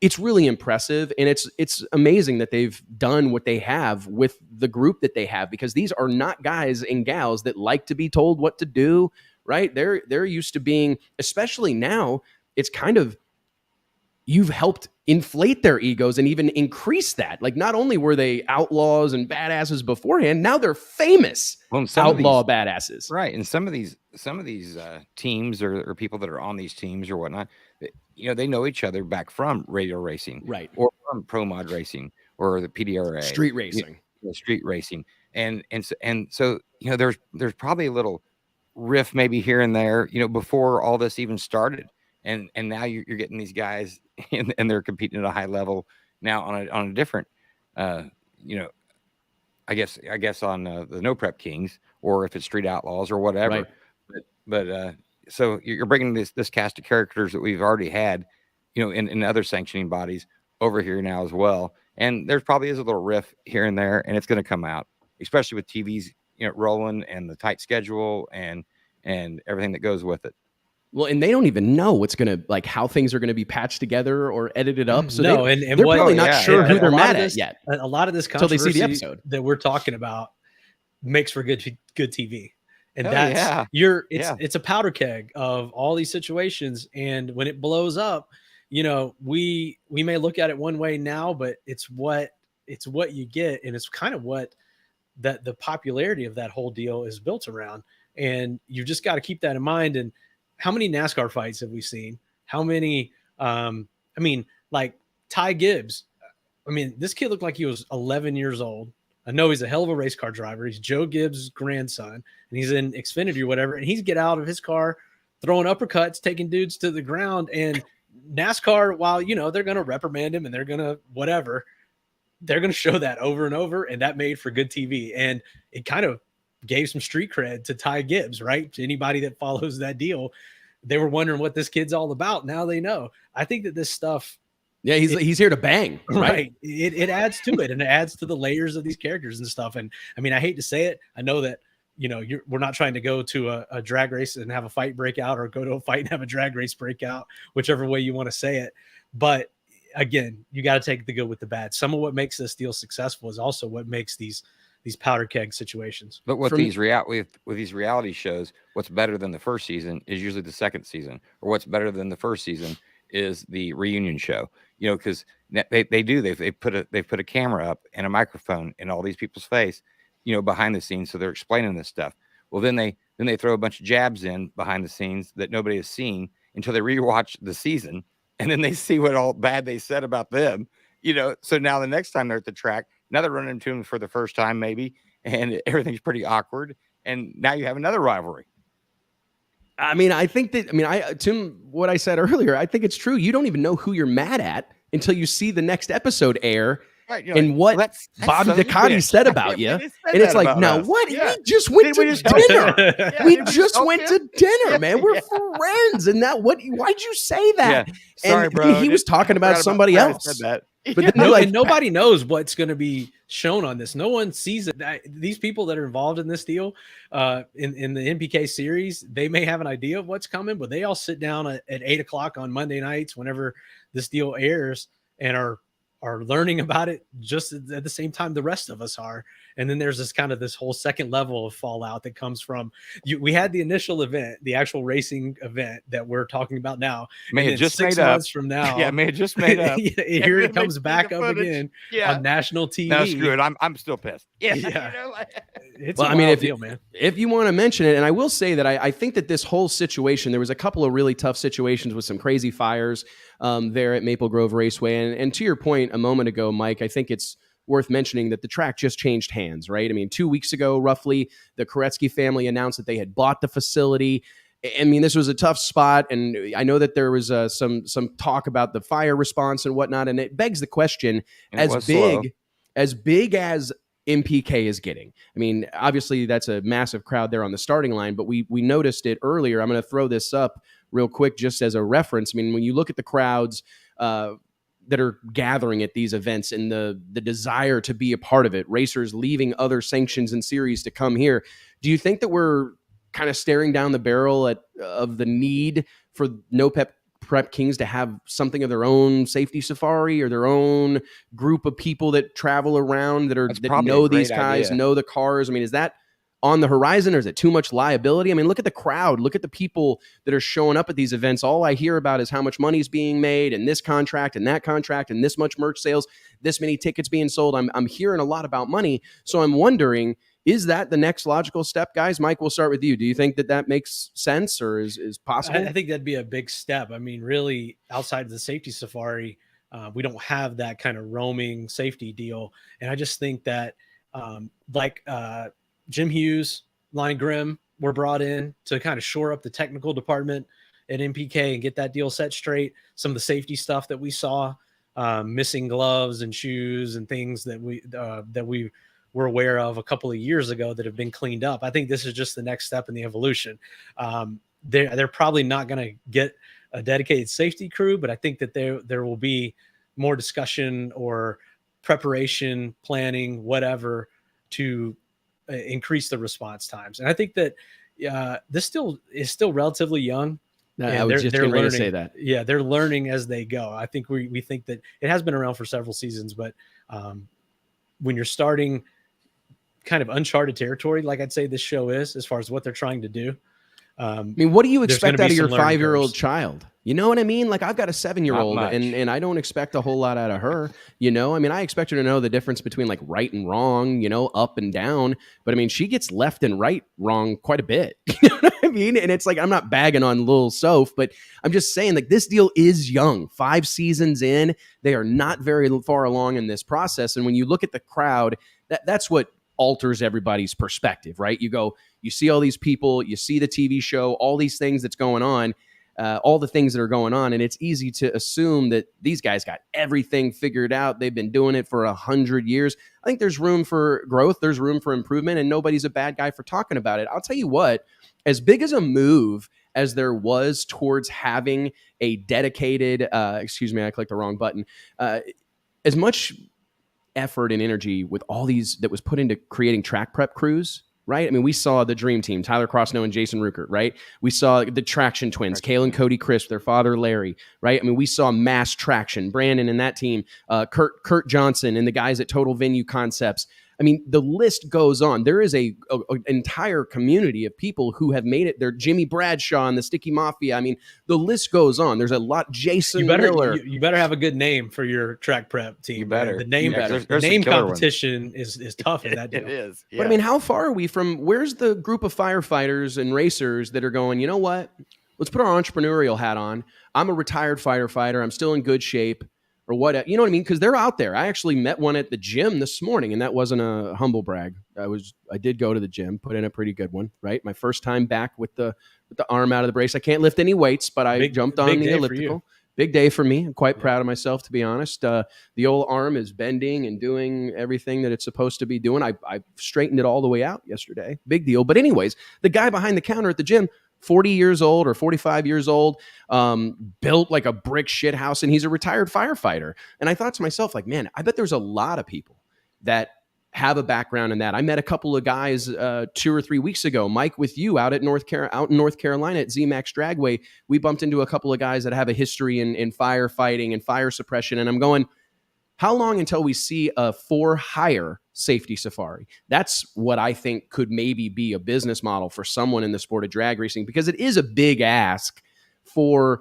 It's really impressive. And it's amazing that they've done what they have with the group that they have, because these are not guys and gals that like to be told what to do, right? They're used to being, especially now, it's kind of, you've helped inflate their egos and even increase that. Like, not only were they outlaws and badasses beforehand, now they're famous outlaw badasses. Right. And some of these teams or people that are on these teams or whatnot, they know each other back from radio racing, right, or from pro mod racing or the PDRA, street racing, street racing. And so there's probably a little riff maybe here and there, before all this even started. And now you're getting these guys and they're competing at a high level now on a different, I guess on the No Prep Kings, or if it's Street Outlaws or whatever. Right. But so you're bringing this cast of characters that we've already had, in other sanctioning bodies over here now as well. And there's probably is a little riff here and there, and it's going to come out, especially with TVs, rolling and the tight schedule and everything that goes with it. Well, and they don't even know what's going to, like, how things are going to be patched together or edited up. So they're probably not sure who they're mad at yet. A lot of this controversy they see the episode that we're talking about makes for good TV. And it's a powder keg of all these situations. And when it blows up, we may look at it one way now, but it's what you get. And it's kind of what the popularity of that whole deal is built around. And you just got to keep that in mind. And how many NASCAR fights have we seen? How many, like Ty Gibbs. I mean, this kid looked like he was 11 years old. I know he's a hell of a race car driver. He's Joe Gibbs' grandson, and he's in Xfinity or whatever. And he's get out of his car, throwing uppercuts, taking dudes to the ground. And NASCAR, while, they're going to reprimand him and they're going to whatever, they're going to show that over and over. And that made for good TV. And it kind of gave some street cred to Ty Gibbs, right? To anybody that follows that deal. They were wondering what this kid's all about. Now they know. I think that this stuff Yeah, he's here to bang, right? It adds to it, and it adds to the layers of these characters and stuff. And I mean, I hate to say it, I know that we're not trying to go to a drag race and have a fight break out, or go to a fight and have a drag race break out, whichever way you want to say it. But again, you got to take the good with the bad. Some of what makes this deal successful is also what makes these powder keg situations. But with these reality shows, what's better than the first season is usually the second season, or what's better than the first season is the reunion show. Because they've put a camera up and a microphone in all these people's face, behind the scenes, so they're explaining this stuff. Well, then they throw a bunch of jabs in behind the scenes that nobody has seen until they rewatch the season, and then they see what all bad they said about them. So now the next time they're at the track, now they're running into them for the first time, maybe, and everything's pretty awkward. And now you have another rivalry. I mean, Tim, what I said earlier, I think it's true. You don't even know who you're mad at until you see the next episode air. Right, and what Bobby Ducati said about you. And it's like, now what? Yeah. We just went to dinner. We just went to dinner, man. We're friends. And why'd you say that? Yeah. Sorry, bro. He was talking about somebody else. But then nobody knows what's going to be shown on this. No one sees it. These people that are involved in this deal, in the NPK series, they may have an idea of what's coming, but they all sit down at 8:00 on Monday nights whenever this deal airs and are learning about it just at the same time the rest of us are. And then there's this whole second level of fallout that comes from we had the initial event, the actual racing event that we're talking about now. May it just 6 months from now. Yeah, may it just made up. Here it comes back up again on national TV. No, screw it. I'm still pissed. Yeah. It's well, deal, man. If you want to mention it, and I will say that I think that this whole situation, there was a couple of really tough situations with some crazy fires there at Maple Grove Raceway. And to your point a moment ago, Mike, I think it's worth mentioning that the track just changed hands, right? I mean, 2 weeks ago, roughly, the Koretsky family announced that they had bought the facility. I mean, this was a tough spot, and I know that there was some talk about the fire response and whatnot, and it begs the question, as big as NPK is getting. I mean, obviously, that's a massive crowd there on the starting line, but we noticed it earlier. I'm going to throw this up real quick just as a reference. I mean, when you look at the crowds that are gathering at these events and the desire to be a part of it, racers leaving other sanctions and series to come here, do you think that we're kind of staring down the barrel of the need for No Prep Kings to have something of their own safety safari or their own group of people that travel around that know these guys, know the cars? I mean, is that on the horizon, or is it too much liability? I mean, look at the crowd. Look at the people that are showing up at these events. All I hear about is how much money is being made and this contract and that contract and this much merch sales, this many tickets being sold. I'm hearing a lot about money. So I'm wondering, is that the next logical step, guys? Mike, we'll start with you. Do you think that makes sense or is possible? I think that'd be a big step. I mean, really, outside of the safety safari, we don't have that kind of roaming safety deal. And I just think that Jim Hughes, Lonnie Grimm were brought in to kind of shore up the technical department at NPK and get that deal set straight. Some of the safety stuff that we saw, missing gloves and shoes and things that we were aware of a couple of years ago that have been cleaned up. I think this is just the next step in the evolution. They're probably not going to get a dedicated safety crew, but I think that there will be more discussion or preparation, planning, whatever, to increase the response times. And I think that this is still relatively young. I was just getting ready to say that. Yeah, they're learning as they go. I think we think that it has been around for several seasons, but when you're starting kind of uncharted territory, like I'd say this show is, as far as what they're trying to do. I mean, what do you expect out of your 5-year-old child? You know what I mean? Like, I've got a 7-year-old and I don't expect a whole lot out of her. I mean, I expect her to know the difference between like right and wrong, up and down. But I mean, she gets left and right wrong quite a bit. You know what I mean? And it's like, I'm not bagging on Lil Soph, but I'm just saying, like, this deal is young. 5 seasons in, they are not very far along in this process. And when you look at the crowd, that's what alters everybody's perspective, right? You see all these people, you see the TV show, all these things that's going on, all the things that are going on. And it's easy to assume that these guys got everything figured out. They've been doing it for 100 years. I think there's room for growth. There's room for improvement, and nobody's a bad guy for talking about it. I'll tell you what, as big as a move as there was towards having a dedicated, excuse me, I clicked the wrong button, as much effort and energy with all these that was put into creating track prep crews, right? I mean, we saw the dream team, Tyler Crossnow and Jason Ruckert, right? We saw the Traction twins, Cale and Cody Crisp, their father, Larry, right? I mean, we saw Mass Traction, Brandon and that team, Kurt Johnson and the guys at Total Venue Concepts. I mean, the list goes on. There is an entire community of people who have made it. They're Jimmy Bradshaw and the Sticky Mafia. I mean, the list goes on. There's a lot. Jason Miller. You better have a good name for your track prep team. You better. The name, there's name competition is tough in that deal. It is. Yeah. But I mean, how far are we from, where's the group of firefighters and racers that are going, you know what? Let's put our entrepreneurial hat on. I'm a retired firefighter. I'm still in good shape. Or what, you know what I mean? Because they're out there. I actually met one at the gym this morning, and that wasn't a humble brag. I did go to the gym, put in a pretty good one, right? My first time back with the arm out of the brace. I can't lift any weights, but I jumped on the elliptical. Big day for me. I'm quite proud of myself, to be honest. The old arm is bending and doing everything that it's supposed to be doing. I straightened it all the way out yesterday. Big deal. But anyways, the guy behind the counter at the gym, 40 years old or 45 years old, built like a brick shit house, and he's a retired firefighter. And I thought to myself, like, man, I bet there's a lot of people that have a background in that. I met a couple of guys 2 or 3 weeks ago, Mike, with you out in North Carolina at ZMAX Dragway. We bumped into a couple of guys that have a history in firefighting and fire suppression. And I'm going, how long until we see a for-hire safety safari? That's what I think could maybe be a business model for someone in the sport of drag racing, because it is a big ask for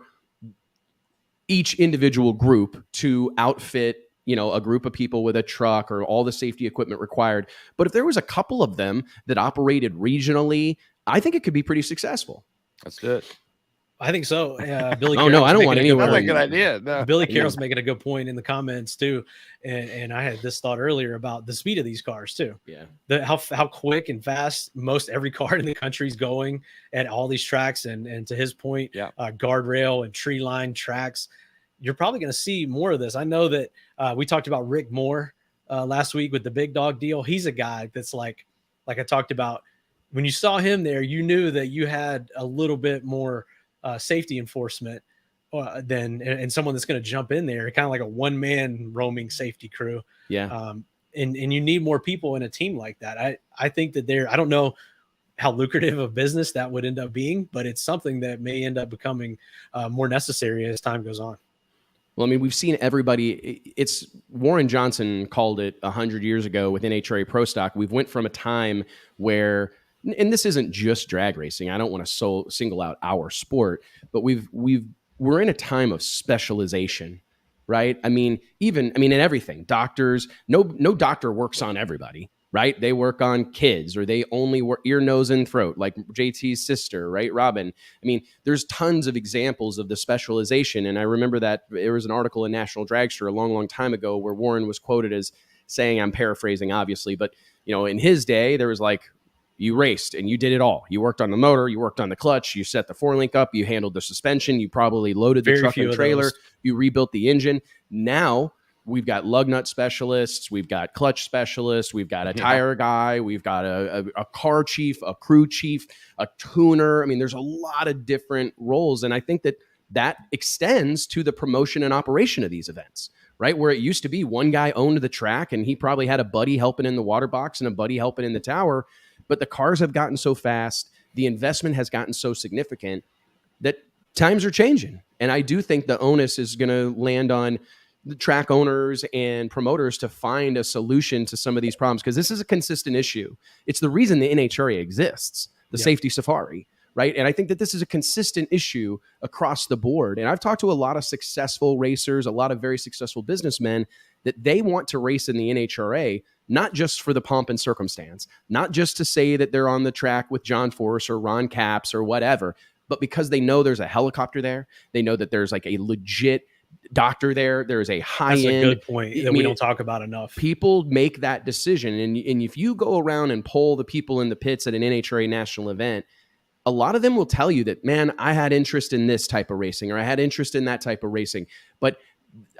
each individual group to outfit, you know, a group of people with a truck or all the safety equipment required. But if there was a couple of them that operated regionally, I think it could be pretty successful. That's it. I think so. Billy. Oh, no, I don't want anyone. That's a good idea. No. Billy Carroll's making a good point in the comments too, and I had this thought earlier about the speed of these cars too. Yeah, how quick and fast most every car in the country is going at all these tracks, and to his point, guardrail and tree line tracks. You're probably going to see more of this. I know that we talked about Rick Moore last week with the Big Dog deal. He's a guy that's like I talked about. When you saw him there, you knew that you had a little bit more safety enforcement and someone that's going to jump in there, kind of like a one-man roaming safety crew. Yeah. And you need more people in a team like that. I think that I don't know how lucrative a business that would end up being, but it's something that may end up becoming more necessary as time goes on. Well, I mean, we've seen everybody. It's Warren Johnson called it 100 years ago with NHRA Pro Stock. We've went from a time where, and this isn't just drag racing, I don't want to single out our sport, but we're in a time of specialization, right? I mean, in everything. Doctors, no doctor works on everybody, right? They work on kids, or they only work ear, nose, and throat, like JT's sister, right? Robin. I mean, there's tons of examples of the specialization. And I remember that there was an article in National Dragster a long, long time ago where Warren was quoted as saying, I'm paraphrasing, obviously, but in his day, there was like, you raced and you did it all. You worked on the motor, you worked on the clutch, you set the four-link up, you handled the suspension, you probably loaded the truck and trailer, you rebuilt the engine. Now we've got lug nut specialists, we've got clutch specialists, we've got a tire guy, we've got a car chief, a crew chief, a tuner. I mean, there's a lot of different roles. And I think that extends to the promotion and operation of these events, right? Where it used to be one guy owned the track and he probably had a buddy helping in the water box and a buddy helping in the tower. But the cars have gotten so fast, the investment has gotten so significant that times are changing. And I do think the onus is going to land on the track owners and promoters to find a solution to some of these problems, because this is a consistent issue. It's the reason the NHRA exists, the safety safari, right? And I think that this is a consistent issue across the board. And I've talked to a lot of successful racers, a lot of very successful businessmen, that they want to race in the NHRA, not just for the pomp and circumstance, not just to say that they're on the track with John Force or Ron Capps or whatever, but because they know there's a helicopter there. They know that there's like a legit doctor there. There's a high-end. That's a good point that we don't talk about enough. People make that decision. And if you go around and poll the people in the pits at an NHRA national event, a lot of them will tell you that, man, I had interest in this type of racing, or I had interest in that type of racing, but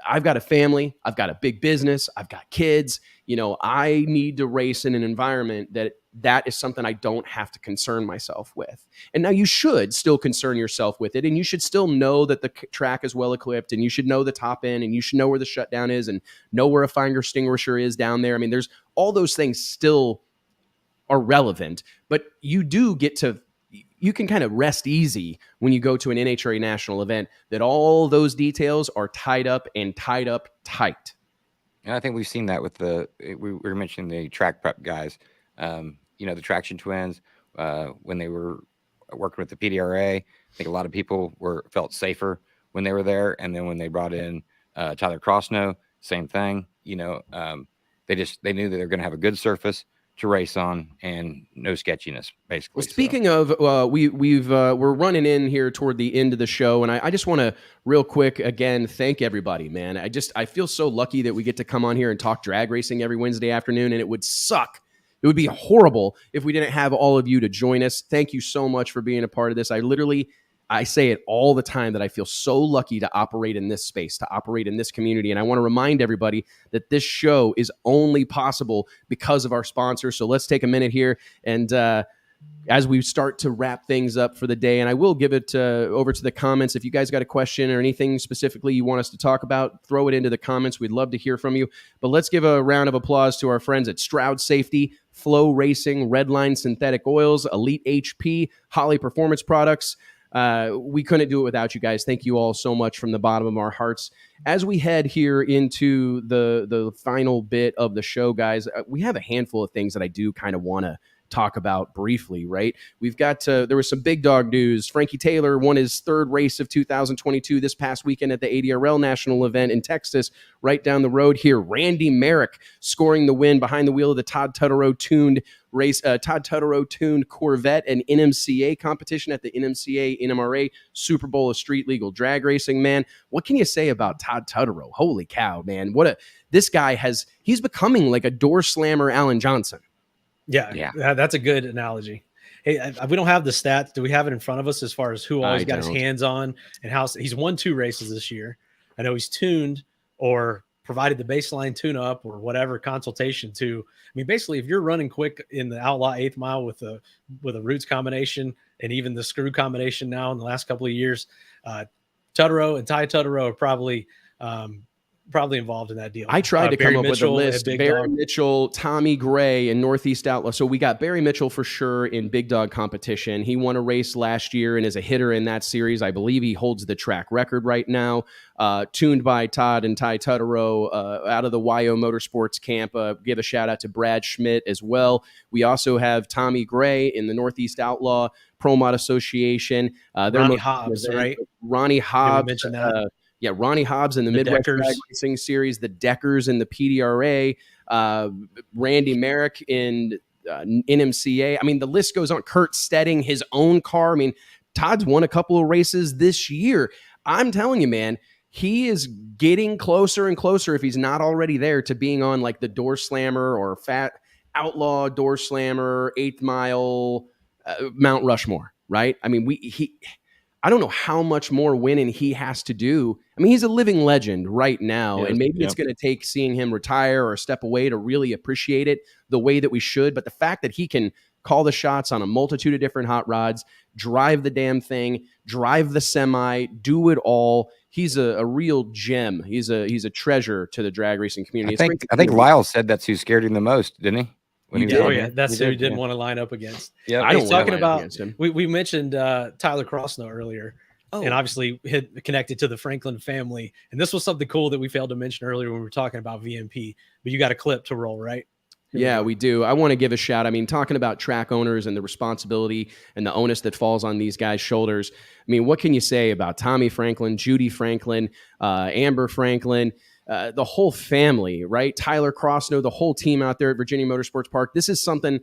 I've got a family, I've got a big business, I've got kids, I need to race in an environment that that is something I don't have to concern myself with. And now you should still concern yourself with it, and you should still know that the track is well equipped, and you should know the top end, and you should know where the shutdown is, and know where a fire extinguisher is down there. I mean, there's all those things still are relevant, but you do get to, you can kind of rest easy when you go to an NHRA national event that all those details are tied up and tied up tight. And I think we've seen that with we were mentioning the track prep guys, the traction twins, when they were working with the PDRA. I think a lot of people felt safer when they were there. And then when they brought in Tyler Crossnow, same thing, they knew that they're going to have a good surface to race on and no sketchiness, basically. Well, speaking of, we're running in here toward the end of the show, and I just want to real quick again thank everybody, man. I feel so lucky that we get to come on here and talk drag racing every Wednesday afternoon, and it would suck. It would be horrible if we didn't have all of you to join us. Thank you so much for being a part of this. I say it all the time that I feel so lucky to operate in this space, to operate in this community. And I want to remind everybody that this show is only possible because of our sponsors. So let's take a minute here. And as we start to wrap things up for the day, and I will give it over to the comments. If you guys got a question or anything specifically you want us to talk about, throw it into the comments. We'd love to hear from you. But let's give a round of applause to our friends at Stroud Safety, Flow Racing, Redline Synthetic Oils, Elite HP, Holly Performance Products. We couldn't do it without you guys. Thank you all so much from the bottom of our hearts. As we head here into the final bit of the show, guys, we have a handful of things that I do kind of want to talk about briefly, right? We've got there was some big dog news. Frankie Taylor won his third race of 2022 this past weekend at the ADRL national event in Texas, right down the road here. Randy Merrick scoring the win behind the wheel of the Todd Tutterow tuned Corvette and NMCA competition at the NMCA NMRA Super Bowl of Street Legal Drag Racing. Man, what can you say about Todd Tutterow? Holy cow, man. This guy he's becoming like a door slammer Alan Johnson. Yeah, that's a good analogy. Hey, we don't have the stats. Do we have it in front of us as far as who always got his hands on and how he's won 2 races this year? I know he's tuned or provided the baseline tune-up or whatever consultation to. I mean, basically, if you're running quick in the Outlaw 8th mile with a roots combination and even the screw combination now in the last couple of years, Tutterow and Ty Tutterow are probably involved in that deal. I tried to come up with a list. Barry Mitchell, Tommy Gray, and Northeast Outlaw. So we got Barry Mitchell for sure in big dog competition. He won a race last year and is a hitter in that series. I believe he holds the track record right now. Tuned by Todd and Ty Tutterow out of the YO Motorsports camp. Give a shout out to Brad Schmidt as well. We also have Tommy Gray in the Northeast Outlaw Pro Mod Association. Ronnie Hobbs, right? Ronnie Hobbs. Mention that. Ronnie Hobbs in the Midwest Drag Racing Series, the Deckers in the PDRA, Randy Merrick in NMCA. I mean, the list goes on. Kurt Stedding, his own car. I mean, Todd's won a couple of races this year. I'm telling you, man, he is getting closer and closer, if he's not already there, to being on like the Door Slammer or Fat Outlaw Door Slammer, 8th Mile, Mount Rushmore, right? I mean, I don't know how much more winning he has to do. I mean, he's a living legend right now, and maybe it's going to take seeing him retire or step away to really appreciate it the way that we should. But the fact that he can call the shots on a multitude of different hot rods, drive the damn thing, drive the semi, do it all. He's a real gem. He's a treasure to the drag racing community. I think Lyle said that's who scared him the most, didn't he? That's who he didn't want to line up against. Yeah, I don't talking about against him. We mentioned Tyler Crossnow earlier, and obviously connected to the Franklin family. And this was something cool that we failed to mention earlier when we were talking about VMP. But you got a clip to roll, right? Yeah, we do. I want to give a shout. I mean, talking about track owners and the responsibility and the onus that falls on these guys' shoulders. I mean, what can you say about Tommy Franklin, Judy Franklin, Amber Franklin? The whole family, right? Tyler Crossnow, the whole team out there at Virginia Motorsports Park. This is something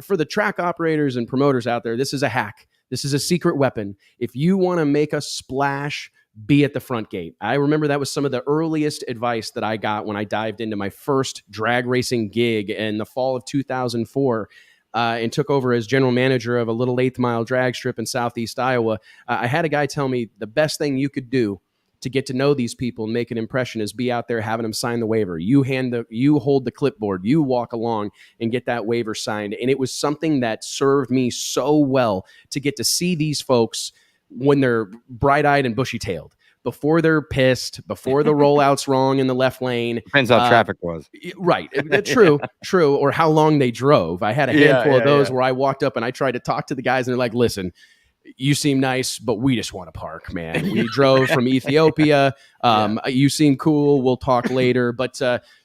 for the track operators and promoters out there. This is a hack. This is a secret weapon. If you want to make a splash, be at the front gate. I remember that was some of the earliest advice that I got when I dived into my first drag racing gig in the fall of 2004 and took over as general manager of a little 8th Mile drag strip in Southeast Iowa. I had a guy tell me the best thing you could do to get to know these people and make an impression is be out there having them sign the waiver. You hold the clipboard, you walk along and get that waiver signed. And it was something that served me so well to get to see these folks when they're bright-eyed and bushy-tailed, before they're pissed, before the rollout's wrong in the left lane. Depends how traffic was. Right. True. Or how long they drove. I had a handful of those where I walked up and I tried to talk to the guys and they're like, listen, you seem nice, but we just want to park, man. We drove from Ethiopia. You seem cool. We'll talk later. But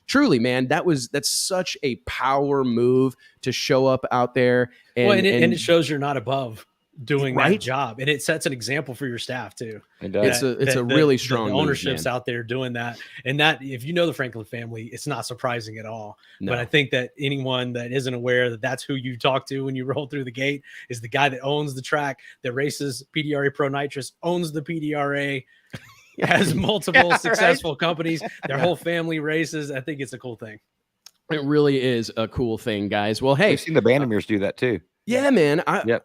truly, man, that's such a power move to show up out there. And it shows you're not above doing that job, and it sets an example for your staff too. It does. It's a really strong ownership's move, out there doing that, and that if you know the Franklin family, it's not surprising at all. No. But I think that anyone that isn't aware that that's who you talk to when you roll through the gate is the guy that owns the track, that races PDRA Pro Nitrous, owns the PDRA, has multiple successful companies, their whole family races. I think it's a cool thing. It really is a cool thing, guys. Well, hey, I've seen the Bandameers do that too. Yeah, man. Yep.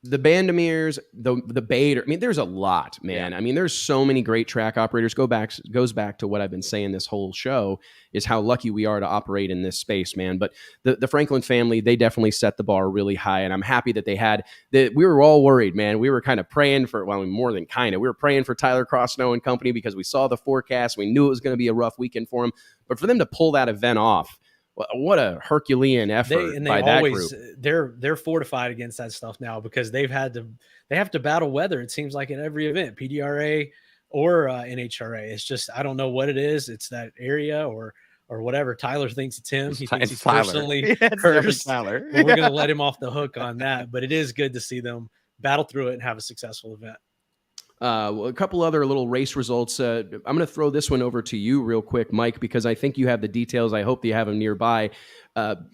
The Bandameers, the Bader. I mean, there's a lot, man. Yeah. I mean, there's so many great track operators. Goes back to what I've been saying this whole show is how lucky we are to operate in this space, man. But the Franklin family, they definitely set the bar really high, and I'm happy that they had that. We were all worried, man. We were kind of praying for, well, more than kind of. We were praying for Tyler Crossnow and company because we saw the forecast. We knew it was going to be a rough weekend for them, but for them to pull that event off. What a Herculean effort by that group. They're fortified against that stuff now because they have to battle weather. It seems like at every event, PDRA or NHRA. It's just, I don't know what it is. It's that area or whatever. Tyler thinks it's him. He thinks he's personally cursed. Tyler. We're going to let him off the hook on that. But it is good to see them battle through it and have a successful event. A couple other little race results. I'm going to throw this one over to you real quick, Mike, because I think you have the details. I hope you have them nearby.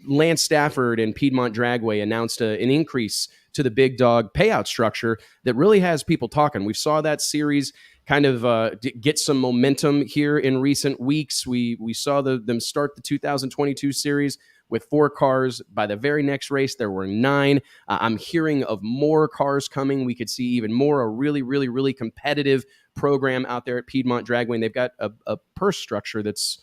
Lance Stafford and Piedmont Dragway announced an increase to the big dog payout structure that really has people talking. We saw that series kind of get some momentum here in recent weeks. We saw them start the 2022 series with 4 cars. By the very next race, there were 9. I'm hearing of more cars coming. We could see even more, a really, really, really competitive program out there at Piedmont Dragway. And they've got a purse structure that's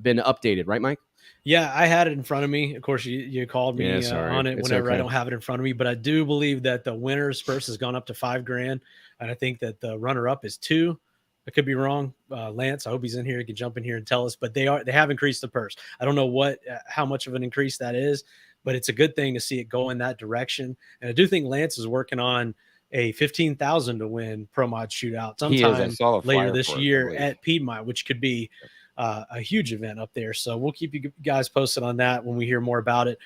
been updated, right, Mike? Yeah, I had it in front of me. Of course, you called me on it whenever I don't have it in front of me. But I do believe that the winner's purse has gone up to $5,000. And I think that the runner-up is 2. I could be wrong. Lance, I hope he's in here. He can jump in here and tell us, but they have increased the purse. I don't know how much of an increase that is, but it's a good thing to see it go in that direction. And I do think Lance is working on a $15,000 to win Pro Mod shootout sometime later this year at Piedmont, which could be a huge event up there. So we'll keep you guys posted on that when we hear more about it.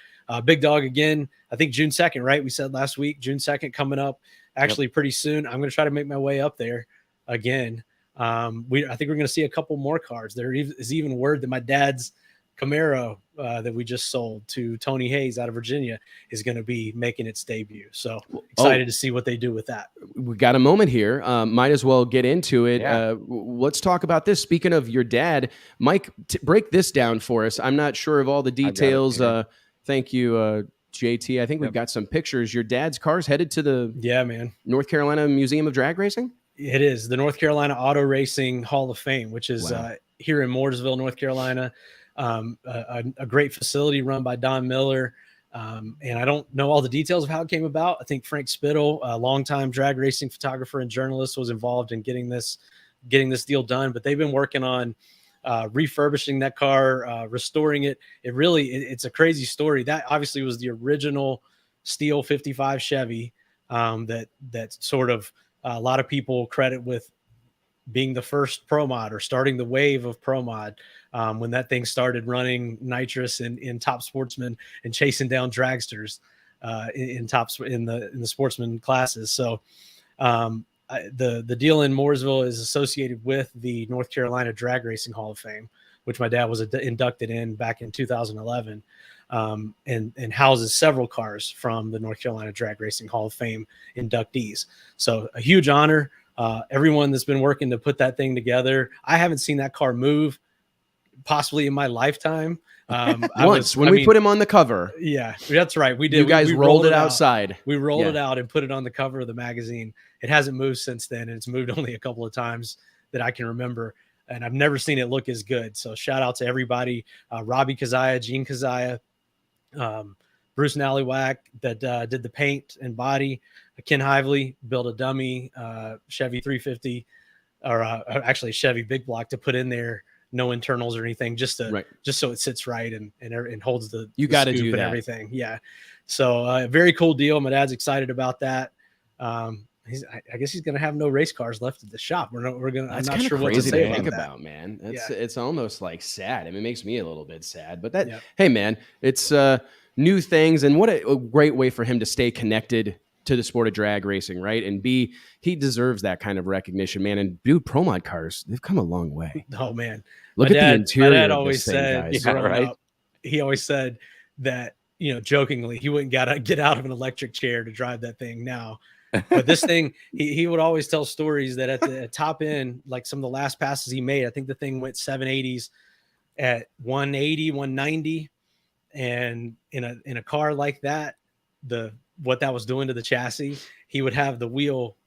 Big Dog again, I think June 2nd, right? We said last week, June 2nd coming up actually pretty soon. I'm going to try to make my way up there again. I think we're going to see a couple more cars. There is even word that my dad's Camaro that we just sold to Tony Hayes out of Virginia is going to be making its debut. So excited to see what they do with that. We got a moment here. Might as well get into it. Yeah. Let's talk about this. Speaking of your dad, Mike, break this down for us. I'm not sure of all the details. Thank you, JT. I think we've got some pictures. Your dad's car's headed to the North Carolina Museum of Drag Racing? It is the North Carolina Auto Racing Hall of Fame, which is here in Mooresville, North Carolina. A great facility run by Don Miller. And I don't know all the details of how it came about. I think Frank Spittle, a longtime drag racing photographer and journalist, was involved in getting this deal done. But they've been working on refurbishing that car, restoring it. It's a crazy story. That obviously was the original steel 55 Chevy that sort of a lot of people credit with being the first Pro Mod or starting the wave of Pro Mod when that thing started running nitrous in Top Sportsman and chasing down dragsters in the sportsman classes. So the deal in Mooresville is associated with the North Carolina Drag Racing Hall of Fame, which my dad was inducted in back in 2011. And houses several cars from the North Carolina Drag Racing Hall of Fame inductees. So a huge honor. Everyone that's been working to put that thing together. I haven't seen that car move possibly in my lifetime. When we put him on the cover. Yeah, that's right. We did. You guys we rolled it outside. We rolled it out and put it on the cover of the magazine. It hasn't moved since then. And it's moved only a couple of times that I can remember. And I've never seen it look as good. So shout out to everybody, Robbie Kazaya, Gene Kazaya, Bruce Nallywack that did the paint and body. Ken Hively built a dummy Chevy 350, or actually Chevy big block to put in there, no internals or anything, just so it sits right and holds the got to scoop do and that. everything. Yeah. So very cool deal. My dad's excited about that. I guess he's going to have no race cars left at the shop. I'm not sure what to say about, man. It's almost like sad. I mean, it makes me a little bit sad, but that, Yep. hey man, it's new things. And what a great way for him to stay connected to the sport of drag racing. Right. And he deserves that kind of recognition, man. And dude, Pro Mod cars, they've come a long way. Oh man. Look at the interior. My dad of always this thing, said, guys. up, he always said that, jokingly, he wouldn't get out of an electric chair to drive that thing now. But this thing, he would always tell stories that at the top end, like some of the last passes he made, I think the thing went 780s at 180, 190. And in a car like that, what that was doing to the chassis, he would have the wheel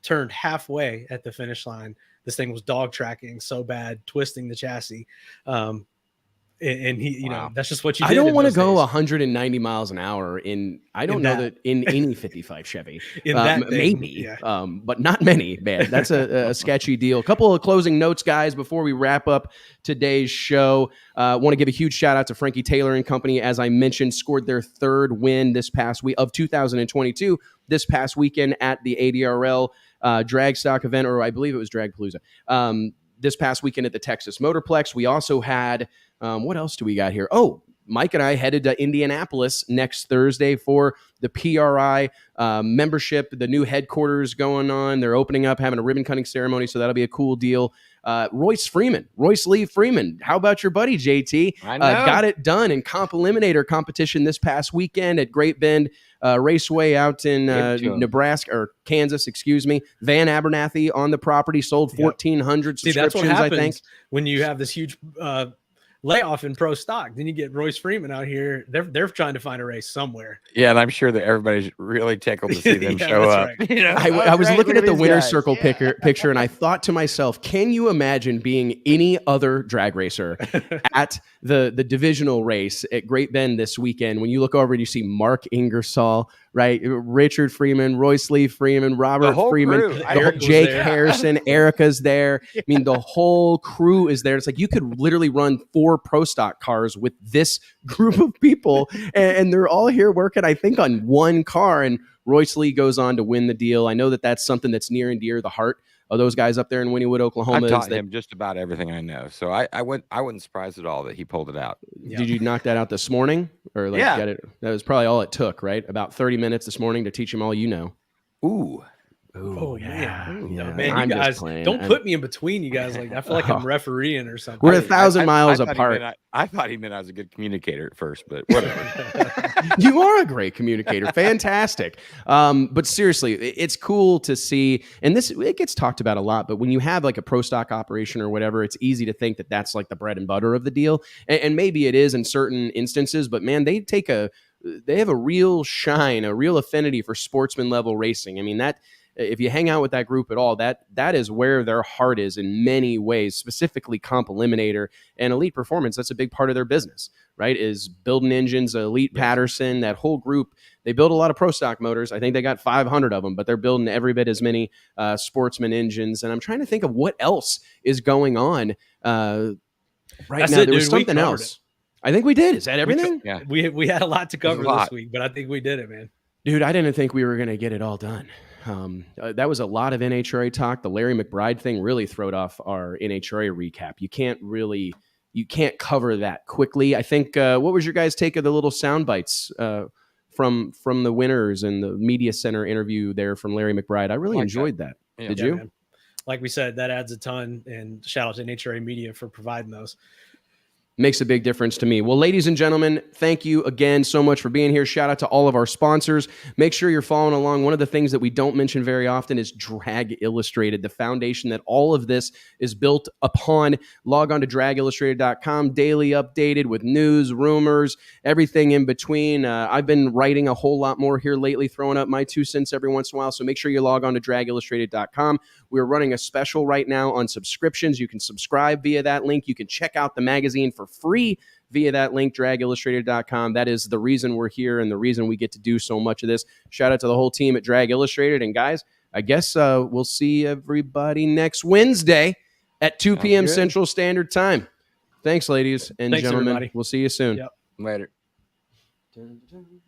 turned halfway at the finish line. This thing was dog tracking so bad, twisting the chassis. And he, that's just what you did. I don't want to to go 190 miles an hour I don't know that in any 55 Chevy, maybe, but not many, man. That's a sketchy deal. A couple of closing notes, guys, before we wrap up today's show. Want to give a huge shout out to Frankie Taylor and company. As I mentioned, scored their third win this past week of 2022, this past weekend at the ADRL drag stock event, or I believe it was Dragpalooza. This past weekend at the Texas Motorplex. We also had, what else do we got here? Oh, Mike and I headed to Indianapolis next Thursday for the PRI membership, the new headquarters going on. They're opening up, having a ribbon cutting ceremony, so that'll be a cool deal. Royce Lee Freeman. How about your buddy, JT? I know. Got it done in Comp Eliminator competition this past weekend at Great Bend Raceway out in Nebraska, or Kansas, excuse me. Van Abernathy on the property, sold 1,400 subscriptions, that's what happens I think. When you have this huge layoff in pro stock, then you get Royce Freeman out here. They're trying to find a race somewhere. Yeah, and I'm sure that everybody's really tickled to see them show up. Right. I was looking at the winner's circle picture, and I thought to myself, can you imagine being any other drag racer at the divisional race at Great Bend this weekend? When you look over and you see Mark Ingersoll, right? Richard Freeman, Royce Lee Freeman, Robert Freeman, Jake Harrison, Erica's there. I mean, the whole crew is there. It's like you could literally run 4 pro stock cars with this group of people, and they're all here working, I think, on one car. And Royce Lee goes on to win the deal. I know that that's something that's near and dear to the heart of those guys up there in Wynnewood, Oklahoma. I've taught him just about everything I know, so I wasn't surprised at all that he pulled it out. Did you knock that out this morning, or get it? That was probably all it took, right? About 30 minutes this morning to teach him all you know. Ooh. Oh yeah, man! You guys don't put me in between. You guys, like I feel like I'm refereeing or something. We're 1,000 miles apart. I thought he meant I was a good communicator at first, but whatever. You are a great communicator, fantastic. But seriously, it's cool to see, and it gets talked about a lot. But when you have like a pro stock operation or whatever, it's easy to think that that's like the bread and butter of the deal, and maybe it is in certain instances. But man, they have a real shine, a real affinity for sportsman level racing. I mean that. If you hang out with that group at all, that is where their heart is in many ways, specifically Comp Eliminator and Elite Performance. That's a big part of their business, right? Is building engines, Elite Patterson, that whole group. They build a lot of pro stock motors. I think they got 500 of them, but they're building every bit as many sportsman engines. And I'm trying to think of what else is going on right That's now. There was something else. I think we did. Is that everything? We had a lot to cover this week, but I think we did it, man. Dude, I didn't think we were going to get it all done. That was a lot of NHRA talk. The Larry McBride thing really throwed off our NHRA recap. You can't cover that quickly. I think, what was your guys' take of the little sound bites from the winners and the media center interview there from Larry McBride? I really enjoyed that. Yeah. Did you? Man. Like we said, that adds a ton, and shout out to NHRA Media for providing those. makes a big difference to me. Well, ladies and gentlemen, thank you again so much for being here. Shout out to all of our sponsors. Make sure you're following along. One of the things that we don't mention very often is Drag Illustrated, the foundation that all of this is built upon. Log on to dragillustrated.com, daily updated with news, rumors, everything in between. I've been writing a whole lot more here lately, throwing up my 2 cents every once in a while. So make sure you log on to dragillustrated.com. We're running a special right now on subscriptions. You can subscribe via that link. You can check out the magazine for free via that link, dragillustrated.com. That is the reason we're here and the reason we get to do so much of this. Shout out to the whole team at Drag Illustrated. And guys, I guess we'll see everybody next Wednesday at 2 p.m. Central Standard Time. Thanks, ladies and gentlemen. Everybody. We'll see you soon. Yep. Later.